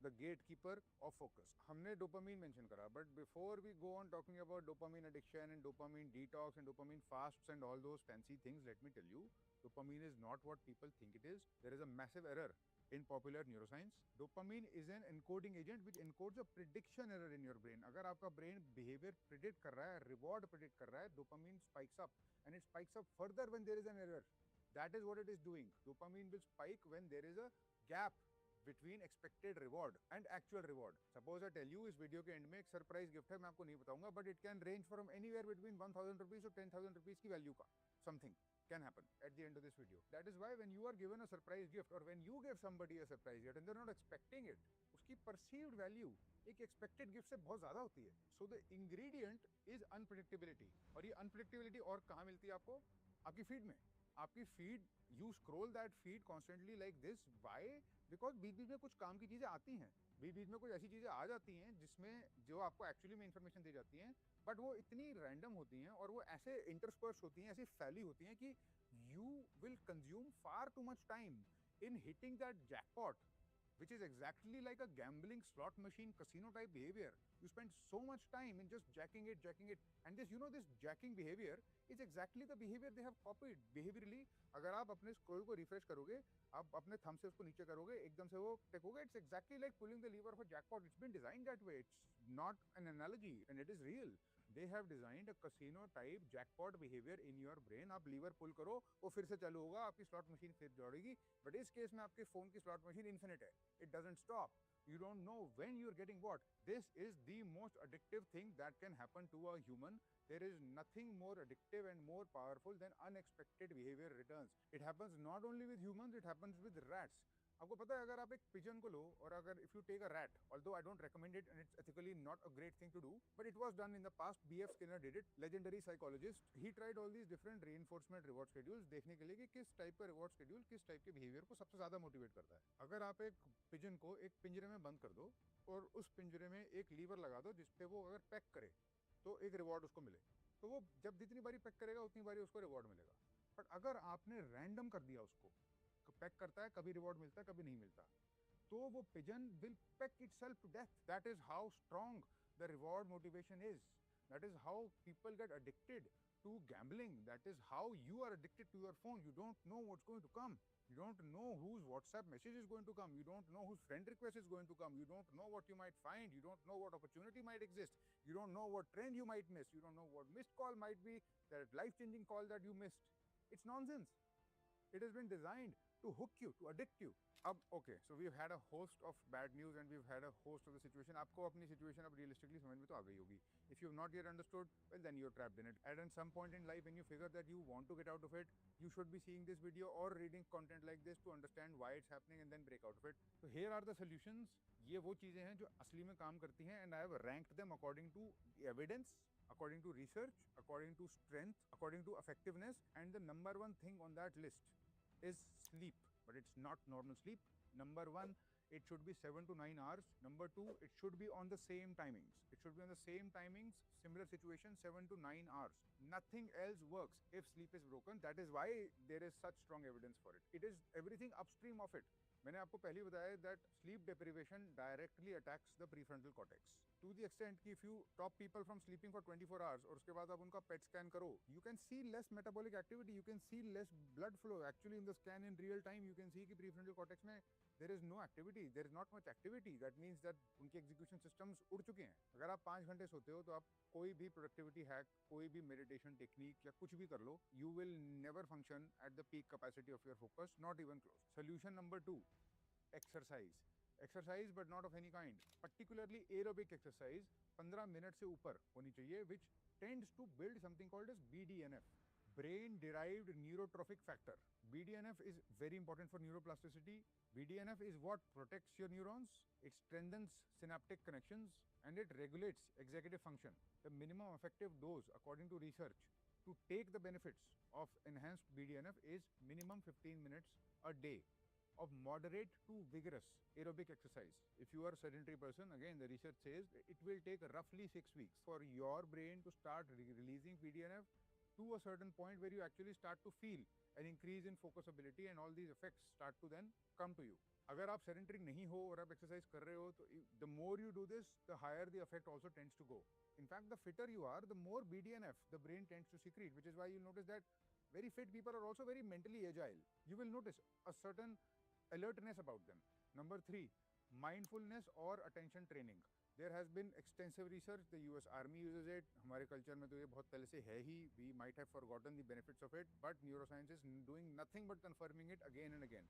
the gatekeeper of focus. हमने dopamine mention करा, but before we go on talking about dopamine addiction and dopamine detox and dopamine fasts and all those fancy things, let me tell you, dopamine is not what people think it is. There is a massive error in popular neuroscience. Dopamine is an encoding agent which encodes a prediction error in your brain. अगर आपका brain behavior predict कर रहा है, reward predict कर रहा है, dopamine spikes up, and it spikes up further when there is an error. That is what it is doing. Dopamine will spike when there is a gap between expected reward and actual reward. Suppose I tell you इस video के and में एक surprise gift है, मैं आपको नहीं बताऊंगा, but it can range from anywhere between 1000 rupees to 10,000 rupees की वैल्यू का. Something can happen at the end of this video. That is why when you are given a surprise gift, or when you give somebody a surprise gift and they're not expecting it, उसकी perceived value एक expected gift से बहुत ज़्यादा होती है. So the ingredient is unpredictability. और ये unpredictability और कहाँ मिलती है आपको? आपकी feed में. आपकी feed, you scroll that feed constantly like this. Why? Because बीच बीच में कुछ काम की चीज़ें आती हैं, बीच बीच में कुछ ऐसी चीज़ें आ जाती हैं जिसमें जो आपको एक्चुअली में इन्फॉर्मेशन दी जाती हैं, बट वो इतनी रैंडम होती हैं और वो ऐसे इंटरस्पर्स होती हैं, ऐसी फैली होती हैं कि you will consume far too much time in hitting that jackpot, which is exactly like a gambling slot machine casino type behavior. You spend so much time in just jacking it, and this, you know, this jacking behavior is exactly the behavior they have copied behaviorally. अगर आप अपने scroll को refresh करोगे, आप अपने thumb से उसको नीचे करोगे, एकदम से वो टिक होगा. It's exactly like pulling the lever of a jackpot. It's been designed that way. It's not an analogy, and it is real. They have designed a casino type jackpot behavior in your brain. आप lever pull करो वो फिर से चालू होगा, आपकी slot machine फिर दौड़ेगी. बट इस केस में आपके फोन की स्लॉट मशीन इन्फिनिट है. It doesn't stop. You don't know when you're getting what. This is the most addictive thing that can happen to a human. There is nothing more addictive and more powerful than unexpected behavior returns. It happens not only with humans, it happens with rats. आपको पता है अगर आप एक pigeon को लो और अगर if you take a rat, although I don't recommend it and it's ethically not a great thing to do, but it was done in the past. B.F. Skinner did it, legendary psychologist. He tried all these different reinforcement reward schedules देखने के लिए कि किस type का reward schedule किस type के behavior को सबसे ज़्यादा motivate करता है. अगर आप एक पिजन को एक पिंजरे में बंद कर दो और उस पिंजरे में एक लीवर लगा दो जिसपे वो अगर पैक करे तो एक रिवॉर्ड उसको मिले, तो वो जब जितनी बारी पैक करेगा उतनी बारी उसको रिवॉर्ड मिलेगा. बट अगर आपने रैंडम कर दिया उसको, पैक करता है, कभी रिवॉर्ड मिलता है, कभी नहीं मिलता, तो वो pigeon will pack itself to death. That is how strong the reward motivation is. That is how people get addicted to gambling. That is how you are addicted to your phone. You don't know what's going to come. You don't know whose WhatsApp message is going to come. You don't know whose friend request is going to come. You don't know what you might find. You don't know what opportunity might exist. You don't know what trend you might miss. You don't know what missed call might be, that life-changing call that you missed. It's nonsense. It has been designed to hook you, to addict you. Okay, so we've had a host of bad news and we've had a host of the situation. आपको अपनी situation अब realistically समझ में तो आ गई होगी. If you've not yet understood, well then you're trapped in it. And at some point in life when you figure that you want to get out of it, you should be seeing this video or reading content like this to understand why it's happening and then break out of it. So here are the solutions. ये वो चीजें हैं जो असली में काम करती हैं and I have ranked them according to evidence, according to research, according to strength, according to effectiveness, and the number one thing on that list is sleep. But it's not normal sleep. Number one, it should be 7 to 9 hours. Number two, it should be on the same timings. It should be on the same timings, similar situation, 7 to 9 hours. Nothing else works if sleep is broken. That is why there is such strong evidence for it. It is everything upstream of it. मैंने आपको पहले ही बताया that sleep deprivation directly attacks the prefrontal cortex. To the extent कि if you stop people from sleeping for 24 hours और उसके बाद आप उनका PET scan करो, you can see less metabolic activity, you can see less blood flow. Actually in the scan in real time you can see कि prefrontal cortex में there is no activity, there is not much activity. That means that उनके execution systems उड़ चुके हैं. अगर आप 5 घंटे सोते हो तो आप कोई भी productivity hack, कोई भी meditation technique या कुछ भी कर लो, you will never function at the peak capacity of your focus, not even close. Solution number 2, exercise. Exercise but not of any kind, particularly aerobic exercise 15 minutes से ऊपर होनी चाहिए, which tends to build something called as BDNF, brain derived neurotrophic factor. BDNF is very important for neuroplasticity. BDNF is what protects your neurons, it strengthens synaptic connections, and it regulates executive function. The minimum effective dose according to research to take the benefits of enhanced BDNF is minimum 15 minutes a day of moderate to vigorous aerobic exercise. If you are a sedentary person, again the research says it will take roughly 6 weeks for your brain to start releasing BDNF to a certain point where you actually start to feel an increase in focus ability and all these effects start to then come to you. अगर आप sedentary नहीं हो और आप exercise कर रहे हो तो the more you do this, the higher the effect also tends to go. In fact, the fitter you are, the more BDNF the brain tends to secrete, which is why you'll notice that very fit people are also very mentally agile. You will notice a certain alertness about them. Number 3, mindfulness or attention training. There has been extensive research. The US Army uses it. हमारे culture में तो ये बहुत पहले से है ही. We might have forgotten the benefits of it, but neuroscience is doing nothing but confirming it again and again.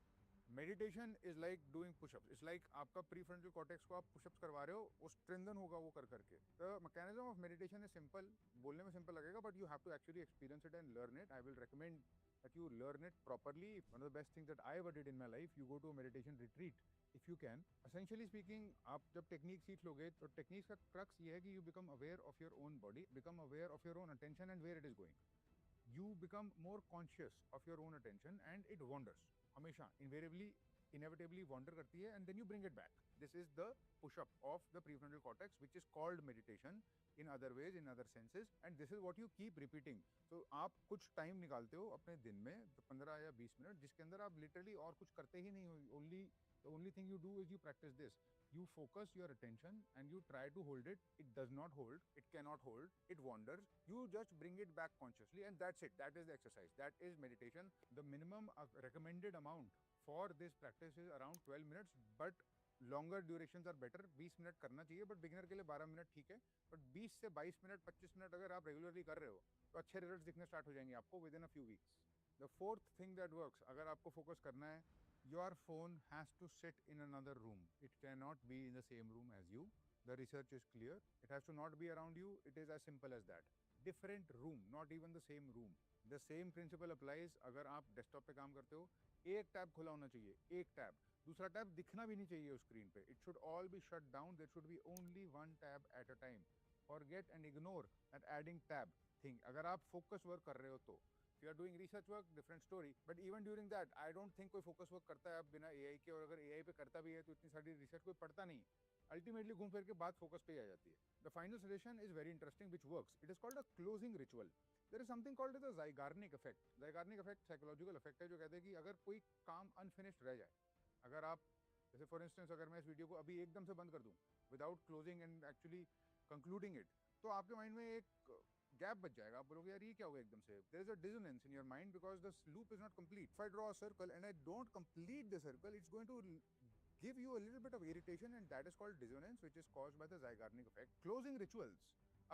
Meditation is like doing push-ups. It's like आपका prefrontal cortex को आप push-ups करवा रहे हो, वो strengthen होगा वो कर करके. The mechanism of meditation is simple. बोलने में simple लगेगा, but you have to actually experience it and learn it. I will recommend that you learn it properly. One of the best things that I ever did in my life, you go to a meditation retreat if you can. Essentially speaking, आप जब technique सीख लोगे तो technique का crux ये है कि you become aware of your own body, become aware of your own attention and where it is going. You become more conscious of your own attention and it wanders. हमेशा invariably inevitably wander करती है and then you bring it back. This is the push-up of the prefrontal cortex, which is called meditation in other ways, in other senses, and this is what you keep repeating. So आप कुछ time निकालते हो अपने दिन में 15 या 20 minute जिसके अंदर आप literally और कुछ करते ही नहीं हो. The only thing you do is you practice this. You focus your attention and you try to hold it. It does not hold, it cannot hold, it wanders. You just bring it back consciously and that's it. That is the exercise. That is meditation. The minimum recommended amount for this practice is around 12 minutes, but longer durations are better. 20 minute करना चाहिए, but beginner के लिए 12 minute ठीक है. But 20 से 22 minute 25 minute अगर आप regularly कर रहे हो तो अच्छे रिजल्ट्स दिखने स्टार्ट हो जाएंगे आपको within a few weeks. The fourth thing that works, अगर आपको फोकस करना है, your phone has to sit in another room. It can not be in the same room as you. The research is clear. It has to not be around you. It is as simple as that. Different room, not even the same room. The same principle applies अगर आप desktop पे काम करते हो. एक tab खुला होना चाहिए, एक टैब. दूसरा टैब दिखना भी नहीं चाहिए उस स्क्रीन पे. It should all be shut down. There should be only one tab at a time. Forget and ignore that adding tab thing. अगर आप focus work कर रहे हो तो. If you are doing research work, different story. But even during that, I don't think कोई focus work करता है अब बिना AI के. और अगर AI पे करता भी है तो इतनी सारी research कोई पढ़ता नहीं. Ultimately घूम फिर के बात फोकस पे ही आ जाती है. The final suggestion is very interesting which works. It is called a closing ritual. There is something called the Zeigarnik effect. Zeigarnik effect psychological effect है जो कहते हैं कि अगर कोई काम unfinished रह जाए, अगर आप जैसे फॉर इंस्टेंस अगर मैं इस वीडियो को अभी एकदम से बंद कर दूं without closing and actually concluding it, तो आपके माइंड में एक गैप बच जाएगा. आप बोलोगे यार ये क्या हो गया एकदम से. There is a dissonance in your mind because the loop is not complete. If I draw a circle and I don't complete the circle, it's going to give you a little bit of irritation, and that is called dissonance, which is caused by the Zeigarnik effect. Closing rituals.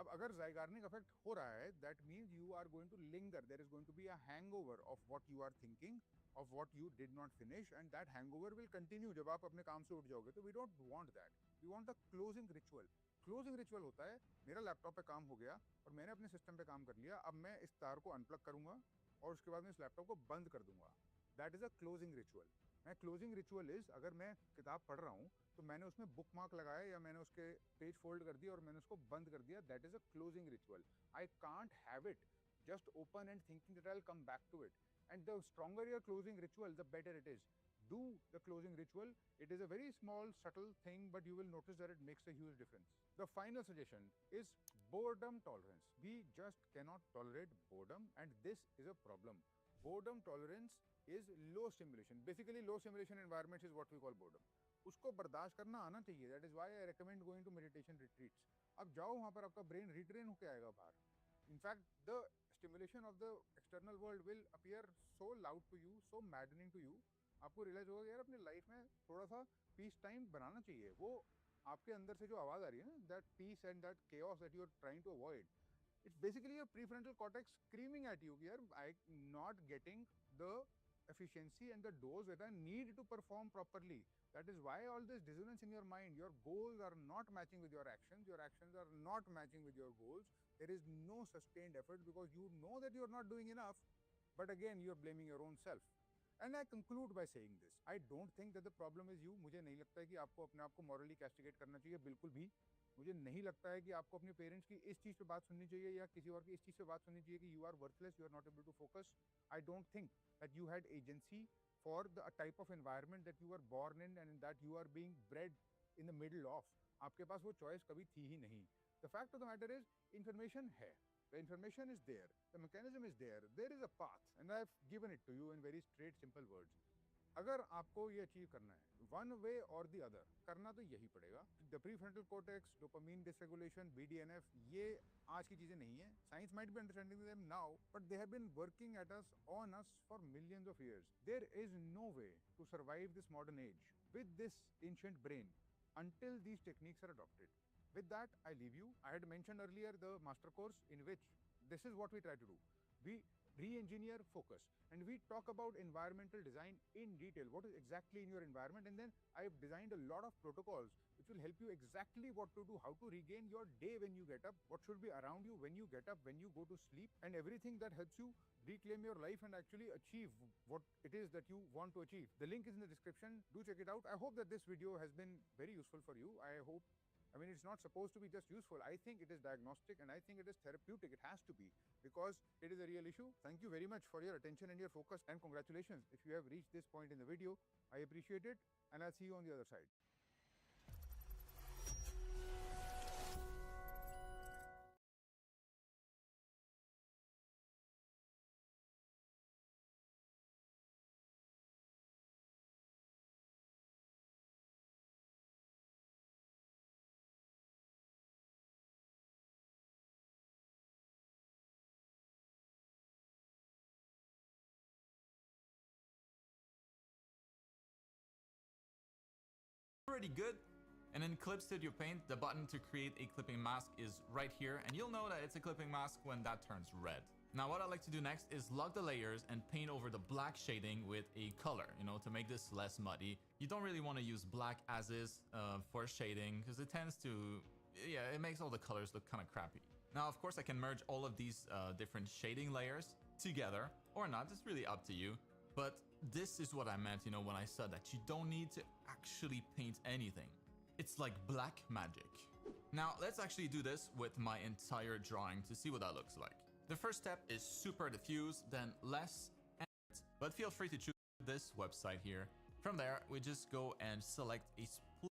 अब अगर Zeigarnik effect हो रहा है, that means you are going to linger. There is going to be a hangover of what you are thinking, of what you did not finish, and that hangover will continue जब आप अपने काम से उठ जाओगे. तो we don't want that. We want the closing ritual. Closing ritual होता है मेरा लैपटॉप पे काम हो गया और मैंने अपने सिस्टम पे काम कर लिया. अब मैं इस तार को अनप्लग करूंगा और उसके बाद मैं इस लैपटॉप को बंद कर दूंगा. That is a closing ritual. मैं क्लोजिंग रिचुअल इज, अगर मैं किताब पढ़ रहा हूँ तो मैंने उसमें बुक मार्क लगाया या मैंने उसके पेज फोल्ड कर दिया और मैंने उसको बंद कर दिया. That is a closing ritual. I can't have it just open and thinking that I will come back to it. And the stronger your closing ritual the better it is. Do the closing ritual. It is a very small subtle thing, but you will notice that it makes a huge difference. The final suggestion is boredom tolerance. We just cannot tolerate boredom, and this is a problem. Boredom tolerance is low stimulation. Basically low stimulation environments is what we call boredom. उसको बर्दाश्त करना आना चाहिए. That is why I recommend going to meditation retreats. अब जाओ वहाँ पर आपका ब्रेन रिट्रेन होके आएगा बाहर. In fact, the stimulation of the external world will appear so loud to you, so maddening to you. आपको रियलाइज होगा यार अपनी लाइफ में थोड़ा सा पीस टाइम बनाना चाहिए. वो आपके अंदर से जो आवाज़ आ रही है ना, that peace and that chaos that you are trying to avoid, it's basically your prefrontal cortex screaming at you कि यार I'm not getting the efficiency and the dose that I need to perform properly. That is why all this dissonance in your mind. Your goals are not matching with your actions are not matching with your goals. There is no sustained effort because you know that you are not doing enough, but again you are blaming your own self. And I conclude by saying this. I don't think that the problem is you. मुझे नहीं लगता है कि आपको अपने आप को morally castigate करना चाहिए, बिल्कुल भी. मुझे नहीं लगता है कि आपको अपने पेरेंट्स की इस चीज़ पे बात सुननी चाहिए या किसी और की इस चीज़ पे बात सुननी चाहिए कि you are worthless, you are not able to focus. I don't think that you had agency for the type of environment that you were born in and that you are being bred in the middle of. आपके पास वो choice कभी थी ही नहीं. The fact of the matter is, information है. The information is there. The mechanism is there. There is a path, and I've given it to you in very straight, simple words. अगर आपको ये achieve करना है, one way or the other, करना तो यही पड़ेगा. The prefrontal cortex, dopamine dysregulation, BDNF, ये आज की चीजें नहीं है. Science might be understanding them now, but they have been working at us, on us for millions of years. There is no way to survive this modern age with this ancient brain until these techniques are adopted. With that, I leave you. I had mentioned earlier the master course in which this is what we try to do. We re-engineer focus and we talk about environmental design in detail. What is exactly in your environment? And then I've designed a lot of protocols which will help you exactly what to do, how to regain your day when you get up, what should be around you when you get up, when you go to sleep, and everything that helps you reclaim your life and actually achieve what it is that you want to achieve. The link is in the description. Do check it out. I hope that this video has been very useful for you. I mean, it's not supposed to be just useful. I think it is diagnostic and I think it is therapeutic. It has to be because it is a real issue. Thank you very much for your attention and your focus, and congratulations if you have reached this point in the video. I appreciate it, and I'll see you on the other side. pretty good. And in Clip Studio Paint, the button to create a clipping mask is right here, and you'll know that it's a clipping mask when that turns red. Now what I like to do next is lock the layers and paint over the black shading with a color, you know, to make this less muddy. You don't really want to use black as is for shading, because it tends to, yeah, it makes all the colors look kind of crappy. Now, of course, I can merge all of these different shading layers together, or not, it's really up to you. But this is what I meant, you know, when I said that you don't need to actually paint anything. It's like black magic. Now, let's actually do this with my entire drawing to see what that looks like. The first step is super diffuse, then less, but feel free to choose this website here. From there, we just go and select a split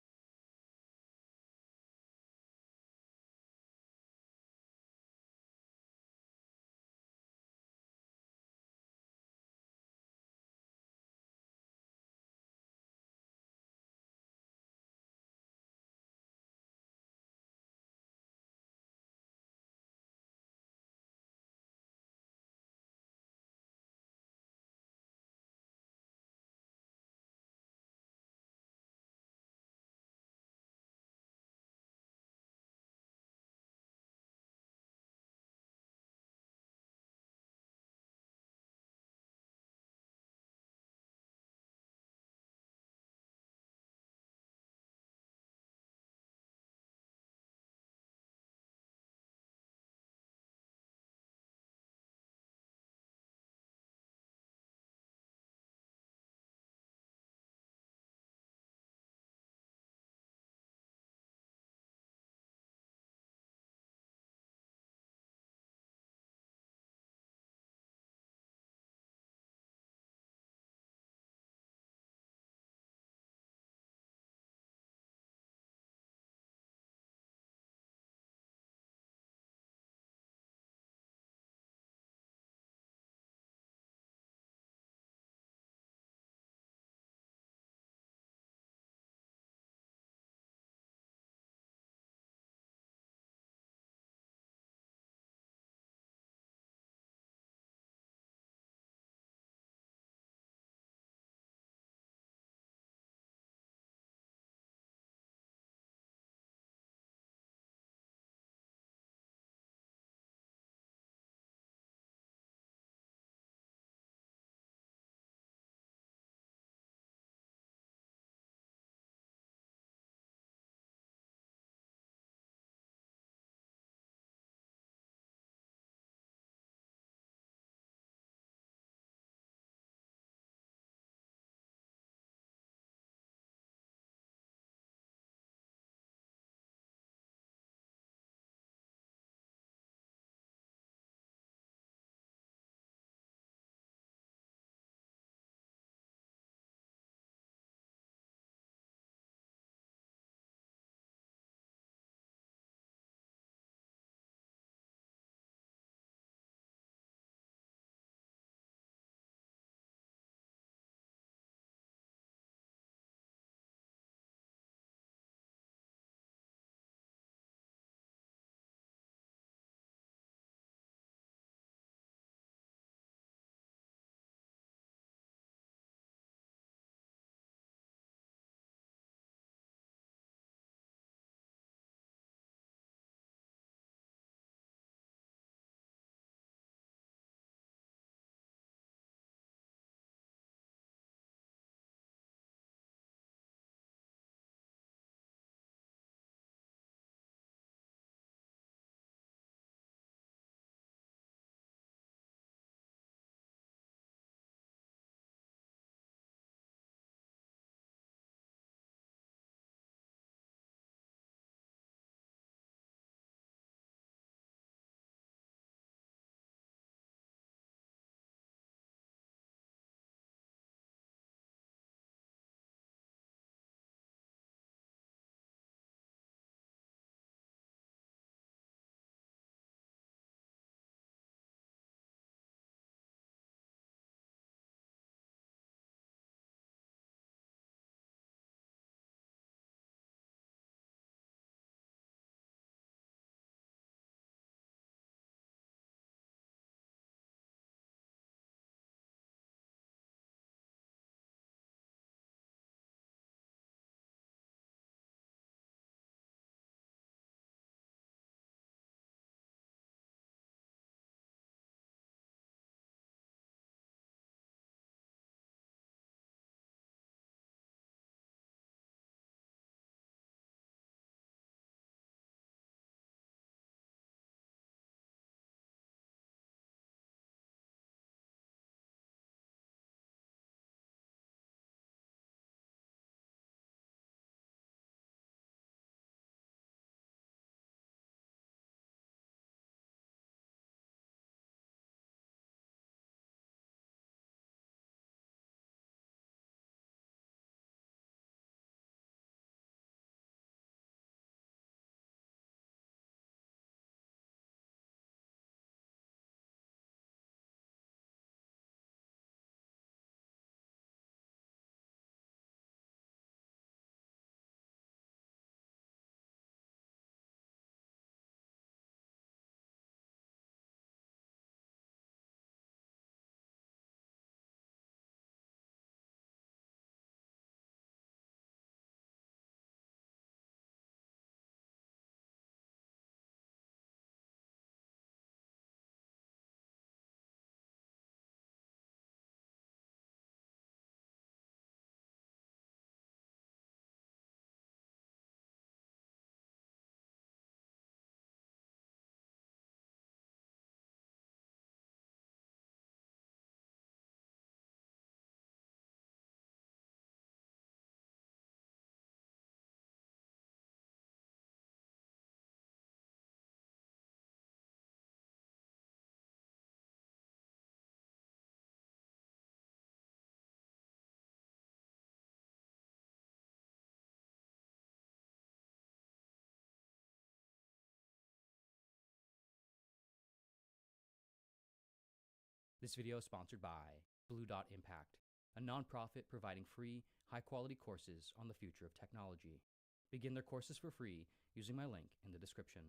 This video is sponsored by Blue Dot Impact, a nonprofit providing free, high-quality courses on the future of technology. Begin their courses for free using my link in the description.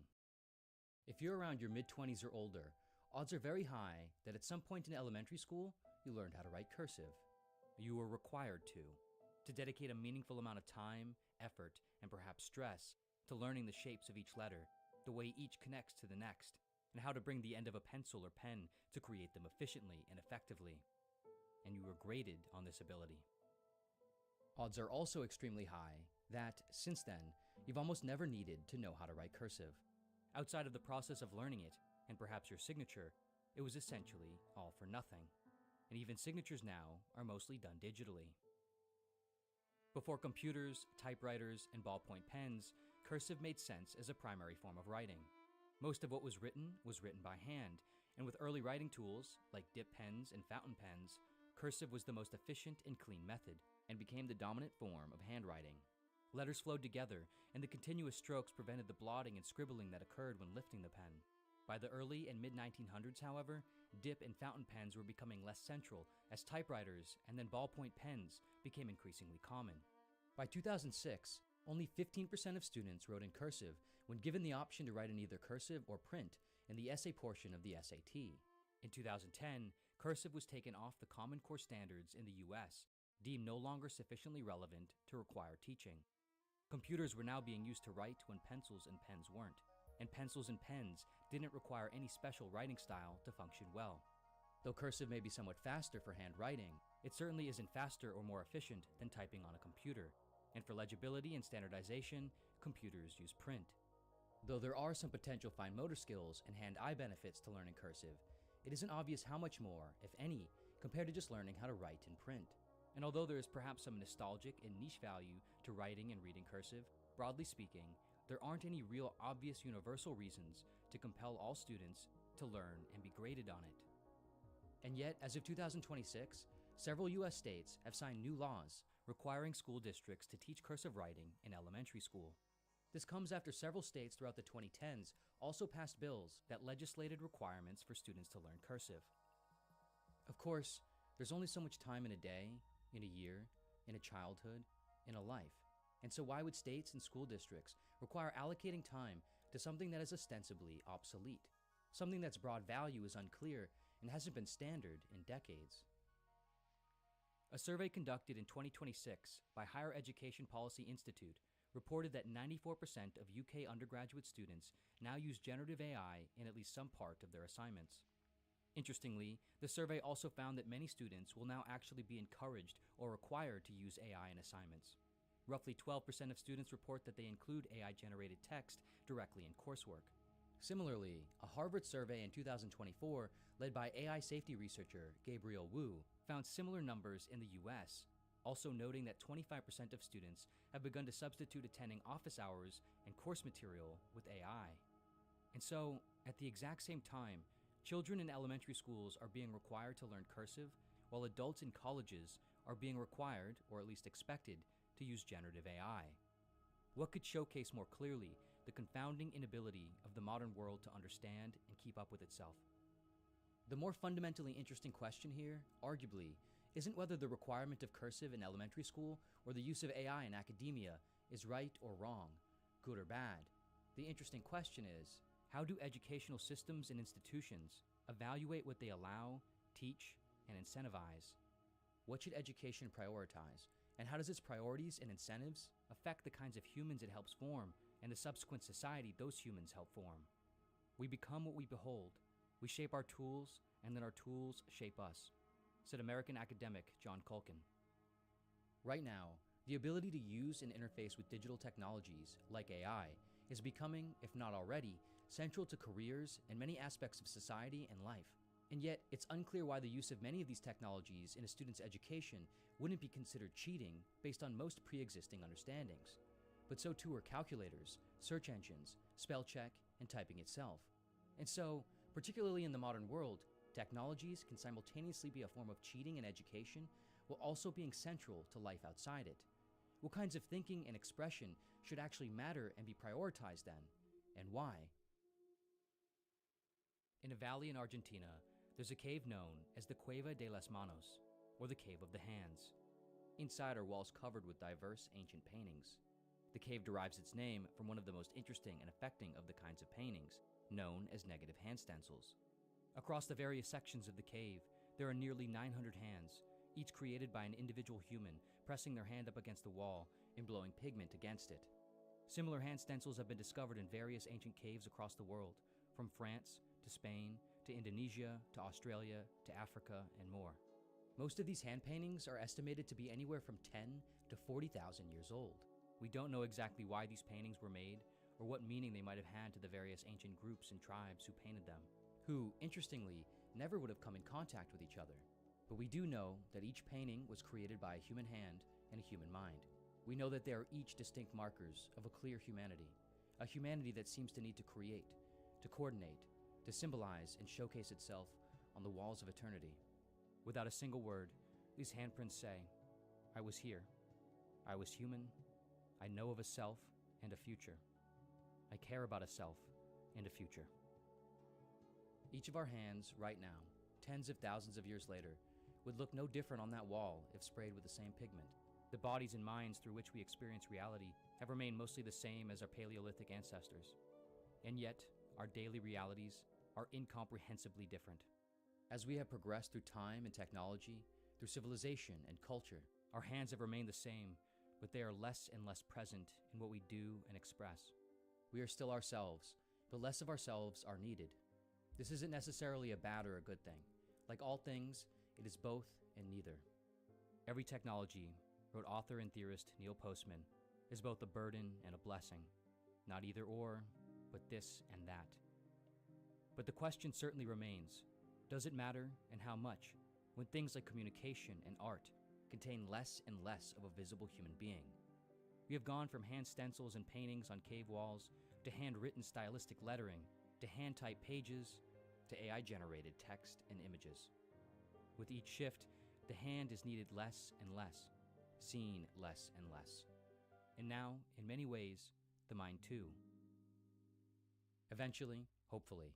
If you're around your mid-20s or older, odds are very high that at some point in elementary school, you learned how to write cursive. You were required to dedicate a meaningful amount of time, effort, and perhaps stress to learning the shapes of each letter, the way each connects to the next, and how to bring the end of a pencil or pen to create them efficiently and effectively. And you were graded on this ability. Odds are also extremely high that, since then, you've almost never needed to know how to write cursive. Outside of the process of learning it, and perhaps your signature, it was essentially all for nothing. And even signatures now are mostly done digitally. Before computers, typewriters, and ballpoint pens, cursive made sense as a primary form of writing. Most of what was written by hand, and with early writing tools, like dip pens and fountain pens, cursive was the most efficient and clean method, and became the dominant form of handwriting. Letters flowed together, and the continuous strokes prevented the blotting and scribbling that occurred when lifting the pen. By the early and mid-1900s, however, dip and fountain pens were becoming less central, as typewriters and then ballpoint pens became increasingly common. By 2006, only 15% of students wrote in cursive when given the option to write in either cursive or print in the essay portion of the SAT. In 2010, cursive was taken off the Common Core standards in the US, deemed no longer sufficiently relevant to require teaching. Computers were now being used to write when pencils and pens weren't, and pencils and pens didn't require any special writing style to function well. Though cursive may be somewhat faster for handwriting, it certainly isn't faster or more efficient than typing on a computer. And for legibility and standardization, computers use print. Though there are some potential fine motor skills and hand-eye benefits to learning cursive, it isn't obvious how much more, if any, compared to just learning how to write in print. And although there is perhaps some nostalgic and niche value to writing and reading cursive, broadly speaking, there aren't any real obvious universal reasons to compel all students to learn and be graded on it. And yet, as of 2026, several US states have signed new laws requiring school districts to teach cursive writing in elementary school. This comes after several states throughout the 2010s also passed bills that legislated requirements for students to learn cursive. Of course, there's only so much time in a day, in a year, in a childhood, in a life. And so why would states and school districts require allocating time to something that is ostensibly obsolete? Something that's broad value is unclear and hasn't been standard in decades. A survey conducted in 2026 by Higher Education Policy Institute reported that 94% of UK undergraduate students now use generative AI in at least some part of their assignments. Interestingly, the survey also found that many students will now actually be encouraged or required to use AI in assignments. Roughly 12% of students report that they include AI-generated text directly in coursework. Similarly, a Harvard survey in 2024, led by AI safety researcher Gabriel Wu, found similar numbers in the US, also noting that 25% of students have begun to substitute attending office hours and course material with AI. And so, at the exact same time, children in elementary schools are being required to learn cursive, while adults in colleges are being required, or at least expected, to use generative AI. What could showcase more clearly the confounding inability of the modern world to understand and keep up with itself? The more fundamentally interesting question here, arguably, isn't whether the requirement of cursive in elementary school or the use of AI in academia is right or wrong, good or bad. The interesting question is, how do educational systems and institutions evaluate what they allow, teach, and incentivize? What should education prioritize? And how does its priorities and incentives affect the kinds of humans it helps form and the subsequent society those humans help form? We become what we behold. We shape our tools, and then our tools shape us, said American academic John Culkin. Right now, the ability to use and interface with digital technologies, like AI, is becoming, if not already, central to careers and many aspects of society and life. And yet, it's unclear why the use of many of these technologies in a student's education wouldn't be considered cheating based on most pre-existing understandings. But so too are calculators, search engines, spell check, and typing itself. And so, particularly in the modern world, technologies can simultaneously be a form of cheating in education while also being central to life outside it. What kinds of thinking and expression should actually matter and be prioritized then, and why? In a valley in Argentina, there's a cave known as the Cueva de las Manos, or the Cave of the Hands. Inside are walls covered with diverse ancient paintings. The cave derives its name from one of the most interesting and affecting of the kinds of paintings, known as negative hand stencils. Across the various sections of the cave, there are nearly 900 hands, each created by an individual human pressing their hand up against the wall and blowing pigment against it. Similar hand stencils have been discovered in various ancient caves across the world, from France to Spain to Indonesia to Australia to Africa and more. Most of these hand paintings are estimated to be anywhere from 10 to 40,000 years old. We don't know exactly why these paintings were made or what meaning they might have had to the various ancient groups and tribes who painted them, who, interestingly, never would have come in contact with each other. But we do know that each painting was created by a human hand and a human mind. We know that they are each distinct markers of a clear humanity, a humanity that seems to need to create, to coordinate, to symbolize and showcase itself on the walls of eternity. Without a single word, these handprints say, I was here, I was human, I know of a self and a future. I care about a self and a future. Each of our hands, right now, tens of thousands of years later, would look no different on that wall if sprayed with the same pigment. The bodies and minds through which we experience reality have remained mostly the same as our Paleolithic ancestors. And yet, our daily realities are incomprehensibly different. As we have progressed through time and technology, through civilization and culture, our hands have remained the same, but they are less and less present in what we do and express. We are still ourselves, but less of ourselves are needed. This isn't necessarily a bad or a good thing. Like all things, it is both and neither. Every technology, wrote author and theorist Neil Postman, is both a burden and a blessing. Not either or, but this and that. But the question certainly remains, does it matter and how much when things like communication and art contain less and less of a visible human being? We have gone from hand stencils and paintings on cave walls to handwritten stylistic lettering to hand-typed pages to AI-generated text and images. With each shift, the hand is needed less and less, seen less and less. And now, in many ways, the mind too. Eventually, hopefully,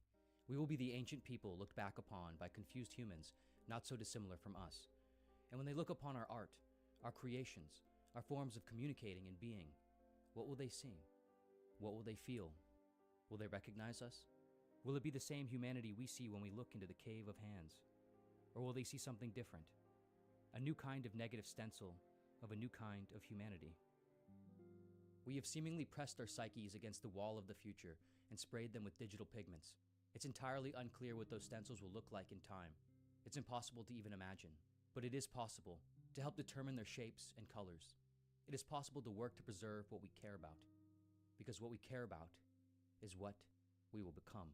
we will be the ancient people looked back upon by confused humans not so dissimilar from us. And when they look upon our art, our creations, our forms of communicating and being, what will they see? What will they feel? Will they recognize us? Will it be the same humanity we see when we look into the cave of hands? Or will they see something different? A new kind of negative stencil of a new kind of humanity. We have seemingly pressed our psyches against the wall of the future and sprayed them with digital pigments. It's entirely unclear what those stencils will look like in time. It's impossible to even imagine. But it is possible to help determine their shapes and colors. It is possible to work to preserve what we care about. Because what we care about is what we will become.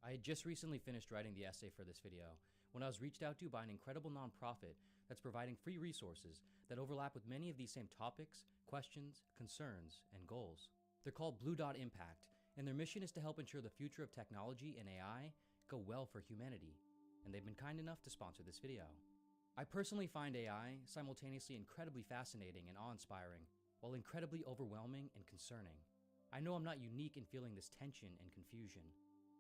I had just recently finished writing the essay for this video when I was reached out to by an incredible nonprofit that's providing free resources that overlap with many of these same topics, questions, concerns, and goals. They're called Blue Dot Impact, and their mission is to help ensure the future of technology and AI go well for humanity, and they've been kind enough to sponsor this video. I personally find AI simultaneously incredibly fascinating and awe-inspiring, while incredibly overwhelming and concerning. I know I'm not unique in feeling this tension and confusion.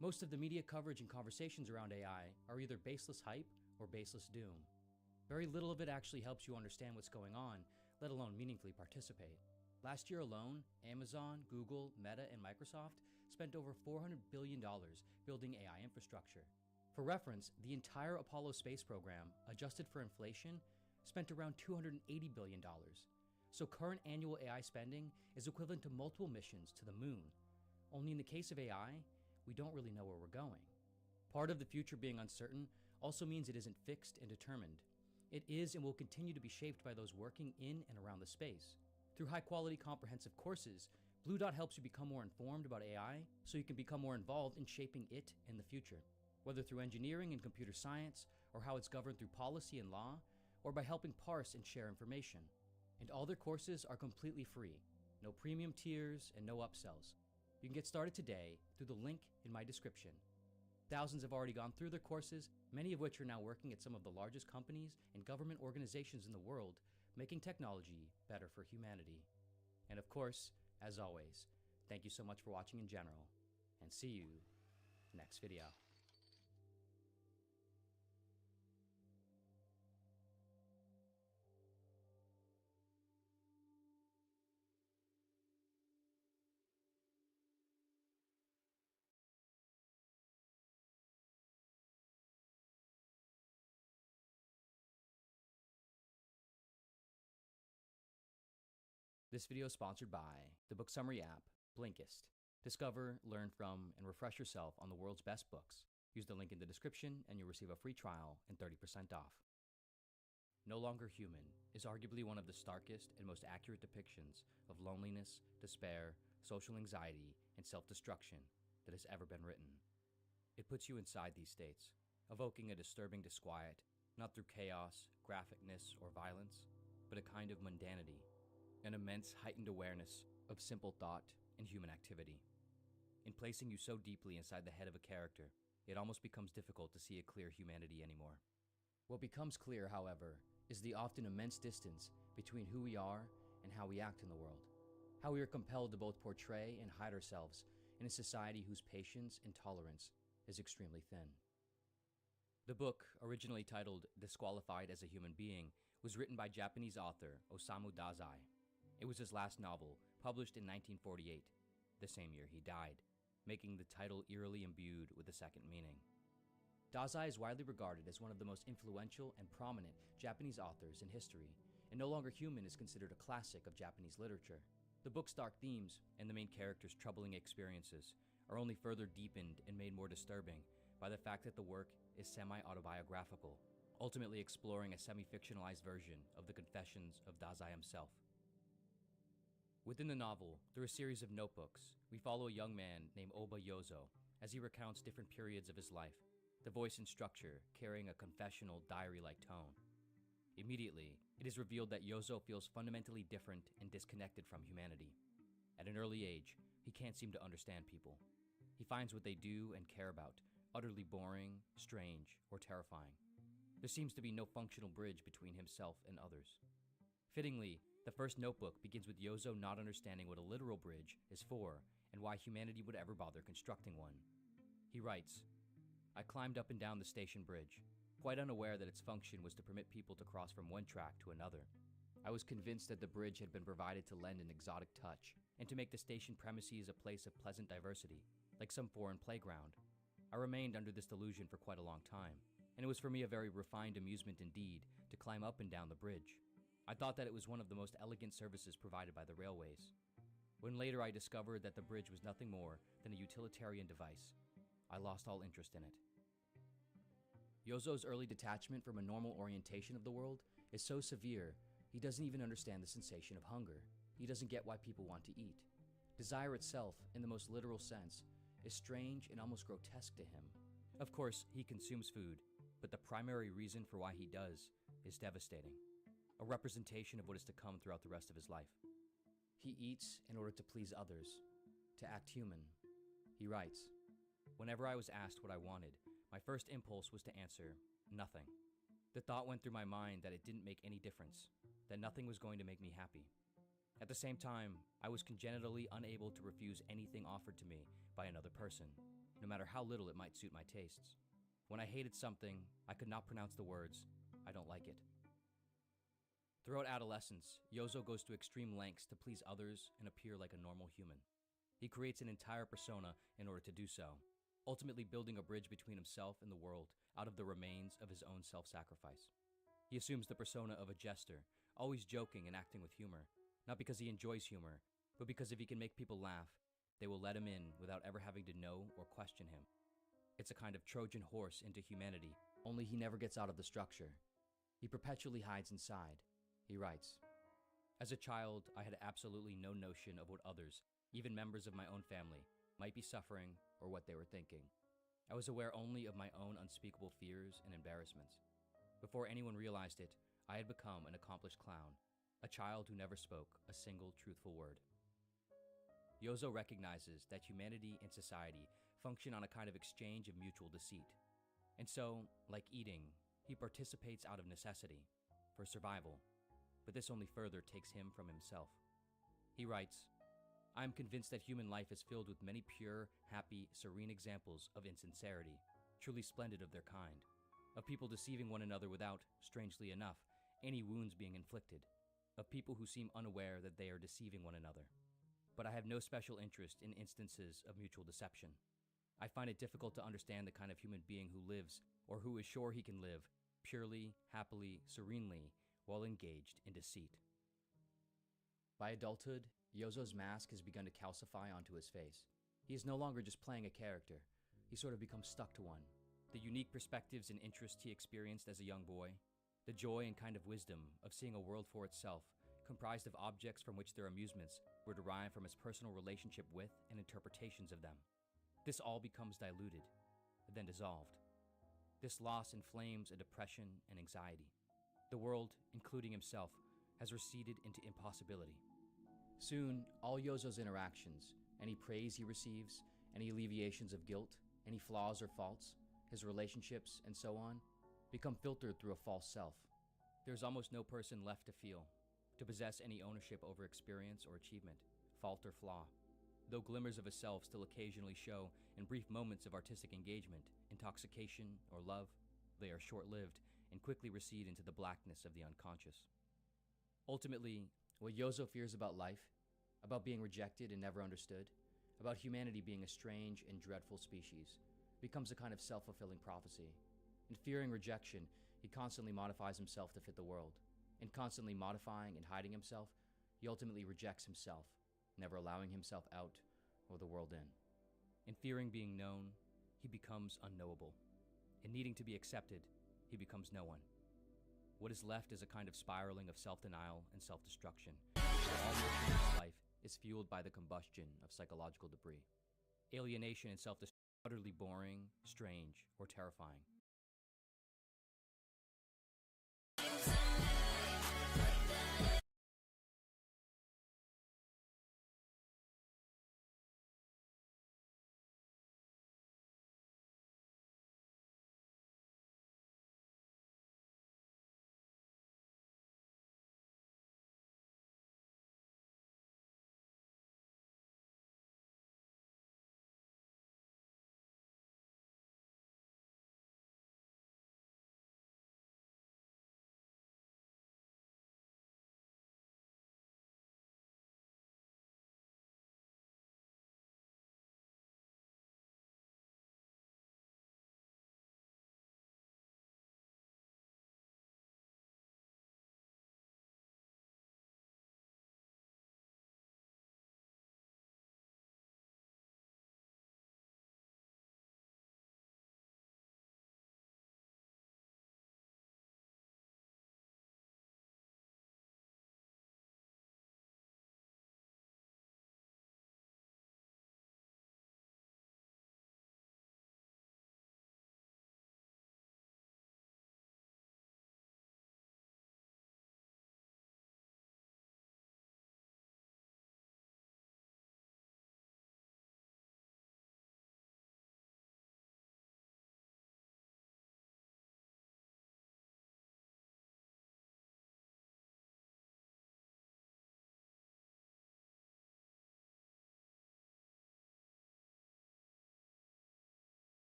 Most of the media coverage and conversations around AI are either baseless hype or baseless doom. Very little of it actually helps you understand what's going on, let alone meaningfully participate. Last year alone, Amazon, Google, Meta, and Microsoft spent over $400 billion building AI infrastructure. For reference, the entire Apollo space program, adjusted for inflation, spent around $280 billion. So current annual AI spending is equivalent to multiple missions to the moon. Only in the case of AI, we don't really know where we're going. Part of the future being uncertain also means it isn't fixed and determined. It is and will continue to be shaped by those working in and around the space. Through high-quality comprehensive courses, Blue Dot helps you become more informed about AI so you can become more involved in shaping it in the future. Whether through engineering and computer science, or how it's governed through policy and law, or by helping parse and share information. And all their courses are completely free. No premium tiers and no upsells. You can get started today through the link in my description. Thousands have already gone through their courses, many of which are now working at some of the largest companies and government organizations in the world, making technology better for humanity. And of course, as always, thank you so much for watching in general, and see you next video. This video is sponsored by the book summary app, Blinkist. Discover, learn from, and refresh yourself on the world's best books. Use the link in the description and you'll receive a free trial and 30% off. No Longer Human is arguably one of the starkest and most accurate depictions of loneliness, despair, social anxiety, and self-destruction that has ever been written. It puts you inside these states, evoking a disturbing disquiet, not through chaos, graphicness, or violence, but a kind of mundanity, an immense heightened awareness of simple thought and human activity. In placing you so deeply inside the head of a character, it almost becomes difficult to see a clear humanity anymore. What becomes clear, however, is the often immense distance between who we are and how we act in the world, how we are compelled to both portray and hide ourselves in a society whose patience and tolerance is extremely thin. The book, originally titled Disqualified as a Human Being, was written by Japanese author Osamu Dazai. It was his last novel, published in 1948, the same year he died, making the title eerily imbued with a second meaning. Dazai is widely regarded as one of the most influential and prominent Japanese authors in history, and No Longer Human is considered a classic of Japanese literature. The book's dark themes and the main character's troubling experiences are only further deepened and made more disturbing by the fact that the work is semi-autobiographical, ultimately exploring a semi-fictionalized version of the confessions of Dazai himself. Within the novel, through a series of notebooks, we follow a young man named Oba Yozo as he recounts different periods of his life, the voice and structure carrying a confessional, diary-like tone. Immediately, it is revealed that Yozo feels fundamentally different and disconnected from humanity. At an early age, he can't seem to understand people. He finds what they do and care about utterly boring, strange, or terrifying. There seems to be no functional bridge between himself and others. Fittingly, the first notebook begins with Yozo not understanding what a literal bridge is for and why humanity would ever bother constructing one. He writes, "I climbed up and down the station bridge, quite unaware that its function was to permit people to cross from one track to another. I was convinced that the bridge had been provided to lend an exotic touch and to make the station premises a place of pleasant diversity, like some foreign playground. I remained under this delusion for quite a long time, and it was for me a very refined amusement indeed to climb up and down the bridge. I thought that it was one of the most elegant services provided by the railways. When later I discovered that the bridge was nothing more than a utilitarian device, I lost all interest in it." Yozo's early detachment from a normal orientation of the world is so severe, he doesn't even understand the sensation of hunger. He doesn't get why people want to eat. Desire itself, in the most literal sense, is strange and almost grotesque to him. Of course, he consumes food, but the primary reason for why he does is devastating. A representation of what is to come throughout the rest of his life. He eats in order to please others, to act human. He writes, "Whenever I was asked what I wanted, my first impulse was to answer, nothing. The thought went through my mind that it didn't make any difference, that nothing was going to make me happy. At the same time, I was congenitally unable to refuse anything offered to me by another person, no matter how little it might suit my tastes. When I hated something, I could not pronounce the words, 'I don't like it.'" Throughout adolescence, Yozo goes to extreme lengths to please others and appear like a normal human. He creates an entire persona in order to do so, ultimately building a bridge between himself and the world out of the remains of his own self-sacrifice. He assumes the persona of a jester, always joking and acting with humor, not because he enjoys humor, but because if he can make people laugh, they will let him in without ever having to know or question him. It's a kind of Trojan horse into humanity, only he never gets out of the structure. He perpetually hides inside. He writes, "As a child, I had absolutely no notion of what others, even members of my own family, might be suffering or what they were thinking. I was aware only of my own unspeakable fears and embarrassments. Before anyone realized it, I had become an accomplished clown, a child who never spoke a single truthful word." Yozo recognizes that humanity and society function on a kind of exchange of mutual deceit. And so, like eating, he participates out of necessity, for survival, but this only further takes him from himself. He writes, I am convinced that human life is filled with many pure, happy, serene examples of insincerity, truly splendid of their kind, of people deceiving one another without, strangely enough, any wounds being inflicted, of people who seem unaware that they are deceiving one another. But I have no special interest in instances of mutual deception. I find it difficult to understand the kind of human being who lives, or who is sure he can live, purely, happily, serenely, while engaged in deceit. By adulthood, Yozo's mask has begun to calcify onto his face. He is no longer just playing a character. He sort of becomes stuck to one. The unique perspectives and interests he experienced as a young boy, the joy and kind of wisdom of seeing a world for itself, comprised of objects from which their amusements were derived from his personal relationship with and interpretations of them. This all becomes diluted, then dissolved. This loss inflames a depression and anxiety. The world, including himself, has receded into impossibility. Soon, all Yozo's interactions, any praise he receives, any alleviations of guilt, any flaws or faults, his relationships, and so on, become filtered through a false self. There's almost no person left to feel, to possess any ownership over experience or achievement, fault or flaw. Though glimmers of a self still occasionally show in brief moments of artistic engagement, intoxication, or love, they are short-lived and quickly recede into the blackness of the unconscious. Ultimately, what Yozo fears about life, about being rejected and never understood, about humanity being a strange and dreadful species, becomes a kind of self-fulfilling prophecy. In fearing rejection, he constantly modifies himself to fit the world. In constantly modifying and hiding himself, he ultimately rejects himself, never allowing himself out or the world in. In fearing being known, he becomes unknowable. In needing to be accepted, he becomes no one. What is left is a kind of spiraling of self-denial and self-destruction, where all motion in his life is fueled by the combustion of psychological debris. Alienation and self-destruction are utterly boring, strange, or terrifying.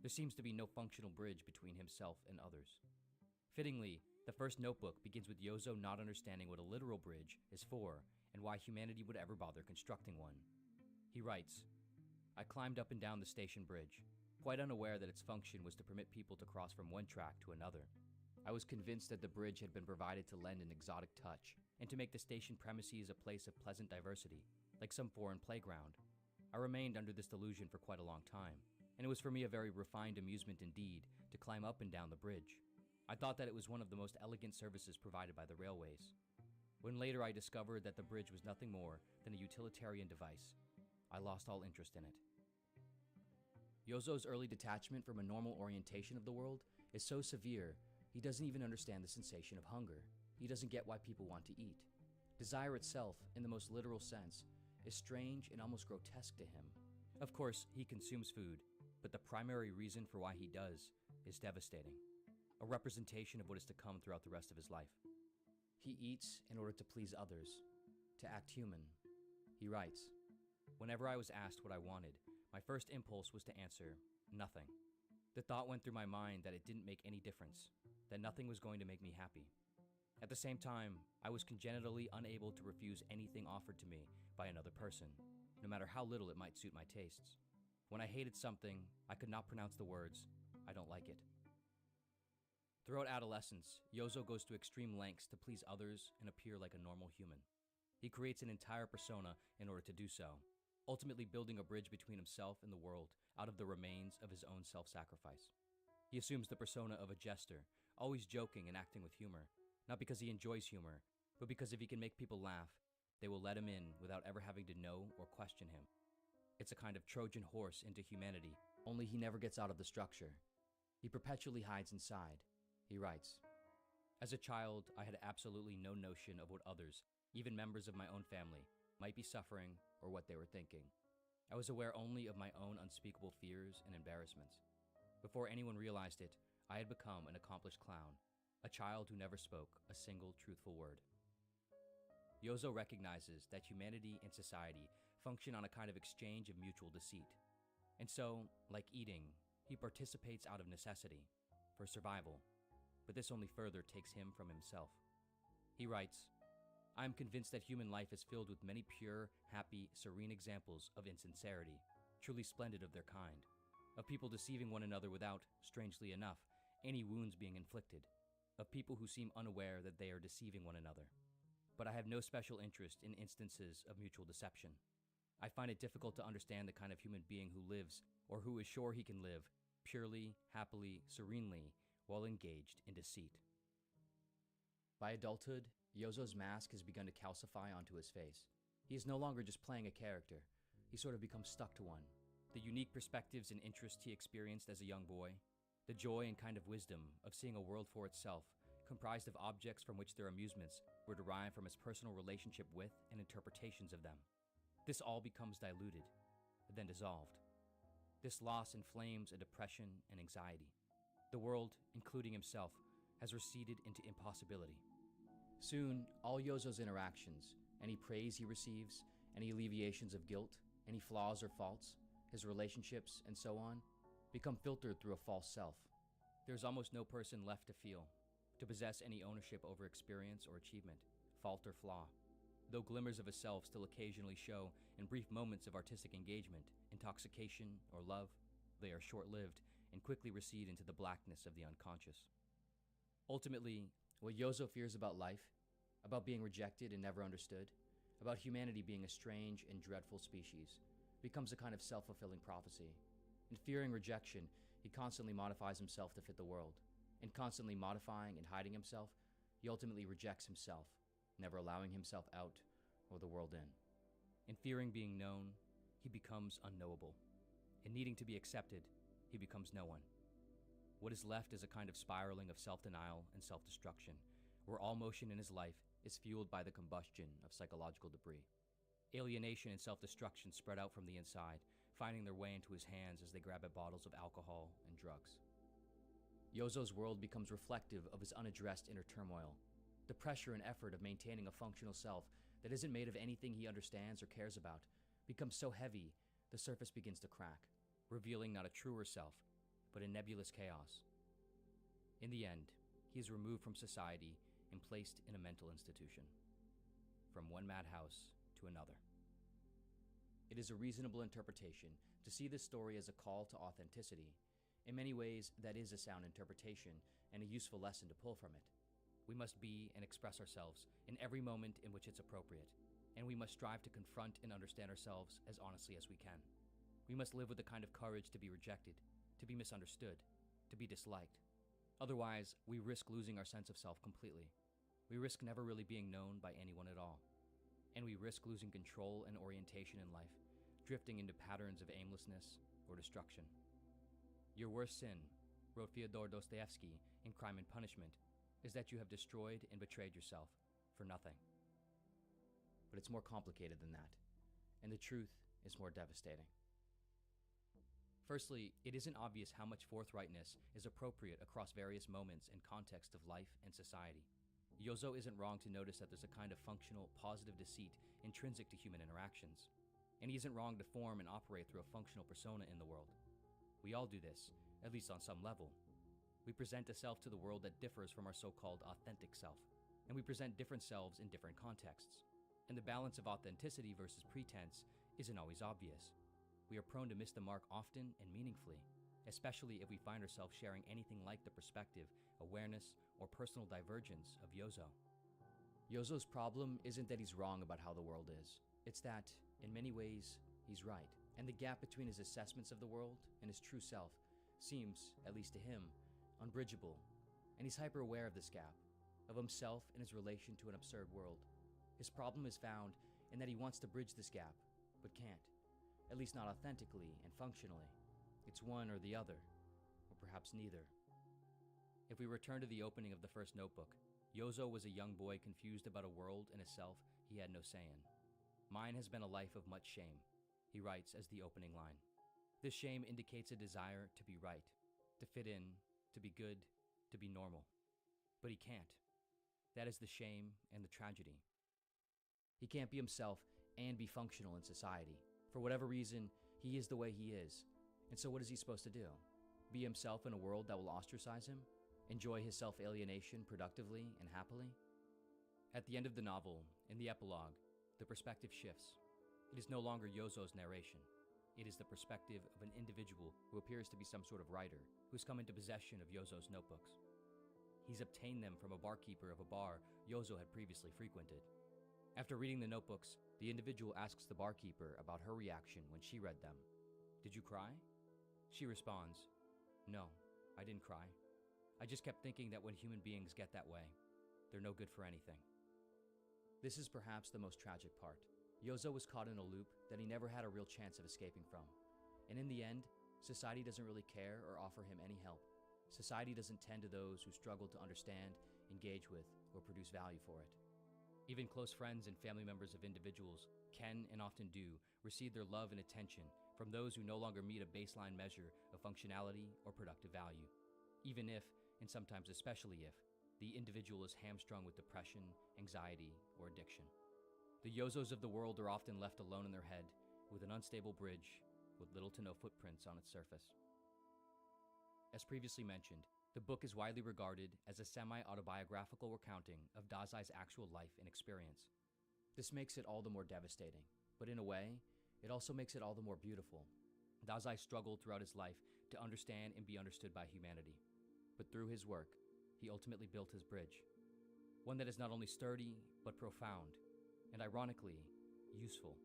There seems to be no functional bridge between himself and others. Fittingly, the first notebook begins with Yozo not understanding what a literal bridge is for and why humanity would ever bother constructing one. He writes, "I climbed up and down the station bridge, quite unaware that its function was to permit people to cross from one track to another. I was convinced that the bridge had been provided to lend an exotic touch and to make the station premises a place of pleasant diversity, like some foreign playground. I remained under this delusion for quite a long time, and it was for me a very refined amusement indeed to climb up and down the bridge. I thought that it was one of the most elegant services provided by the railways. When later I discovered that the bridge was nothing more than a utilitarian device, I lost all interest in it." Yozo's early detachment from a normal orientation of the world is so severe, he doesn't even understand the sensation of hunger. He doesn't get why people want to eat. Desire itself, in the most literal sense, is strange and almost grotesque to him. Of course, he consumes food, but the primary reason for why he does is devastating, a representation of what is to come throughout the rest of his life. He eats in order to please others, to act human. He writes, "Whenever I was asked what I wanted, my first impulse was to answer, nothing. The thought went through my mind that it didn't make any difference, that nothing was going to make me happy. At the same time, I was congenitally unable to refuse anything offered to me by another person, no matter how little it might suit my tastes. When I hated something, I could not pronounce the words, 'I don't like it.'" Throughout adolescence, Yozo goes to extreme lengths to please others and appear like a normal human. He creates an entire persona in order to do so, ultimately building a bridge between himself and the world out of the remains of his own self-sacrifice. He assumes the persona of a jester, always joking and acting with humor, not because he enjoys humor, but because if he can make people laugh, they will let him in without ever having to know or question him. It's a kind of Trojan horse into humanity, only he never gets out of the structure. He perpetually hides inside. He writes, "As a child, I had absolutely no notion of what others, even members of my own family, might be suffering or what they were thinking. I was aware only of my own unspeakable fears and embarrassments. Before anyone realized it, I had become an accomplished clown, a child who never spoke a single truthful word." Yozo recognizes that humanity and society function on a kind of exchange of mutual deceit. And so, like eating, he participates out of necessity, for survival, but this only further takes him from himself. He writes, "I am convinced that human life is filled with many pure, happy, serene examples of insincerity, truly splendid of their kind, of people deceiving one another without, strangely enough, any wounds being inflicted, of people who seem unaware that they are deceiving one another. But I have no special interest in instances of mutual deception. I find it difficult to understand the kind of human being who lives, or who is sure he can live, purely, happily, serenely, while engaged in deceit." By adulthood, Yozo's mask has begun to calcify onto his face. He is no longer just playing a character. He sort of becomes stuck to one. The unique perspectives and interests he experienced as a young boy, the joy and kind of wisdom of seeing a world for itself, comprised of objects from which their amusements were derived from his personal relationship with and interpretations of them. This all becomes diluted, then dissolved. This loss inflames a depression and anxiety. The world, including himself, has receded into impossibility. Soon, all Yozo's interactions, any praise he receives, any alleviations of guilt, any flaws or faults, his relationships, and so on, become filtered through a false self. There's almost no person left to feel, to possess any ownership over experience or achievement, fault or flaw. Though glimmers of a self still occasionally show in brief moments of artistic engagement, intoxication, or love, they are short-lived and quickly recede into the blackness of the unconscious. Ultimately, what Yozo fears about life, about being rejected and never understood, about humanity being a strange and dreadful species, becomes a kind of self-fulfilling prophecy. In fearing rejection, he constantly modifies himself to fit the world. In constantly modifying and hiding himself, he ultimately rejects himself, never allowing himself out or the world in. In fearing being known, he becomes unknowable. In needing to be accepted, he becomes no one. What is left is a kind of spiraling of self-denial and self-destruction, where all motion in his life is fueled by the combustion of psychological debris. Alienation and self-destruction spread out from the inside, finding their way into his hands as they grab at bottles of alcohol and drugs. Yozo's world becomes reflective of his unaddressed inner turmoil. The pressure and effort of maintaining a functional self that isn't made of anything he understands or cares about becomes so heavy, the surface begins to crack, revealing not a truer self, but in nebulous chaos. In the end, he is removed from society and placed in a mental institution. From one madhouse to another. It is a reasonable interpretation to see this story as a call to authenticity. In many ways, that is a sound interpretation and a useful lesson to pull from it. We must be and express ourselves in every moment in which it's appropriate, and we must strive to confront and understand ourselves as honestly as we can. We must live with the kind of courage to be rejected, to be misunderstood, to be disliked. Otherwise, we risk losing our sense of self completely. We risk never really being known by anyone at all. And we risk losing control and orientation in life, drifting into patterns of aimlessness or destruction. Your worst sin, wrote Fyodor Dostoevsky in Crime and Punishment, is that you have destroyed and betrayed yourself for nothing. But it's more complicated than that, and the truth is more devastating. Firstly, it isn't obvious how much forthrightness is appropriate across various moments and contexts of life and society. Yozo isn't wrong to notice that there's a kind of functional, positive deceit intrinsic to human interactions. And he isn't wrong to form and operate through a functional persona in the world. We all do this, at least on some level. We present a self to the world that differs from our so-called authentic self, and we present different selves in different contexts. And the balance of authenticity versus pretense isn't always obvious. We are prone to miss the mark often and meaningfully, especially if we find ourselves sharing anything like the perspective, awareness, or personal divergence of Yozo. Yozo's problem isn't that he's wrong about how the world is. It's that, in many ways, he's right. And the gap between his assessments of the world and his true self seems, at least to him, unbridgeable. And he's hyper-aware of this gap, of himself and his relation to an absurd world. His problem is found in that he wants to bridge this gap, but can't. At least not authentically and functionally. It's one or the other, or perhaps neither. If we return to the opening of the first notebook, Yozo was a young boy confused about a world and a self he had no say in. Mine has been a life of much shame, he writes as the opening line. This shame indicates a desire to be right, to fit in, to be good, to be normal. But he can't. That is the shame and the tragedy. He can't be himself and be functional in society. For whatever reason, he is the way he is. And so what is he supposed to do? Be himself in a world that will ostracize him? Enjoy his self-alienation productively and happily? At the end of the novel, in the epilogue, the perspective shifts. It is no longer Yozo's narration. It is the perspective of an individual who appears to be some sort of writer, who's come into possession of Yozo's notebooks. He's obtained them from a barkeeper of a bar Yozo had previously frequented. After reading the notebooks, the individual asks the barkeeper about her reaction when she read them. Did you cry? She responds, no, I didn't cry. I just kept thinking that when human beings get that way, they're no good for anything. This is perhaps the most tragic part. Yozo was caught in a loop that he never had a real chance of escaping from. And in the end, society doesn't really care or offer him any help. Society doesn't tend to those who struggle to understand, engage with, or produce value for it. Even close friends and family members of individuals can, and often do, receive their love and attention from those who no longer meet a baseline measure of functionality or productive value. Even if, and sometimes especially if, the individual is hamstrung with depression, anxiety, or addiction. The Yozos of the world are often left alone in their head, with an unstable bridge, with little to no footprints on its surface. As previously mentioned, the book is widely regarded as a semi-autobiographical recounting of Dazai's actual life and experience. This makes it all the more devastating, but in a way, it also makes it all the more beautiful. Dazai struggled throughout his life to understand and be understood by humanity. But through his work, he ultimately built his bridge. One that is not only sturdy, but profound, and ironically, useful.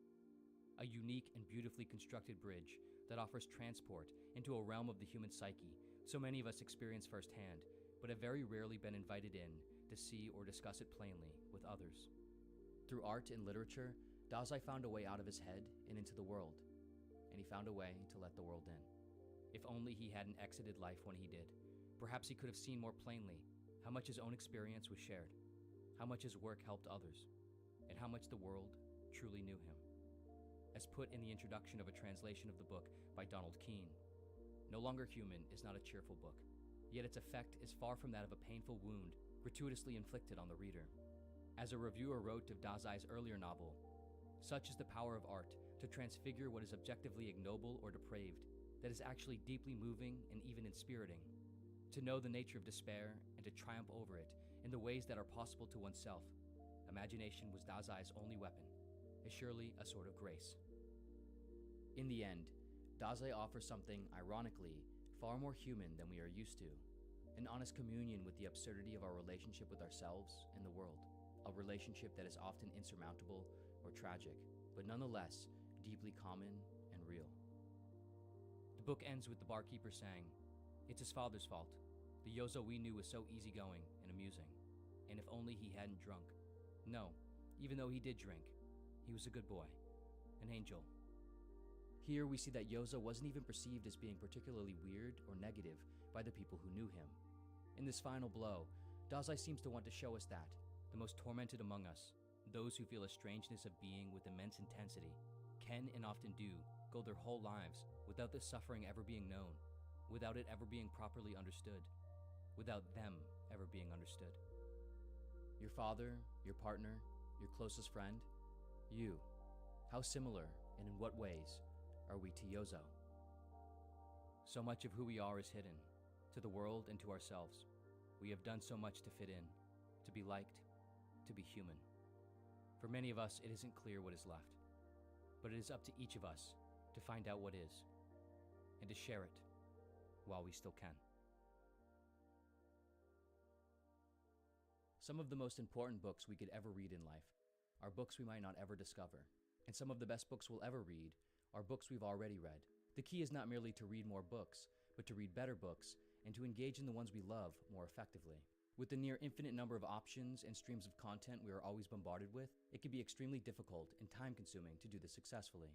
A unique and beautifully constructed bridge that offers transport into a realm of the human psyche so many of us experience firsthand, but have very rarely been invited in to see or discuss it plainly with others. Through art and literature, Dazai found a way out of his head and into the world, and he found a way to let the world in. If only he hadn't exited life when he did, perhaps he could have seen more plainly how much his own experience was shared, how much his work helped others, and how much the world truly knew him. As put in the introduction of a translation of the book by Donald Keene, No Longer Human is not a cheerful book, yet its effect is far from that of a painful wound gratuitously inflicted on the reader. As a reviewer wrote of Dazai's earlier novel, such is the power of art to transfigure what is objectively ignoble or depraved that is actually deeply moving and even inspiriting. To know the nature of despair and to triumph over it in the ways that are possible to oneself, imagination was Dazai's only weapon, is surely a sort of grace. In the end, Dazai offers something, ironically, far more human than we are used to, an honest communion with the absurdity of our relationship with ourselves and the world, a relationship that is often insurmountable or tragic, but nonetheless deeply common and real. The book ends with the barkeeper saying, "It's his father's fault. The Yozo we knew was so easygoing and amusing, and if only he hadn't drunk. No, even though he did drink, he was a good boy, an angel." Here we see that Yozo wasn't even perceived as being particularly weird or negative by the people who knew him. In this final blow, Dazai seems to want to show us that the most tormented among us, those who feel a strangeness of being with immense intensity, can and often do go their whole lives without the suffering ever being known, without it ever being properly understood, without them ever being understood. Your father, your partner, your closest friend, you. How similar and in what ways are we to Yozo? So much of who we are is hidden, to the world and to ourselves. We have done so much to fit in, to be liked, to be human. For many of us, it isn't clear what is left, but it is up to each of us to find out what is, and to share it while we still can. Some of the most important books we could ever read in life are books we might not ever discover, and some of the best books we'll ever read are books we've already read. The key is not merely to read more books, but to read better books and to engage in the ones we love more effectively. With the near infinite number of options and streams of content we are always bombarded with, it can be extremely difficult and time-consuming to do this successfully.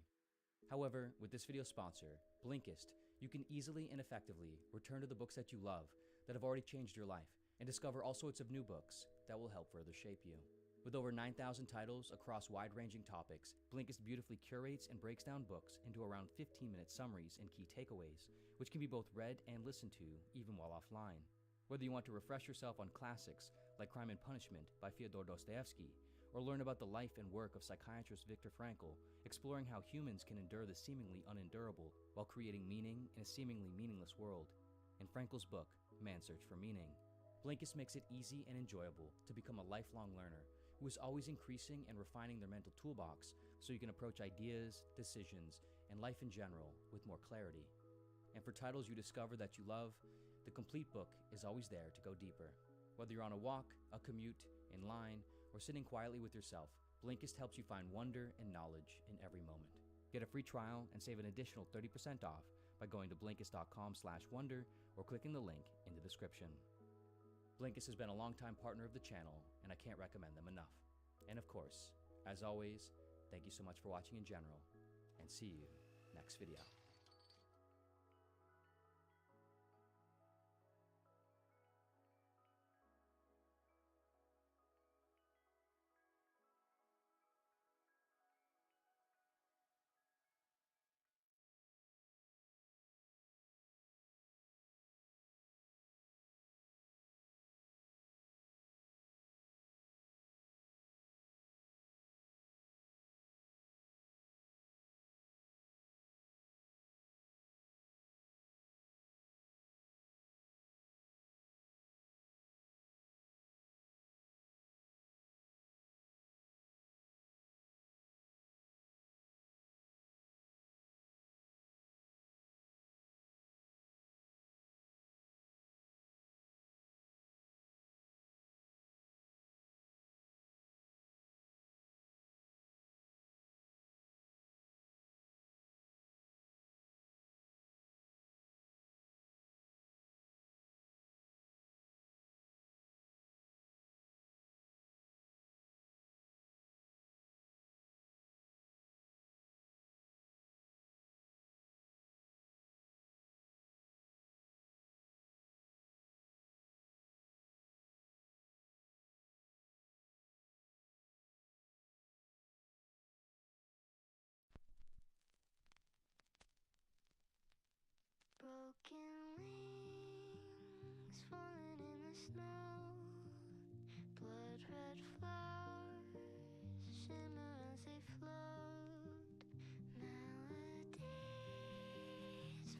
However, with this video sponsor, Blinkist, you can easily and effectively return to the books that you love that have already changed your life and discover all sorts of new books that will help further shape you. With over 9,000 titles across wide-ranging topics, Blinkist beautifully curates and breaks down books into around 15-minute summaries and key takeaways, which can be both read and listened to even while offline. Whether you want to refresh yourself on classics like Crime and Punishment by Fyodor Dostoevsky, or learn about the life and work of psychiatrist Viktor Frankl, exploring how humans can endure the seemingly unendurable while creating meaning in a seemingly meaningless world, in Frankl's book, Man's Search for Meaning, Blinkist makes it easy and enjoyable to become a lifelong learner who is always increasing and refining their mental toolbox so you can approach ideas, decisions, and life in general with more clarity. And for titles you discover that you love, the complete book is always there to go deeper. Whether you're on a walk, a commute, in line, or sitting quietly with yourself, Blinkist helps you find wonder and knowledge in every moment. Get a free trial and save an additional 30% off by going to Blinkist.com/wonder or clicking the link in the description. Blinkist has been a longtime partner of the channel, and I can't recommend them enough. And of course, as always, thank you so much for watching in general, and see you next video. Broken wings falling in the snow, blood red flowers shimmer as they float. Melodies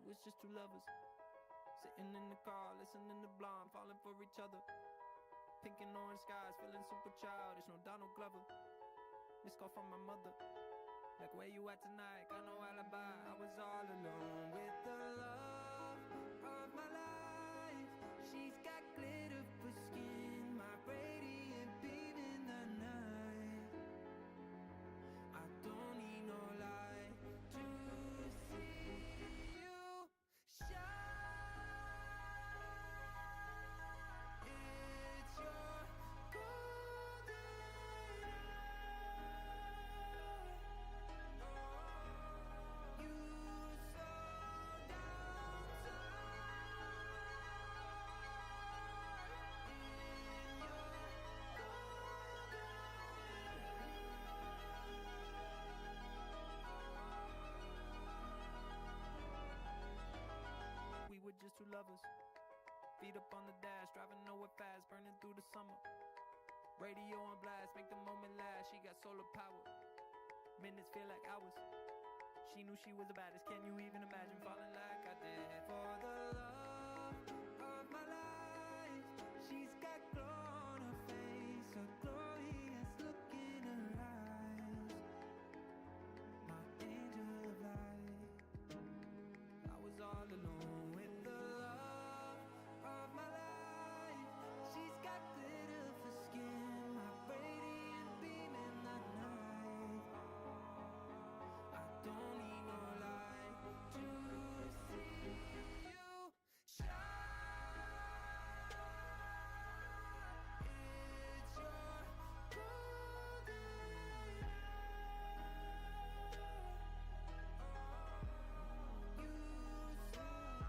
was just two lovers sitting in the car, listening to Blonde, falling for each other. Pink and orange skies, feeling super childish. No Donald Glover. Missed call from my mother. Like, where you at tonight? Got no alibi. I was all alone with the love of my life. She's got glitter for skin, my radiant beam in the night. I don't need no light to see you shine. It's your golden hour. You slow down time. We were just two lovers, feet up on the dash, driving nowhere fast, burning through the summer. Radio on blast, make the moment last. She got solar power, minutes feel like hours. She knew she was the baddest. Can you even imagine falling like I did? For the love of my life, she's got glow on her face, a glorious look in her eyes. My angel of light. I was all alone with the love of my life. She's got glitter for skin, my radiant beam in the night. I don't need no light to see you shine. It's your golden hour. You slow down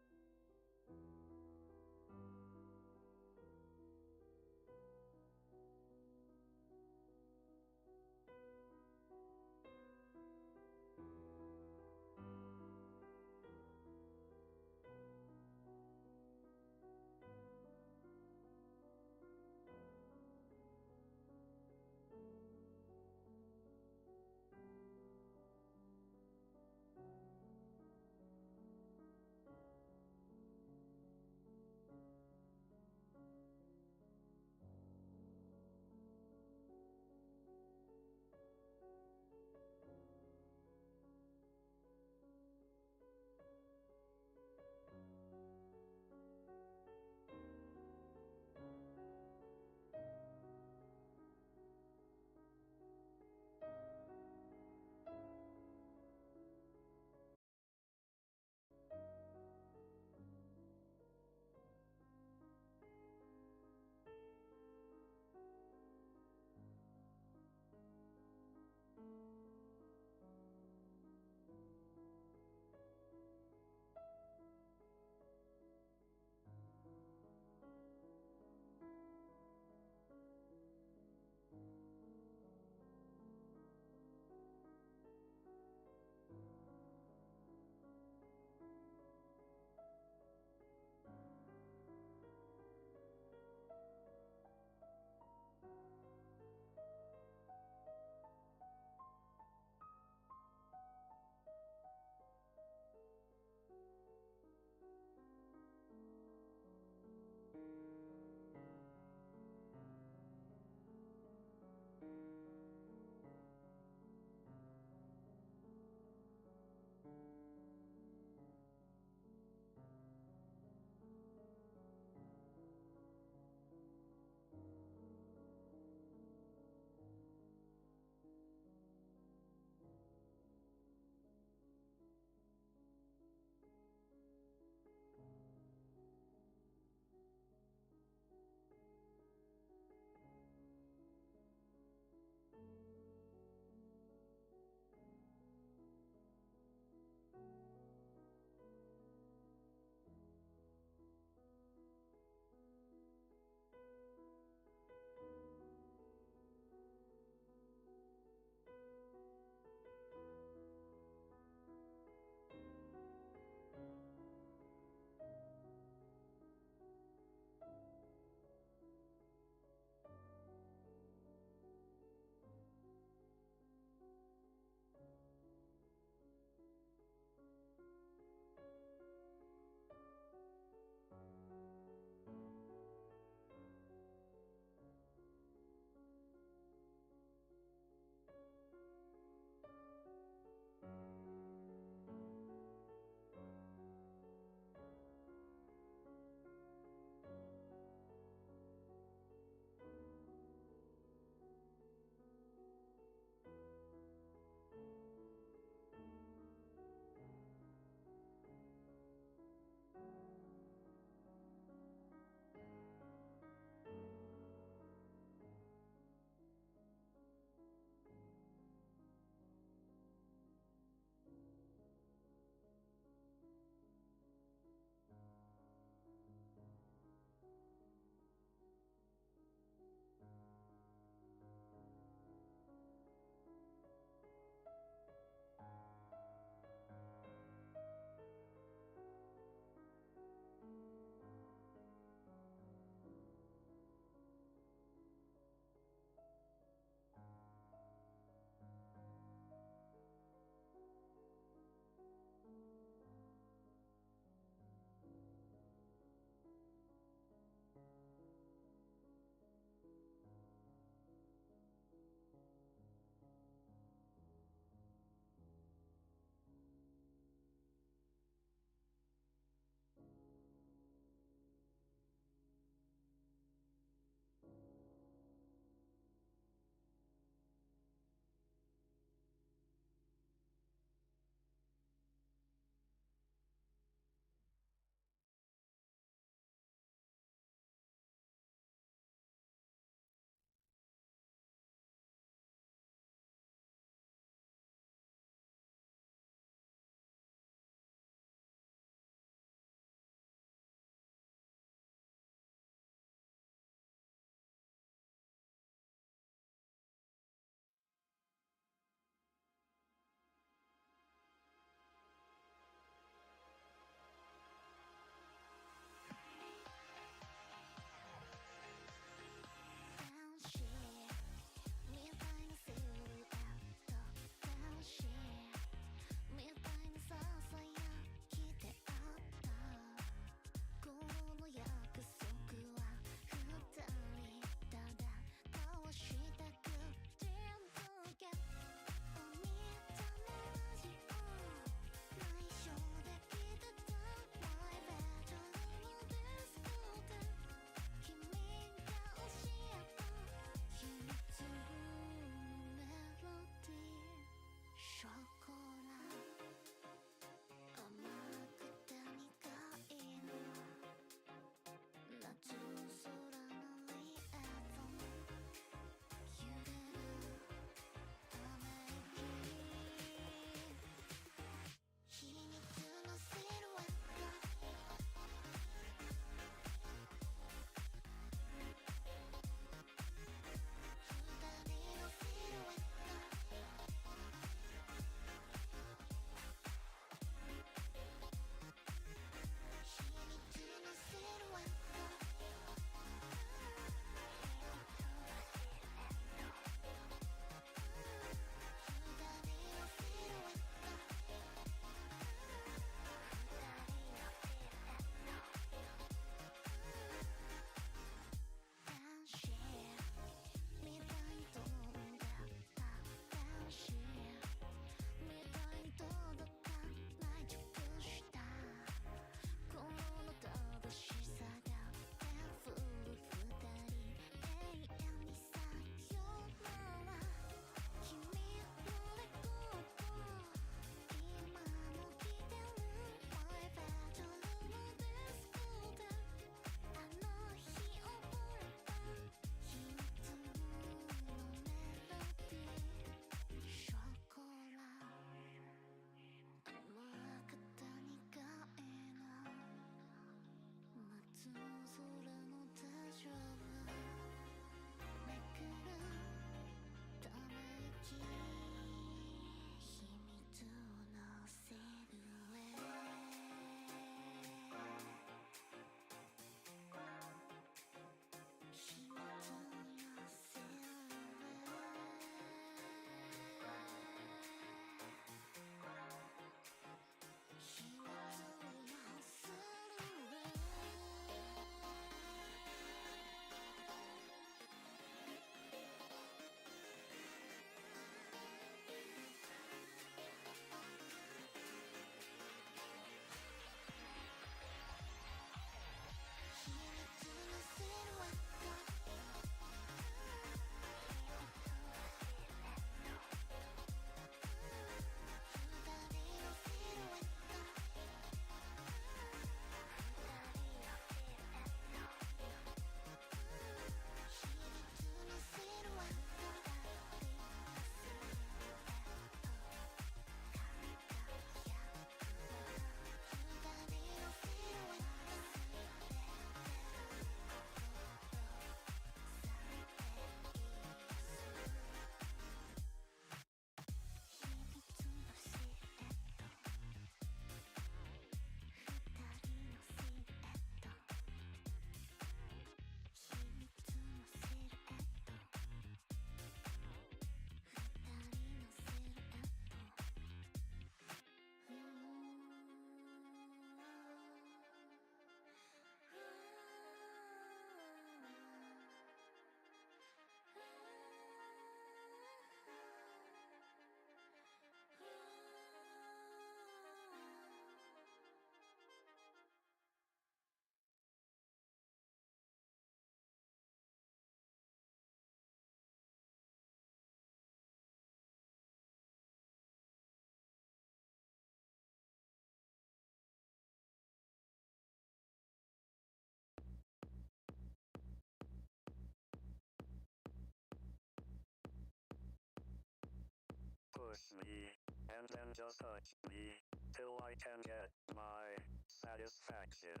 me, and then just touch me, till I can get my satisfaction.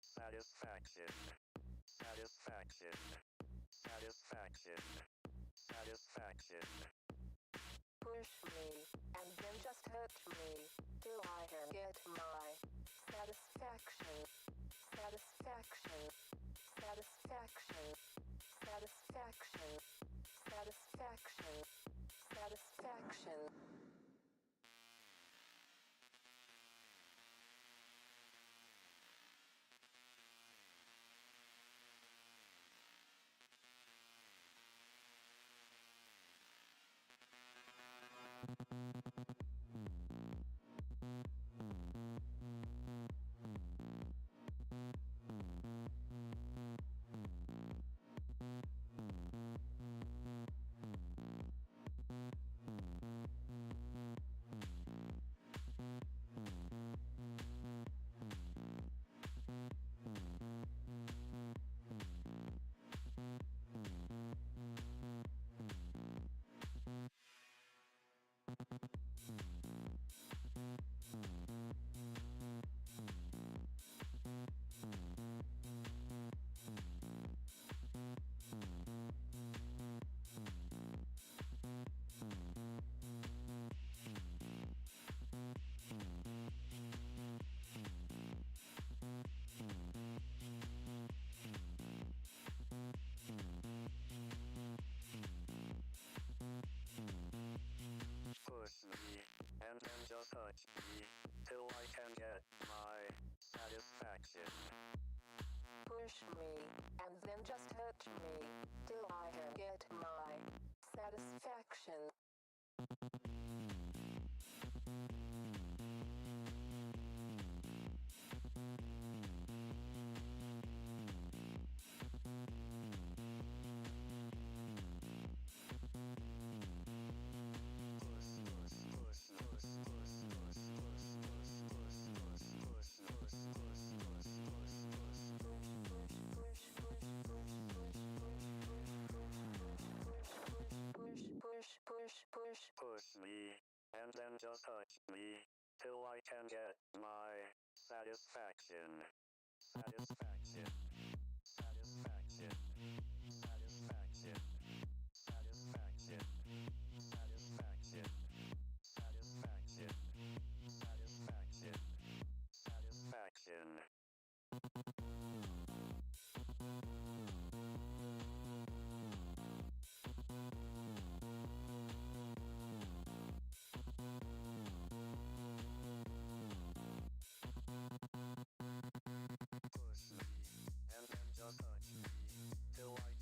Satisfaction. Satisfaction. Satisfaction. Satisfaction. Push me, and then just touch me, till I can get my satisfaction. Satisfaction. Satisfaction. Satisfaction. Satisfaction. Satisfaction. Push me, and then just touch me, till I can get my satisfaction. Push me, and then just touch me, till I can get my satisfaction. Push me, and then just touch me, till I can get my satisfaction. Satisfaction. Satisfaction. Satisfaction. Satisfaction. Satisfaction. Satisfaction. Satisfaction. Satisfaction. Push me, and then just touch me, till I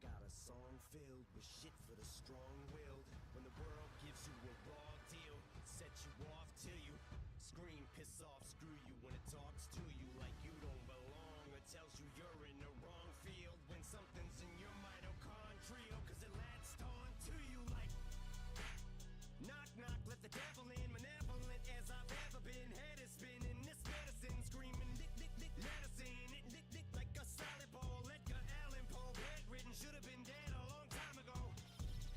got a song filled with shit for the strong-willed. When the world gives you a raw deal, it sets you off till you scream, piss off, screw you. When it talks to you like you don't belong, or tells you you're in the wrong field. When something's in your mitochondrial, cause it latched on to you like knock, knock, let the devil in. Malevolent as I've ever been. Head is spinning, this medicine screaming, lick, lick, lick, let us in. It lick, lick like a salad bowl. Edgar Allan Poe, bedridden, should have been dead a long time ago.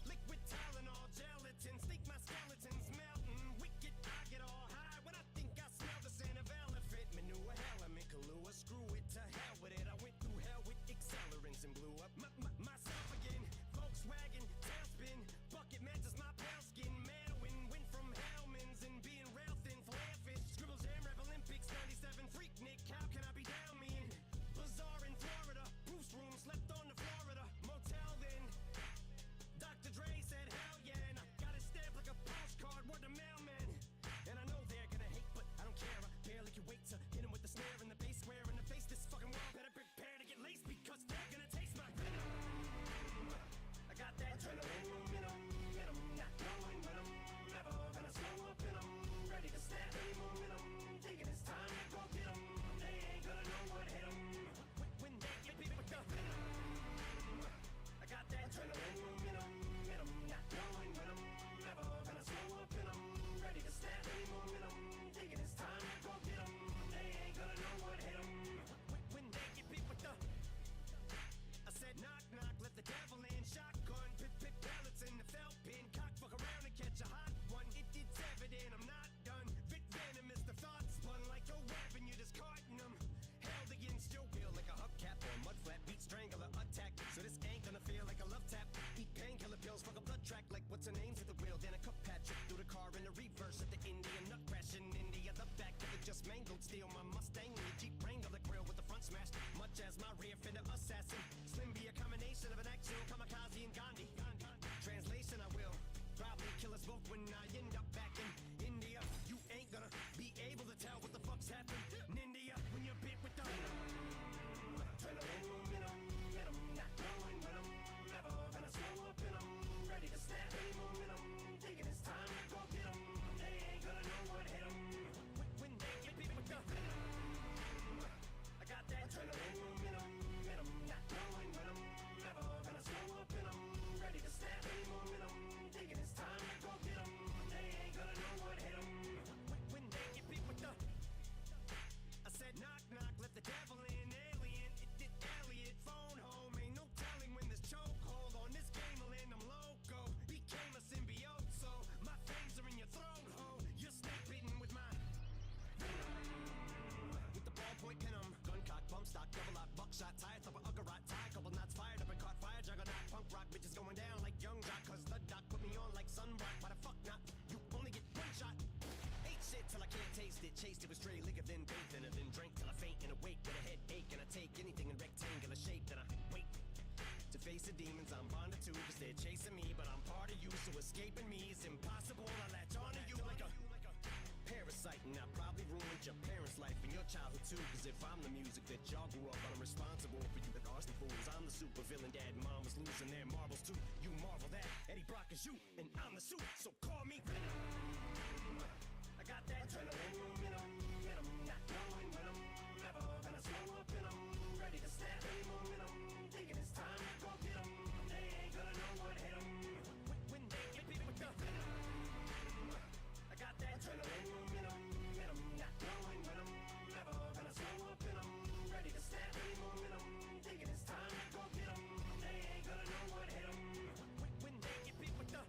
Liquid Tylenol, gelatin, sneak my skeletons melting. Wicked, I get all high when I think I smell the scent of elephant manure. Element Kahlua, screw it, to hell with it. I went through hell with accelerants and blew up myself again. Volkswagen, tailspin, bucket matches my pale skin. Manwin, went from Hellman's and being rail thin, flare fish. Scribble Jam, Rap Olympics, 97, Freak Nick. How can I be down me in Bazaar in Florida? Bruce room, slept on the Florida motel then. Dr. Dre said hell yeah, and I got it stamped like a postcard, word to mailman. And I know they're gonna hate, but I don't care. I barely can wait to hit 'em with the snare and the bass square in the face. This fucking world better prepare to get laced, because they're gonna taste my venom. I got that adrenaline momentum, not knowing when I'm never gonna slow up in 'em. Ready to snap any momentum, thinking it's time to go get 'em. They ain't gonna know what hit 'em when they get beat with the venom. I got that adrenaline momentum, not knowing when I'm never gonna slow up in 'em. Ready to snap any momentum, thinking it's time to go get 'em. They ain't gonna know what hit 'em when they get beat with the. I said knock, knock, let the devil in. Shotgun, pip pellets in the felt pin. Cock, fuck around and catch a hot one. It's evident I'm not done. Vit venomous, the thoughts spun like a weapon. You're discarding them. Held against your will like a hubcap or a mud flat. Beat strangler attack. So this ain't gonna feel like a love tap. Eat painkiller pills, fuck a blood track like what's her name's at the wheel. Then a cup Patrick through the car in the reverse at the Indian nut crash in India. The back of it just mangled. Steal my Mustang and the Jeep Wrangler, the grill with the front smashed. Much as my rear fender assassin. Slim be a combination of an actual kamikaze and Gandhi. Translation, I will probably kill us both when I end up back in India. You ain't gonna be able to tell what the fuck's happened in India when you're bit with the adrenaline momentum, not knowing when I'm never gonna slow up in 'em. Ready to snap any momentum, thinking it's time to go get 'em. They ain't gonna know what hit 'em when they get bit with the venom. I got that adrenaline momentum, not knowing when I'm never gonna slow up in 'em. Ready to snap any momentum, thinking it's time to go get 'em. They ain't gonna know what hit 'em when they get beat with the. I said knock, knock, let the devil in. Alien, it Elliot, phone home. Ain't no telling when this chokehold on this game will end. I'm loco, became a symbiote, so my fangs are in your throat hole. You're snake bitten with my venom. With the ballpoint pin 'em, gun cock, bump stock, double lock, buckshot, tire thumper, uggerot, tie, couple knots fired up and caught fire, juggernaut, punk rock, bitches going down like young jock, cause the doc put me on like sunblock. Why the fuck not? You only get one shot. Ate shit till I can't taste it, chased it with stray liquor, then bathed in it, then drank till I faint and awake with a headache, and I take anything in rectangular shape, then I wait to face the demons I'm bonded to, cause they're chasing me, but I'm part of you, so escaping me is impossible. I latch onto you like a parasite, and I probably ruined your parents' life and your childhood too, cause if I'm the music that y'all grew up on, I'm responsible for you, the Austin fools. I'm the super villain, dad and mom was losing their marbles too. You marvel that Eddie Brock is you, and I'm the suit, so call me Venom. I got that adrenaline momentum, not knowing when I'm never gonna slow up in 'em. Ready to snap any momentum, thinking it's time to go get 'em. They ain't gonna know what hit 'em when they get beat with the venom. I got that adrenaline momentum, not knowing when I'm never gonna slow up in 'em. Ready to snap any momentum, thinking it's time to go get 'em. They ain't gonna know what hit 'em when they get beat with the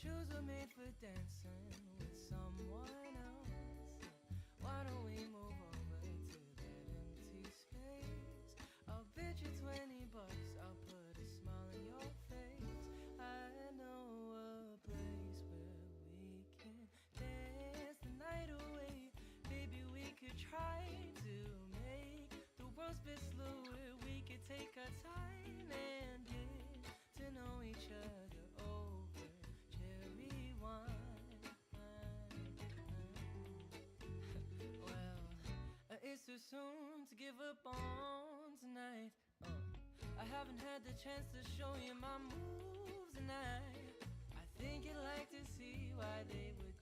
shoes were made for dancing with someone else. Why don't we move over to that empty space? I'll bet you $20, I'll put a smile on your face. I know a place where we can dance the night away. Baby, we could try to make the world spit slower. We could take our time and get to know each other over cherry wine. Well, it's too soon to give up on tonight. I haven't had the chance to show you my moves tonight. I think you'd like to see why they would